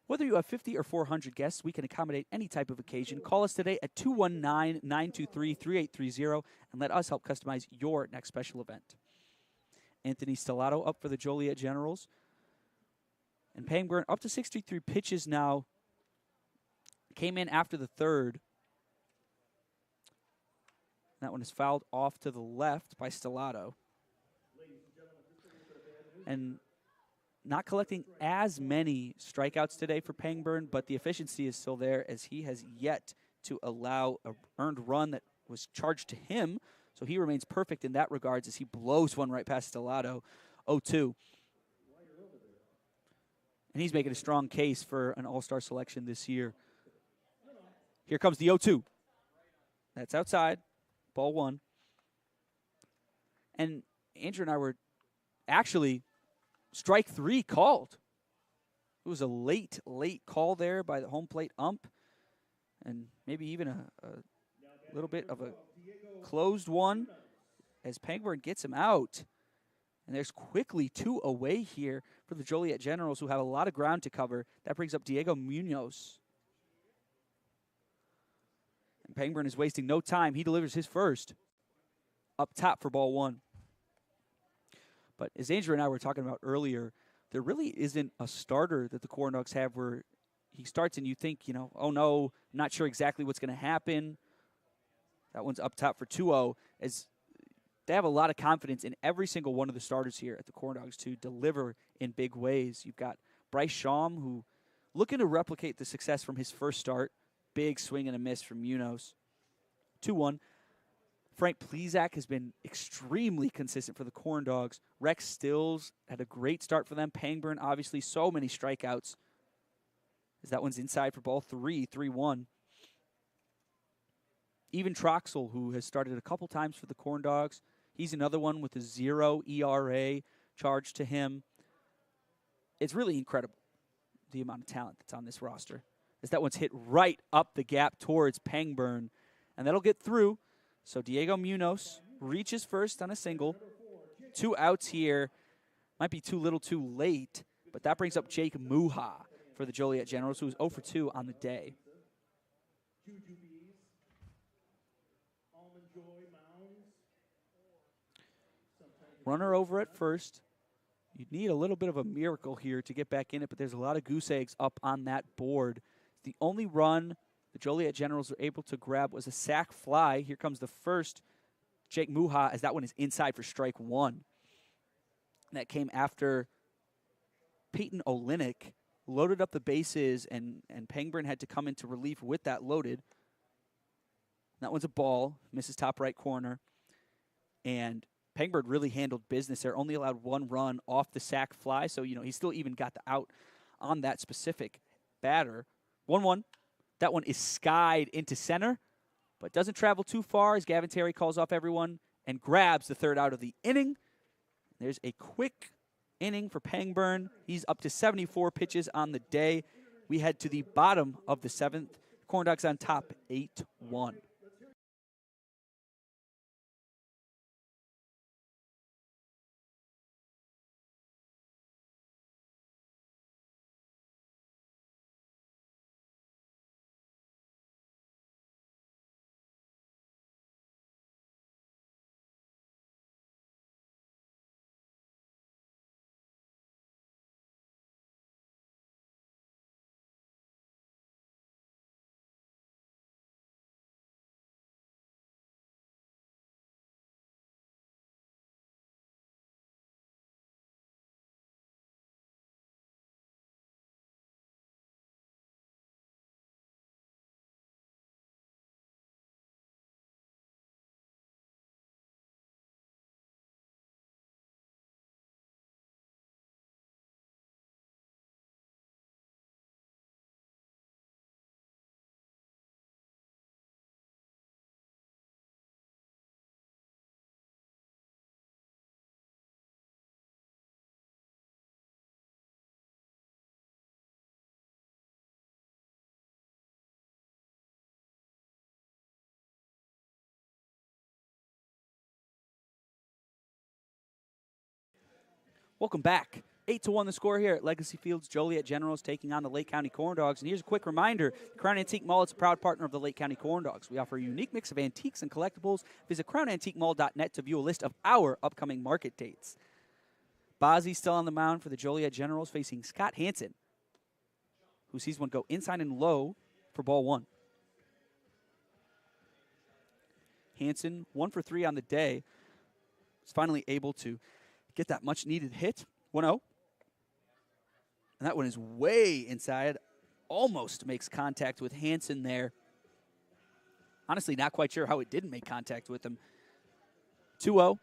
whether you have 50 or 400 guests, we can accommodate any type of occasion. Call us today at 219-923-3830 and let us help customize your next special event. Anthony Stellato up for the Joliet Generals. And Pangburn up to 63 pitches now. Came in after the third. That one is fouled off to the left by Stellato. And not collecting as many strikeouts today for Pangburn, but the efficiency is still there, as he has yet to allow an earned run that was charged to him. So he remains perfect in that regards, as he blows one right past Stellato. 0-2. And he's making a strong case for an all-star selection this year. Here comes the 0-2. That's outside. Ball 1. And Andrew and I were actually strike 3 called. It was a late call there by the home plate ump. And maybe even a little bit of a closed one as Pangburn gets him out. And there's quickly 2 away here for the Joliet Generals, who have a lot of ground to cover. That brings up Diego Munoz. And Pangburn is wasting no time. He delivers his first up top for ball 1. But as Andrew and I were talking about earlier, there really isn't a starter that the Corn Dogs have where he starts and you think, you know, oh no, I'm not sure exactly what's going to happen. That one's up top for 2-0, as they have a lot of confidence in every single one of the starters here at the Corn Dogs to deliver in big ways. You've got Bryce Schaum, who looking to replicate the success from his first start. Big swing and a miss from Munoz. 2-1. Frank Plezak has been extremely consistent for the Corn Dogs. Rex Stills had a great start for them. Pangburn, obviously, so many strikeouts. As that one's inside for ball 3, 3-1. Even Troxel, who has started a couple times for the Corn Dogs. He's another one with a 0 ERA charged to him. It's really incredible, the amount of talent that's on this roster. As that one's hit right up the gap towards Pangburn. And that'll get through. So Diego Munoz reaches first on a single. 2 outs here. Might be too little too late. But that brings up Jake Muha for the Joliet Generals, who's 0 for 2 on the day. Runner over at first. You'd need a little bit of a miracle here to get back in it, but there's a lot of goose eggs up on that board. The only run the Joliet Generals were able to grab was a sac fly. Here comes the first, Jake Muha, as that one is inside for strike 1. And that came after Peyton Olenek loaded up the bases, and Pangburn had to come into relief with that loaded. That one's a ball, misses top right corner. And Pangburn really handled business there, only allowed 1 run off the sac fly, so, you know, he still even got the out on that specific batter. 1-1. That one is skied into center, but doesn't travel too far as Gavin Terry calls off everyone and grabs the 3rd out of the inning. There's a quick inning for Pangburn. He's up to 74 pitches on the day. We head to the bottom of the 7th. Corn Dogs on top, 8-1. Welcome back. 8-1 the score here at Legacy Fields. Joliet Generals taking on the Lake County Corn Dogs. And here's a quick reminder, Crown Antique Mall is a proud partner of the Lake County Corn Dogs. We offer a unique mix of antiques and collectibles. Visit crownantiquemall.net to view a list of our upcoming market dates. Bozzie still on the mound for the Joliet Generals, facing Scott Hansen, who sees one go inside and low for ball one. Hansen, 1 for 3 on the day, was finally able to get that much-needed hit. 1-0. And that one is way inside. Almost makes contact with Hansen there. Honestly, not quite sure how it didn't make contact with him. 2-0.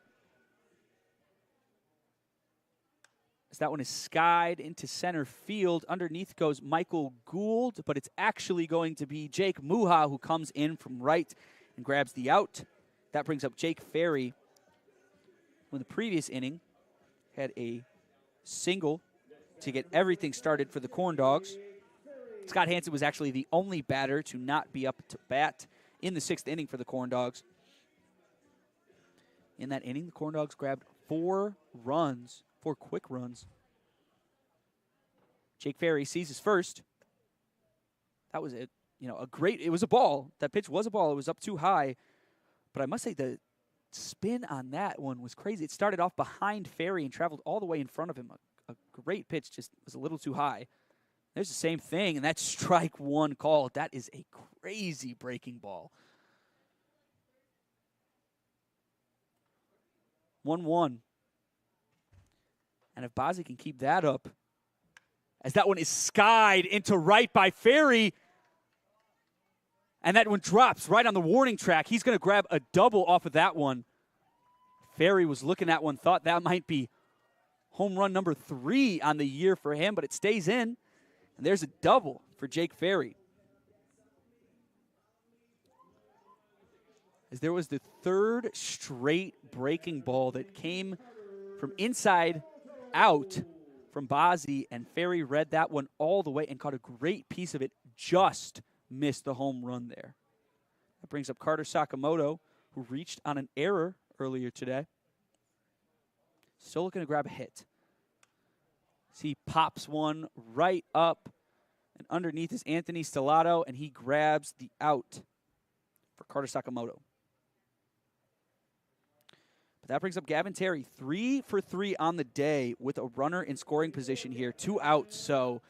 As that one is skied into center field. Underneath goes Michael Gould, but it's actually going to be Jake Muha who comes in from right and grabs the out. That brings up Jake Ferry, who in the previous inning had a single to get everything started for the Corn Dogs. Scott Hansen was actually the only batter to not be up to bat in the 6th inning for the Corn Dogs. In that inning, the Corn Dogs grabbed 4 quick runs. Jake Ferry sees his first. That was it. It was a ball. That pitch was a ball. It was up too high. But I must say the spin on that one was crazy. It started off behind Ferry and traveled all the way in front of him. A great pitch, just was a little too high. There's the same thing, and that's strike one call. That is a crazy breaking ball. 1-1. And if Bozzie can keep that up, as that one is skied into right by Ferry, and that one drops right on the warning track. He's going to grab a double off of that one. Ferry was looking at one, thought that might be home run number 3 on the year for him, but it stays in. And there's a double for Jake Ferry. As there was the 3rd straight breaking ball that came from inside out from Bozzie, and Ferry read that one all the way and caught a great piece of it, just missed the home run there. That brings up Carter Sakamoto, who reached on an error earlier today. Still looking to grab a hit. He pops one right up, and underneath is Anthony Stellato, and he grabs the out for Carter Sakamoto. But that brings up Gavin Terry, 3 for 3 on the day with a runner in scoring position here, 2 outs. So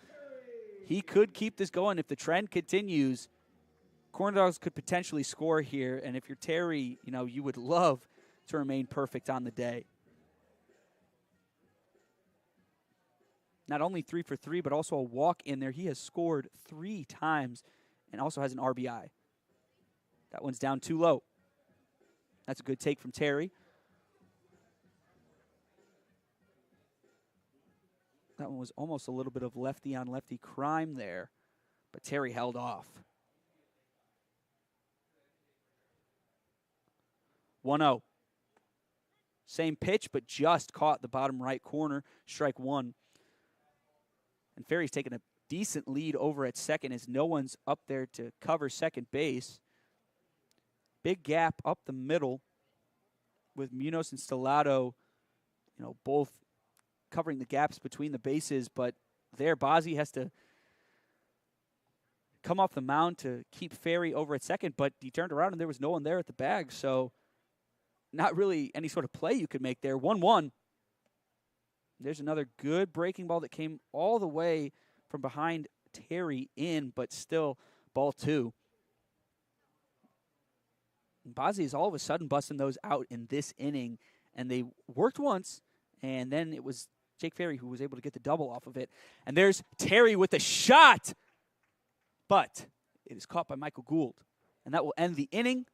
he could keep this going if the trend continues. Corn Dogs could potentially score here, and if you're Terry, you would love to remain perfect on the day. Not only 3 for 3, but also a walk in there. He has scored 3 times and also has an RBI. That one's down too low. That's a good take from Terry. That one was almost a little bit of lefty-on-lefty crime there, but Terry held off. 1-0. Same pitch, but just caught the bottom right corner, strike one. And Ferry's taking a decent lead over at second as no one's up there to cover second base. Big gap up the middle with Munoz and Stellato, both covering the gaps between the bases, but there Bozzie has to come off the mound to keep Ferry over at second, but he turned around and there was no one there at the bag, so not really any sort of play you could make there. 1-1. There's another good breaking ball that came all the way from behind Terry in, but still ball 2. And Bozzie is all of a sudden busting those out in this inning, and they worked once, and then it was Jake Ferry who was able to get the double off of it. And there's Terry with the shot, but it is caught by Michael Gould, and that will end the inning.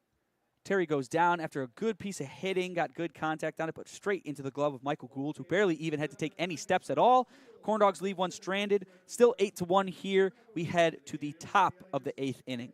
Terry goes down after a good piece of hitting, got good contact on it, but straight into the glove of Michael Gould, who barely even had to take any steps at all. Corn Dogs leave one stranded. Still 8-1 here. We head to the top of the 8th inning.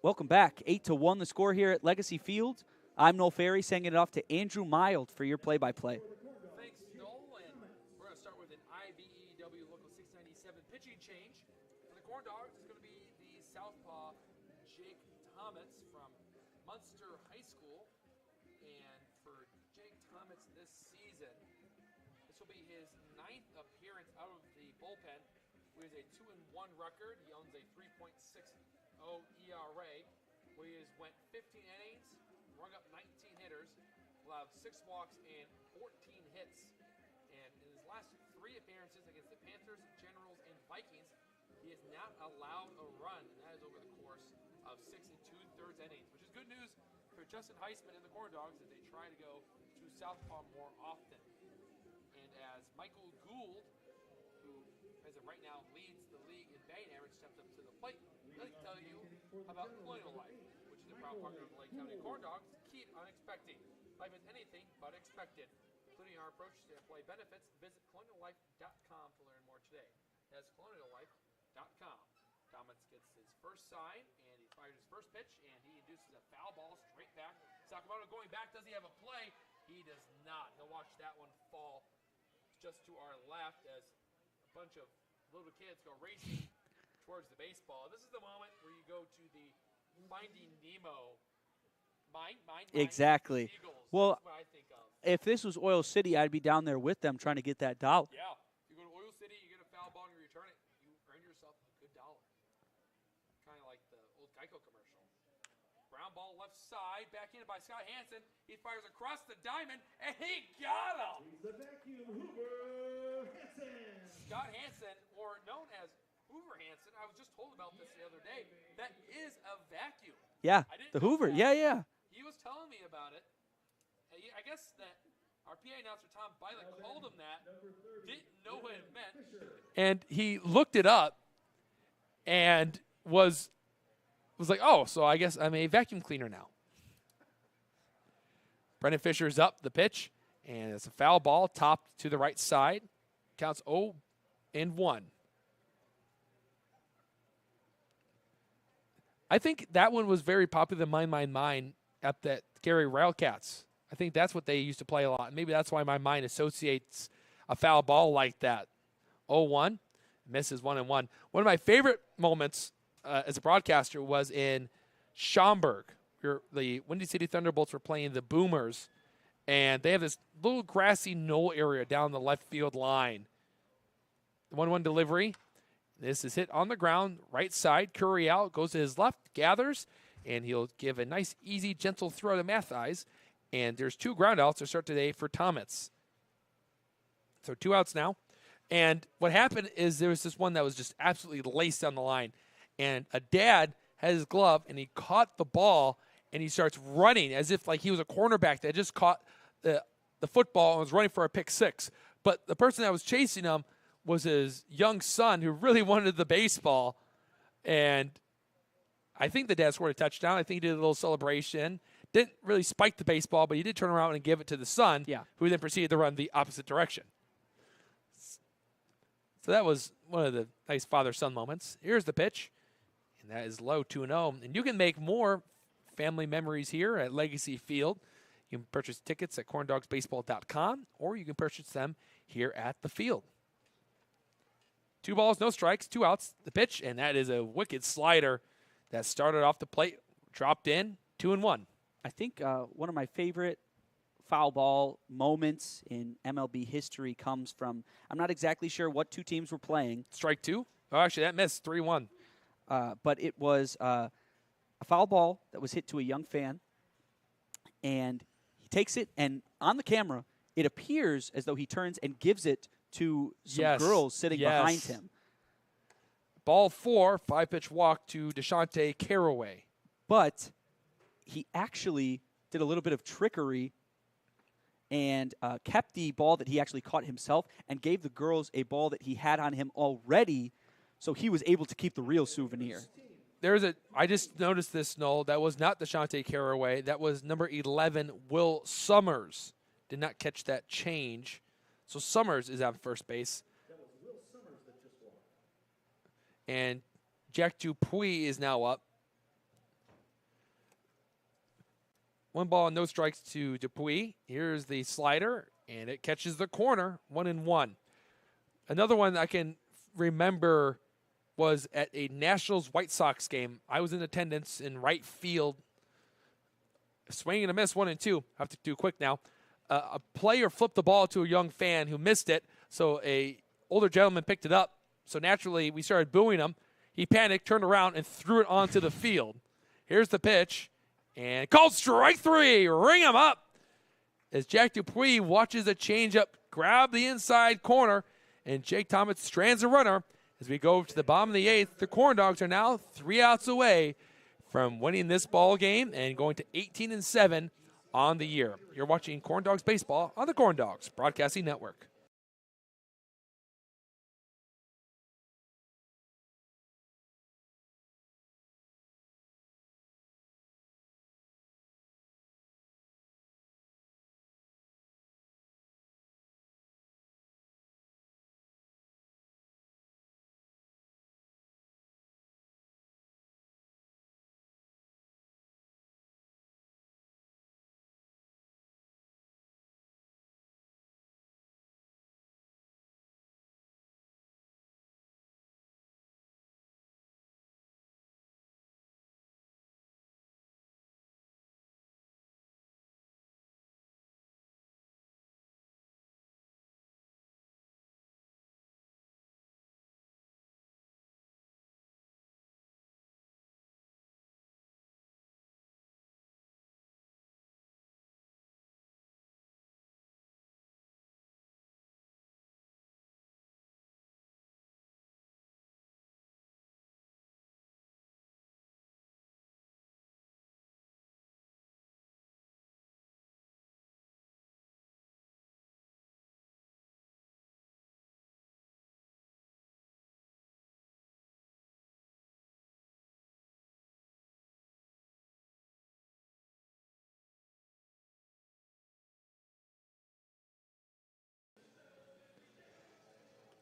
Welcome back. 8-1 the score here at Legacy Field. I'm Noel Ferry, sending it off to Andrew Mild for your play-by-play. Thanks, Noel. And we're going to start with an IBEW Local 697 pitching change. For the Corn Dogs, it's going to be the southpaw Jake Thomas from Munster High School. And for Jake Thomas this season, this will be his 9th appearance out of the bullpen. He has a 2-1 record. He owns a 3.60 ERA. Where he has went 15 innings, rung up 19 hitters, allowed 6 walks and 14 hits. And in his last 3 appearances against the Panthers, Generals, and Vikings, he has not allowed a run, and that is over the course of 6 2/3 innings, which is good news for Justin Heisman and the Corn Dogs as they try to go to southpaw more often. And as Michael Gould, who as of right now leads the league in batting average, stepped up to the plate, I'd like to tell you about Colonial Life, which is a proud partner of the Lake County Corn Dogs. Key to unexpected. Life is anything but expected, including our approach to employee benefits. Visit coloniallife.com to learn more today. That's coloniallife.com. Thomas gets his first sign, and he fires his first pitch, and he induces a foul ball straight back. Sakamoto going back. Does he have a play? He does not. He'll watch that one fall just to our left as a bunch of little kids go racing towards the baseball. This is the moment where you go to the Finding Nemo. Exactly. Seagulls. Well, That's what I think of. if this was Oil City, I'd be down there with them trying to get that dollar. Yeah. You go to Oil City, you get a foul ball, and you return it. You earn yourself a good dollar. Kind of like the old Geico commercial. Ground ball left side, back in by Scott Hansen. He fires across the diamond, and he got him. He's the vacuum Hoover Hansen. Scott Hansen, or known as Hoover Hansen, I was just told about this the other day. That is a vacuum. Yeah, I didn't the know Hoover. that. Yeah. He was telling me about it. I guess that our PA announcer, Tom Bilek, called him that. Didn't know what it meant. And he looked it up and was like, oh, so I guess I'm a vacuum cleaner now. Brendan Fisher's up the pitch, and it's a foul ball topped to the right side. Counts 0-1. I think that one was very popular in my mind at that Gary Railcats. I think that's what they used to play a lot. Maybe that's why my mind associates a foul ball like that. 0-1, misses 1-1. One of my favorite moments as a broadcaster was in Schaumburg. The Windy City Thunderbolts were playing the Boomers, and they have this little grassy knoll area down the left field line. The 1-1 delivery. This is hit on the ground, right side. Curry out, goes to his left, gathers, and he'll give a nice, easy, gentle throw to Mathis. And there's 2 ground outs to start today for Thomas. So 2 outs now. And what happened is there was this one that was just absolutely laced down the line. And a dad had his glove, and he caught the ball, and he starts running as if like he was a cornerback that just caught the football and was running for a pick 6. But the person that was chasing him was his young son who really wanted the baseball. And I think the dad scored a touchdown. I think he did a little celebration. Didn't really spike the baseball, but he did turn around and give it to the son, who then proceeded to run the opposite direction. So that was one of the nice father-son moments. Here's the pitch, and that is low 2-0. And you can make more family memories here at Legacy Field. You can purchase tickets at corndogsbaseball.com, or you can purchase them here at the field. 2 balls, no strikes, 2 outs, the pitch, and that is a wicked slider that started off the plate, dropped in, 2-1. I think one of my favorite foul ball moments in MLB history comes from, I'm not exactly sure what 2 teams were playing. Strike 2? Oh, actually, that missed, 3-1. But it was a foul ball that was hit to a young fan, and he takes it, and on the camera, it appears as though he turns and gives it to some girls sitting behind him. Ball 4, 5-pitch walk to DeShante Caraway. But he actually did a little bit of trickery and kept the ball that he actually caught himself and gave the girls a ball that he had on him already, so he was able to keep the real souvenir. I just noticed this, Noel. That was not DeShante Caraway. That was number 11, Will Summers. Did not catch that change. So Summers is on first base. That was Will Summers that just walked. And Jack Dupuis is now up. 1 ball, no strikes to Dupuis. Here's the slider, and it catches the corner, 1-1. Another one I can remember was at a Nationals White Sox game. I was in attendance in right field. Swing and a miss, 1-2. I have to do quick now. A player flipped the ball to a young fan who missed it, so a older gentleman picked it up. So naturally, we started booing him. He panicked, turned around, and threw it onto the field. Here's the pitch, and called strike 3. Ring him up. As Jack Dupuis watches a changeup grab the inside corner, and Jake Thomas strands a runner. As we go to the bottom of the 8th, the Corn Dogs are now 3 outs away from winning this ball game and going to 18-7 on the year. You're watching Corn Dogs Baseball on the Corn Dogs Broadcasting Network.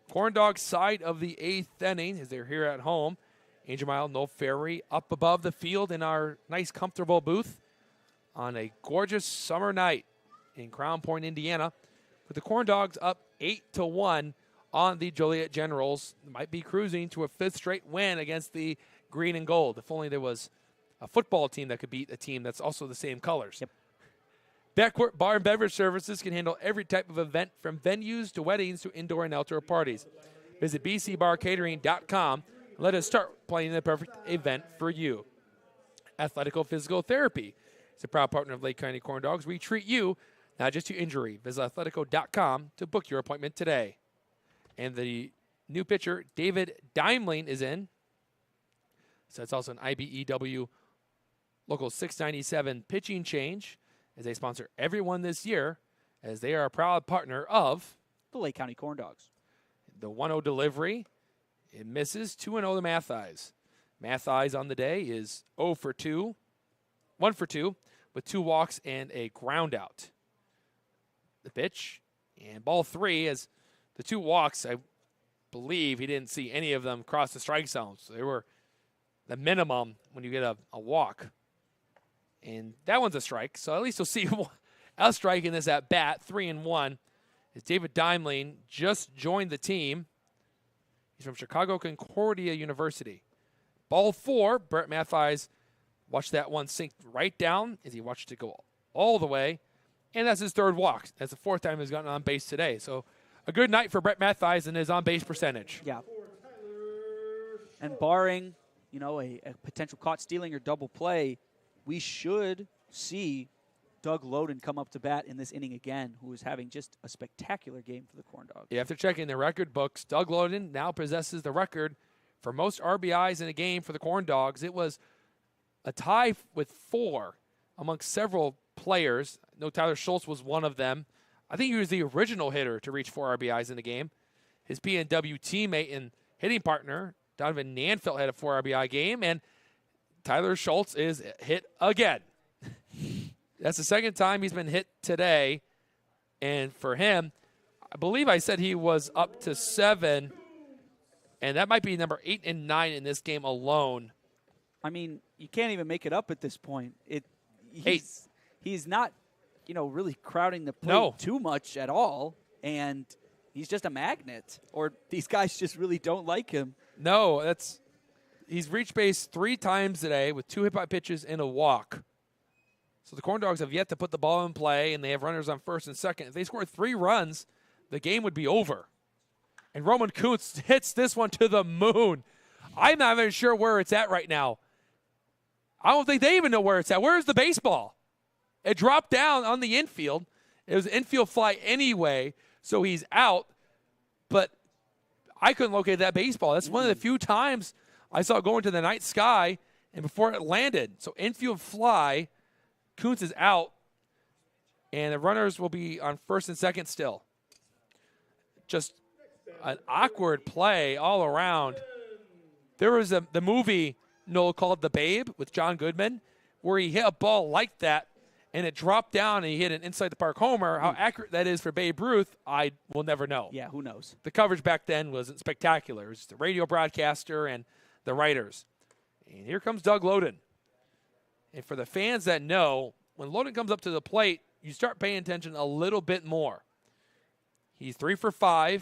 Corn Dogs side of the 8th inning as they're here at home. Angel Mile, no Ferry up above the field in our nice, comfortable booth on a gorgeous summer night in Crown Point, Indiana. With the Corn Dogs up 8-1 on the Joliet Generals. Might be cruising to a 5th straight win against the Green and Gold. If only there was a football team that could beat a team that's also the same colors. Yep. Backcourt Bar and Beverage Services can handle every type of event from venues to weddings to indoor and outdoor parties. Visit bcbarcatering.com and let us start planning the perfect event for you. Athletical Physical Therapy is a proud partner of Lake County Corn Dogs. We treat you, not just your injury. Visit athletico.com to book your appointment today. And the new pitcher, David Dimeling, is in. So it's also an IBEW Local 697 pitching change, as they sponsor everyone this year, as they are a proud partner of The Lake County Corn Dogs. the 1-0 delivery. It misses 2-0 to Mathis. Mathis on the day is 0 for 2, 1 for 2, with 2 walks and a ground out. The pitch and ball 3, as the 2 walks, I believe he didn't see any of them cross the strike zone. So they were the minimum when you get a walk. And that one's a strike, so at least you'll see a strike in this at bat, 3-1. As David Dimeling just joined the team. He's from Chicago Concordia University. Ball 4, Brett Mathis watched that one sink right down as he watched it go all the way. And that's his 3rd walk. That's the 4th time he's gotten on base today. So a good night for Brett Mathis and his on-base percentage. Yeah. And barring, a potential caught stealing or double play, we should see Doug Loden come up to bat in this inning again, who is having just a spectacular game for the Corn Dogs. Yeah, after checking the record books, Doug Loden now possesses the record for most RBIs in a game for the Corn Dogs. It was a tie with 4 amongst several players. I know Tyler Schultz was one of them. I think he was the original hitter to reach 4 RBIs in the game. His PNW teammate and hitting partner, Donovan Nanfelt, had a 4 RBI game, and Tyler Schultz is hit again. That's the 2nd time he's been hit today. And for him, I believe I said he was up to 7, and that might be number 8 and 9 in this game alone. I mean, you can't even make it up at this point. He's he's not, really crowding the plate No. too much at all, and he's just a magnet. Or these guys just really don't like him. No, he's reached base 3 times today with 2 hit-by pitches and a walk. So the Corn Dogs have yet to put the ball in play, and they have runners on first and second. If they score 3 runs, the game would be over. And Roman Kuntz hits this one to the moon. I'm not even sure where it's at right now. I don't think they even know where it's at. Where's the baseball? It dropped down on the infield. It was an infield fly anyway, so he's out. But I couldn't locate that baseball. That's one of the few times I saw it go into the night sky and before it landed. So infield fly, Kuntz is out, and the runners will be on first and second still. Just an awkward play all around. There was the movie, Noel, called The Babe with John Goodman, where he hit a ball like that, and it dropped down, and he hit an inside-the-park homer. How accurate that is for Babe Ruth, I will never know. Yeah, who knows? The coverage back then wasn't spectacular. It was just the radio broadcaster and the writers. And here comes Doug Loden. And for the fans that know, when Loden comes up to the plate, you start paying attention a little bit more. He's 3 for 4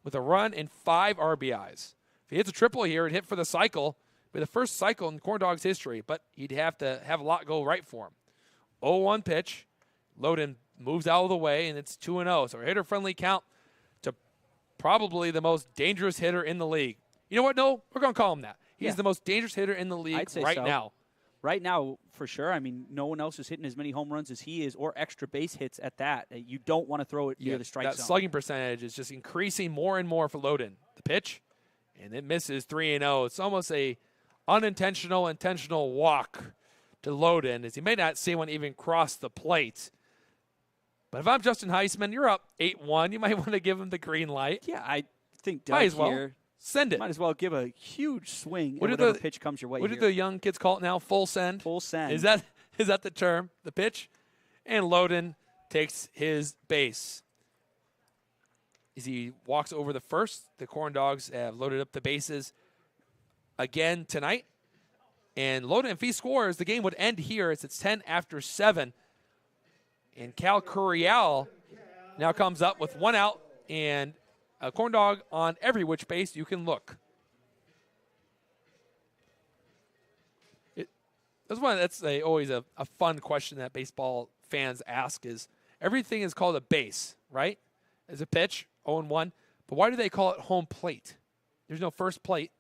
with a run and 5 RBIs. If he hits a triple here and hit for the cycle, it'd be the first cycle in Corn Dogs history, but he'd have to have a lot go right for him. 0-1 pitch. Loden moves out of the way, and it's 2-0. So a hitter-friendly count to probably the most dangerous hitter in the league. You know what? No, we're going to call him that. He's the most dangerous hitter in the league I'd say right so. now. Right now, for sure. I mean, no one else is hitting as many home runs as he is, or extra base hits at that. You don't want to throw it near the strike that zone. slugging percentage is just increasing more and more for Loden. The pitch, and it misses 3-0. It's almost a unintentional, intentional walk to Loden, as he may not see one even cross the plate. But if I'm Justin Heisman, you're up 8-1. You might want to give him the green light. Yeah, I think Doug Might as well. here Send it. might as well give a huge swing What at do whatever the- pitch comes your way. What do here. the young kids call it now? Full send? Full send. Is that the term? The pitch? And Loden takes his base. As he walks over the first, the Corn Dogs have loaded up the bases again tonight. And Loden, if he scores, the game would end here. It's 10 after 7. And Cal Curiel now comes up with 1 out and a Corn Dog on every which base you can look. That's always a fun question that baseball fans ask is, everything is called a base, right? As a pitch, 0-1. But why do they call it home plate? There's no first plate,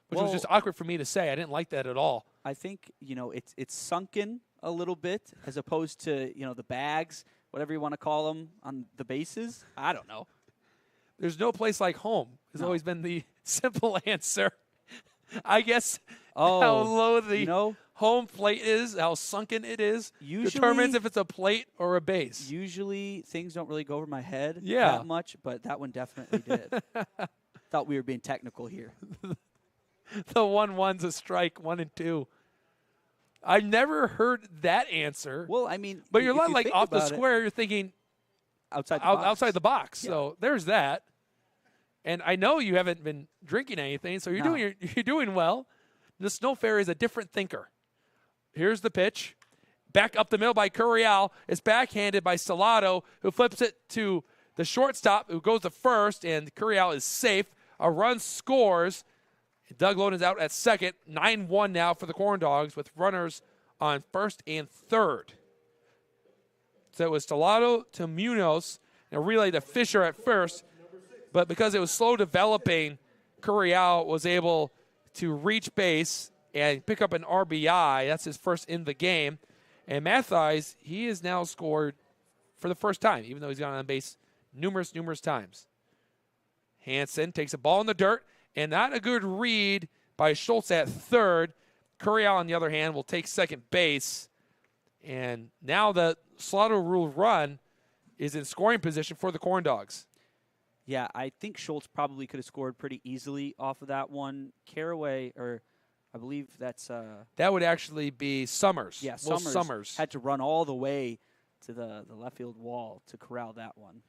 which was just awkward for me to say. I didn't like that at all. I think, it's sunken a little bit as opposed to, the bags, whatever you want to call them, on the bases. I don't know. There's no place like home has always been the simple answer. I guess how low the home plate is, how sunken it is, determines if it's a plate or a base. Usually things don't really go over my head Yeah. that much, but that one definitely did. Thought we were being technical here. The 1-1's a strike, 1 and 2. I've never heard that answer. Well, I mean, but you're if not you like think off the about it, square. You're thinking outside the box. outside the box. Yeah. So there's that. And I know you haven't been drinking anything, so you're doing well. The Snow Fairy is a different thinker. Here's the pitch. Back up the middle by Curiel. It's backhanded by Stellato, who flips it to the shortstop, who goes to first, and Curiel is safe. A run scores. Doug Loden is out at second. 9-1 now for the Corn Dogs with runners on first and third. So it was Stellato to Munoz and a relay to Fisher at first. But because it was slow developing, Curiel was able to reach base and pick up an RBI. That's his first in the game. And Mathies, he has now scored for the first time, even though he's gone on base numerous times. Hansen takes a ball in the dirt, and not a good read by Schultz at third. Curiel, on the other hand, will take second base. And now the Slaughter Rule run is in scoring position for the Corn Dogs. Yeah, I think Schultz probably could have scored pretty easily off of that one. Caraway, or I believe that's that would actually be Summers. Yeah, Will Summers had to run all the way to the left field wall to corral that one.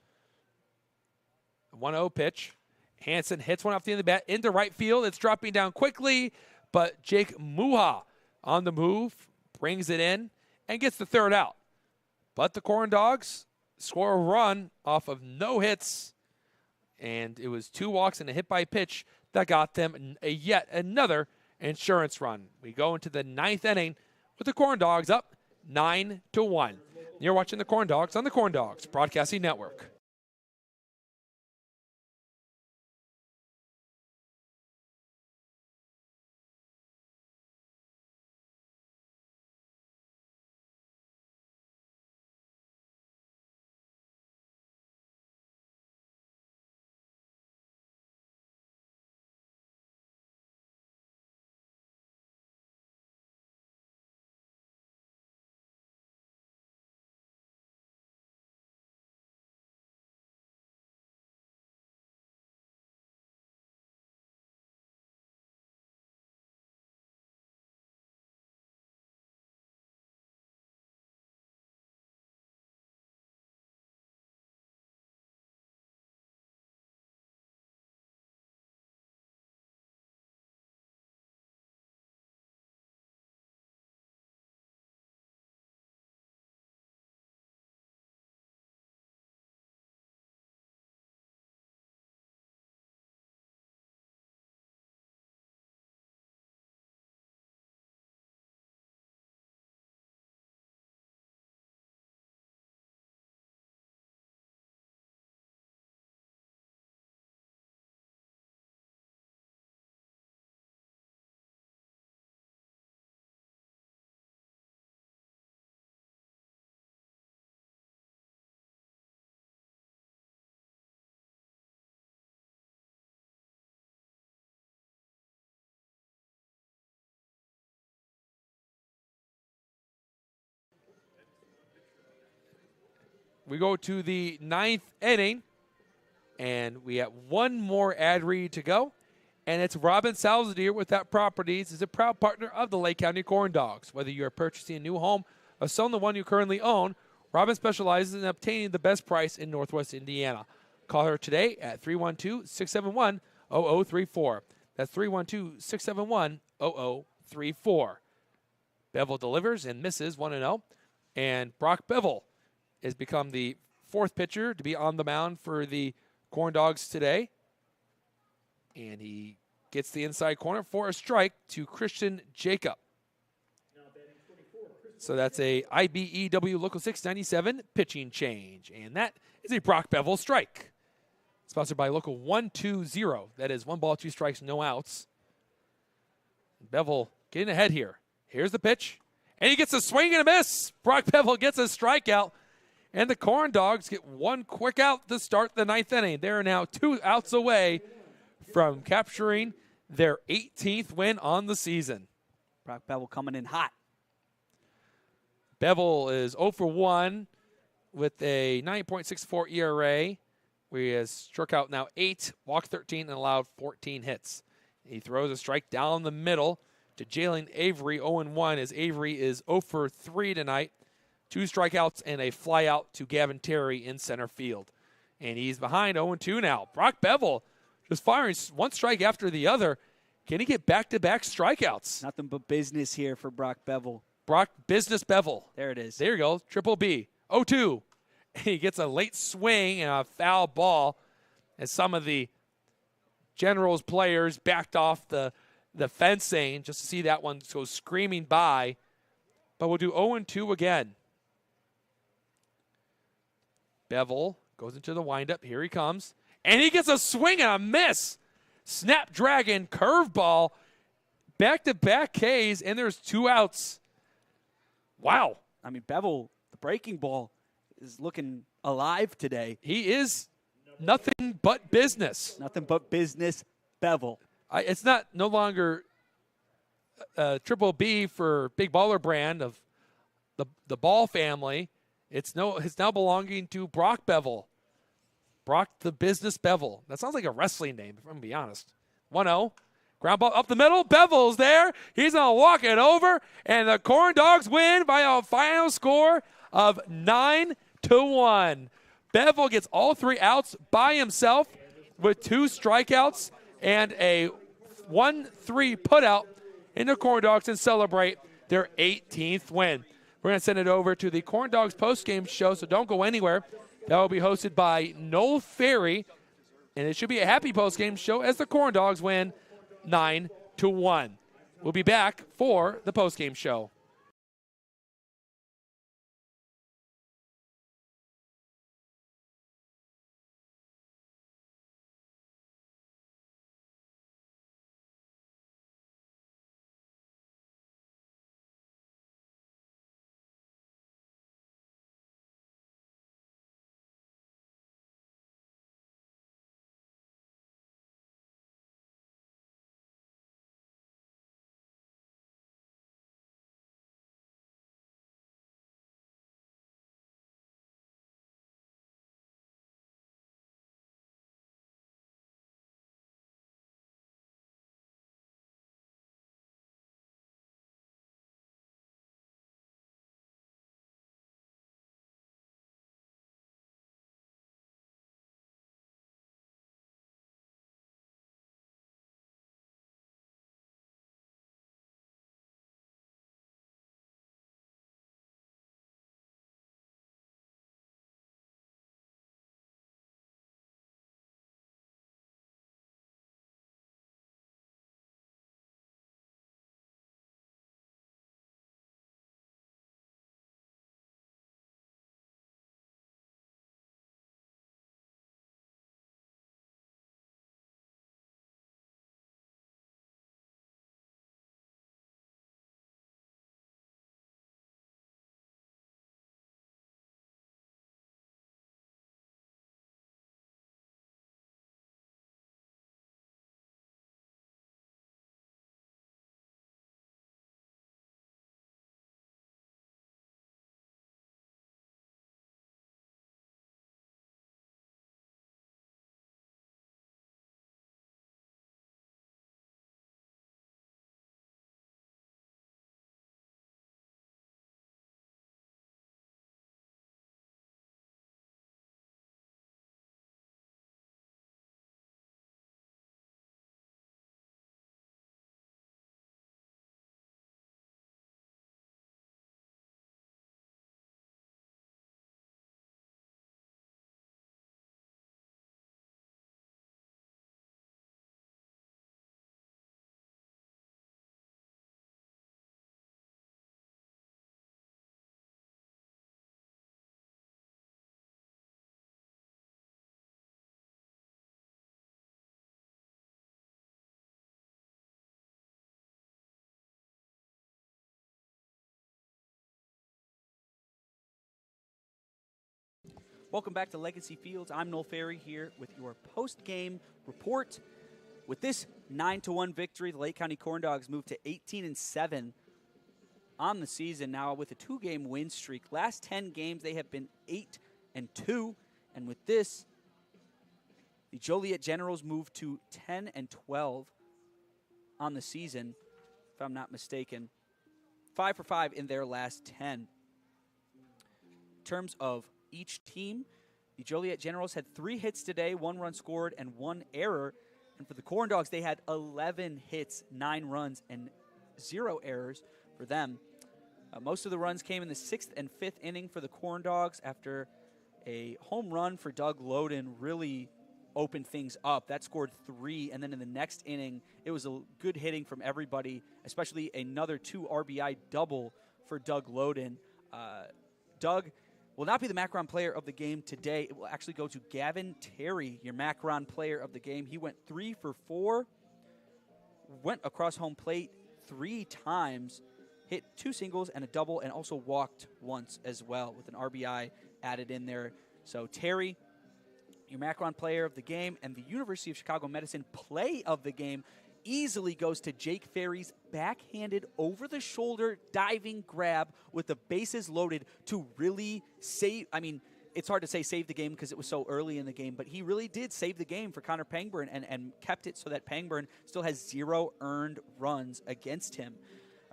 1-0 pitch. Hansen hits one off the end of the bat into right field. It's dropping down quickly, but Jake Muha on the move brings it in, and gets the third out. But the Corn Dogs score a run off of no hits, and it was 2 walks and a hit by pitch that got them yet another insurance run. We go into the 9th inning with the Corn Dogs up 9-1. You're watching the Corn Dogs on the Corn Dogs Broadcasting Network. We go to the 9th inning, and we have one more ad read to go. And it's Robin Salzadier with That Properties is a proud partner of the Lake County Corn Dogs. Whether you are purchasing a new home or selling the one you currently own, Robin specializes in obtaining the best price in Northwest Indiana. Call her today at 312-671-0034. That's 312-671-0034. Bevel delivers and misses 1-0. And Brock Bevel has become the 4th pitcher to be on the mound for the Corn Dogs today. And he gets the inside corner for a strike to Christian Jacob. So that's a IBEW Local 697 pitching change. And that is a Brock Bevel strike. Sponsored by Local 120. That is 1 ball, 2 strikes, no outs. Bevel getting ahead here. Here's the pitch. And he gets a swing and a miss. Brock Bevel gets a strikeout. And the Corn Dogs get 1 quick out to start the 9th inning. They're now 2 outs away from capturing their 18th win on the season. Brock Bevel coming in hot. Bevel is 0 for 1 with a 9.64 ERA, where he has struck out now 8, walked 13, and allowed 14 hits. He throws a strike down the middle to Jalen Avery, 0-1, as Avery is 0 for 3 tonight. 2 strikeouts and a flyout to Gavin Terry in center field. And he's behind 0-2 now. Brock Bevel just firing 1 strike after the other. Can he get back-to-back strikeouts? Nothing but business here for Brock Bevel. Brock Business Bevel. There it is. There you go. Triple B. 0-2. He gets a late swing and a foul ball as some of the Generals players backed off the fencing just to see that one go screaming by. But we'll do 0-2 again. Bevel goes into the windup. Here he comes. And he gets a swing and a miss. Snapdragon curveball. Back-to-back Ks, and there's 2 outs. Wow. I mean, Bevel, the breaking ball, is looking alive today. He is nothing but business. Nothing but business, Bevel. It's no longer Triple B for Big Baller brand of the Ball family. It's now belonging to Brock Bevel. Brock the Business Bevel. That sounds like a wrestling name, if I'm going to be honest. 1-0. Ground ball up the middle. Bevel's there. He's going to walk it over. And the Corn Dogs win by a final score of 9-1. Bevel gets all 3 outs by himself with 2 strikeouts and a 1-3 putout in the Corn Dogs and celebrate their 18th win. We're going to send it over to the Corn Dogs postgame show, so don't go anywhere. That will be hosted by Noel Ferry, and it should be a happy postgame show as the Corn Dogs win 9-1. We'll be back for the postgame show. Welcome back to Legacy Fields. I'm Noel Ferry here with your post-game report. With this 9-1 victory, the Lake County Corn Dogs moved to 18-7 on the season now with a 2-game win streak. Last 10 games, they have been 8-2. And with this, the Joliet Generals moved to 10-12 on the season, if I'm not mistaken. 5 for 5 in their last 10. In terms of each team, the Joliet Generals had 3 hits today, 1 run scored, and 1 error. And for the Corn Dogs, they had 11 hits, 9 runs, and 0 errors for them. Most of the runs came in the 6th and 5th inning for the Corn Dogs after a home run for Doug Loden really opened things up. That scored 3, and then in the next inning, it was a good hitting from everybody, especially another 2 RBI double for Doug Loden. Doug will not be the Macron player of the game today. It will actually go to Gavin Terry, your Macron player of the game. He went 3 for 4, went across home plate 3 times, hit 2 singles and a double, and also walked once as well with an RBI added in there. So Terry, your Macron player of the game, and the University of Chicago Medicine play of the game easily goes to Jake Ferry's backhanded over-the-shoulder diving grab with the bases loaded to really save. I mean, it's hard to say save the game because it was so early in the game, but he really did save the game for Connor Pangburn and kept it so that Pangburn still has 0 earned runs against him.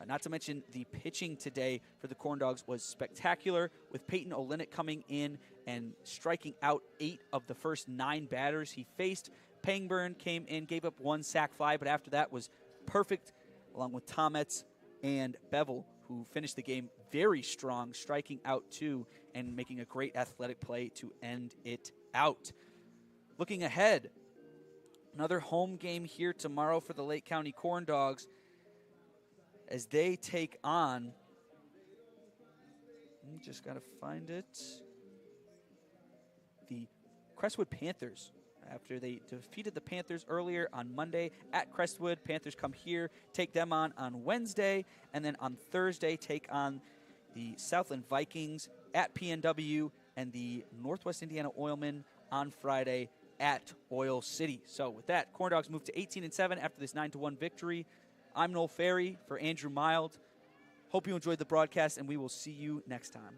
Not to mention the pitching today for the Corn Dogs was spectacular, with Peyton Olenek coming in and striking out 8 of the first 9 batters he faced. Pangburn came in, gave up 1 sac fly, but after that was perfect, along with Tomets and Bevel, who finished the game very strong, striking out 2 and making a great athletic play to end it out. Looking ahead, another home game here tomorrow for the Lake County Corn Dogs as they take on, just got to find it, the Crestwood Panthers. After they defeated the Panthers earlier on Monday at Crestwood, Panthers come here, take them on Wednesday, and then on Thursday take on the Southland Vikings at PNW and the Northwest Indiana Oilmen on Friday at Oil City. So with that, Corn Dogs move to 18-7 after this 9-1 victory. I'm Noel Ferry for Andrew Mild. Hope you enjoyed the broadcast, and we will see you next time.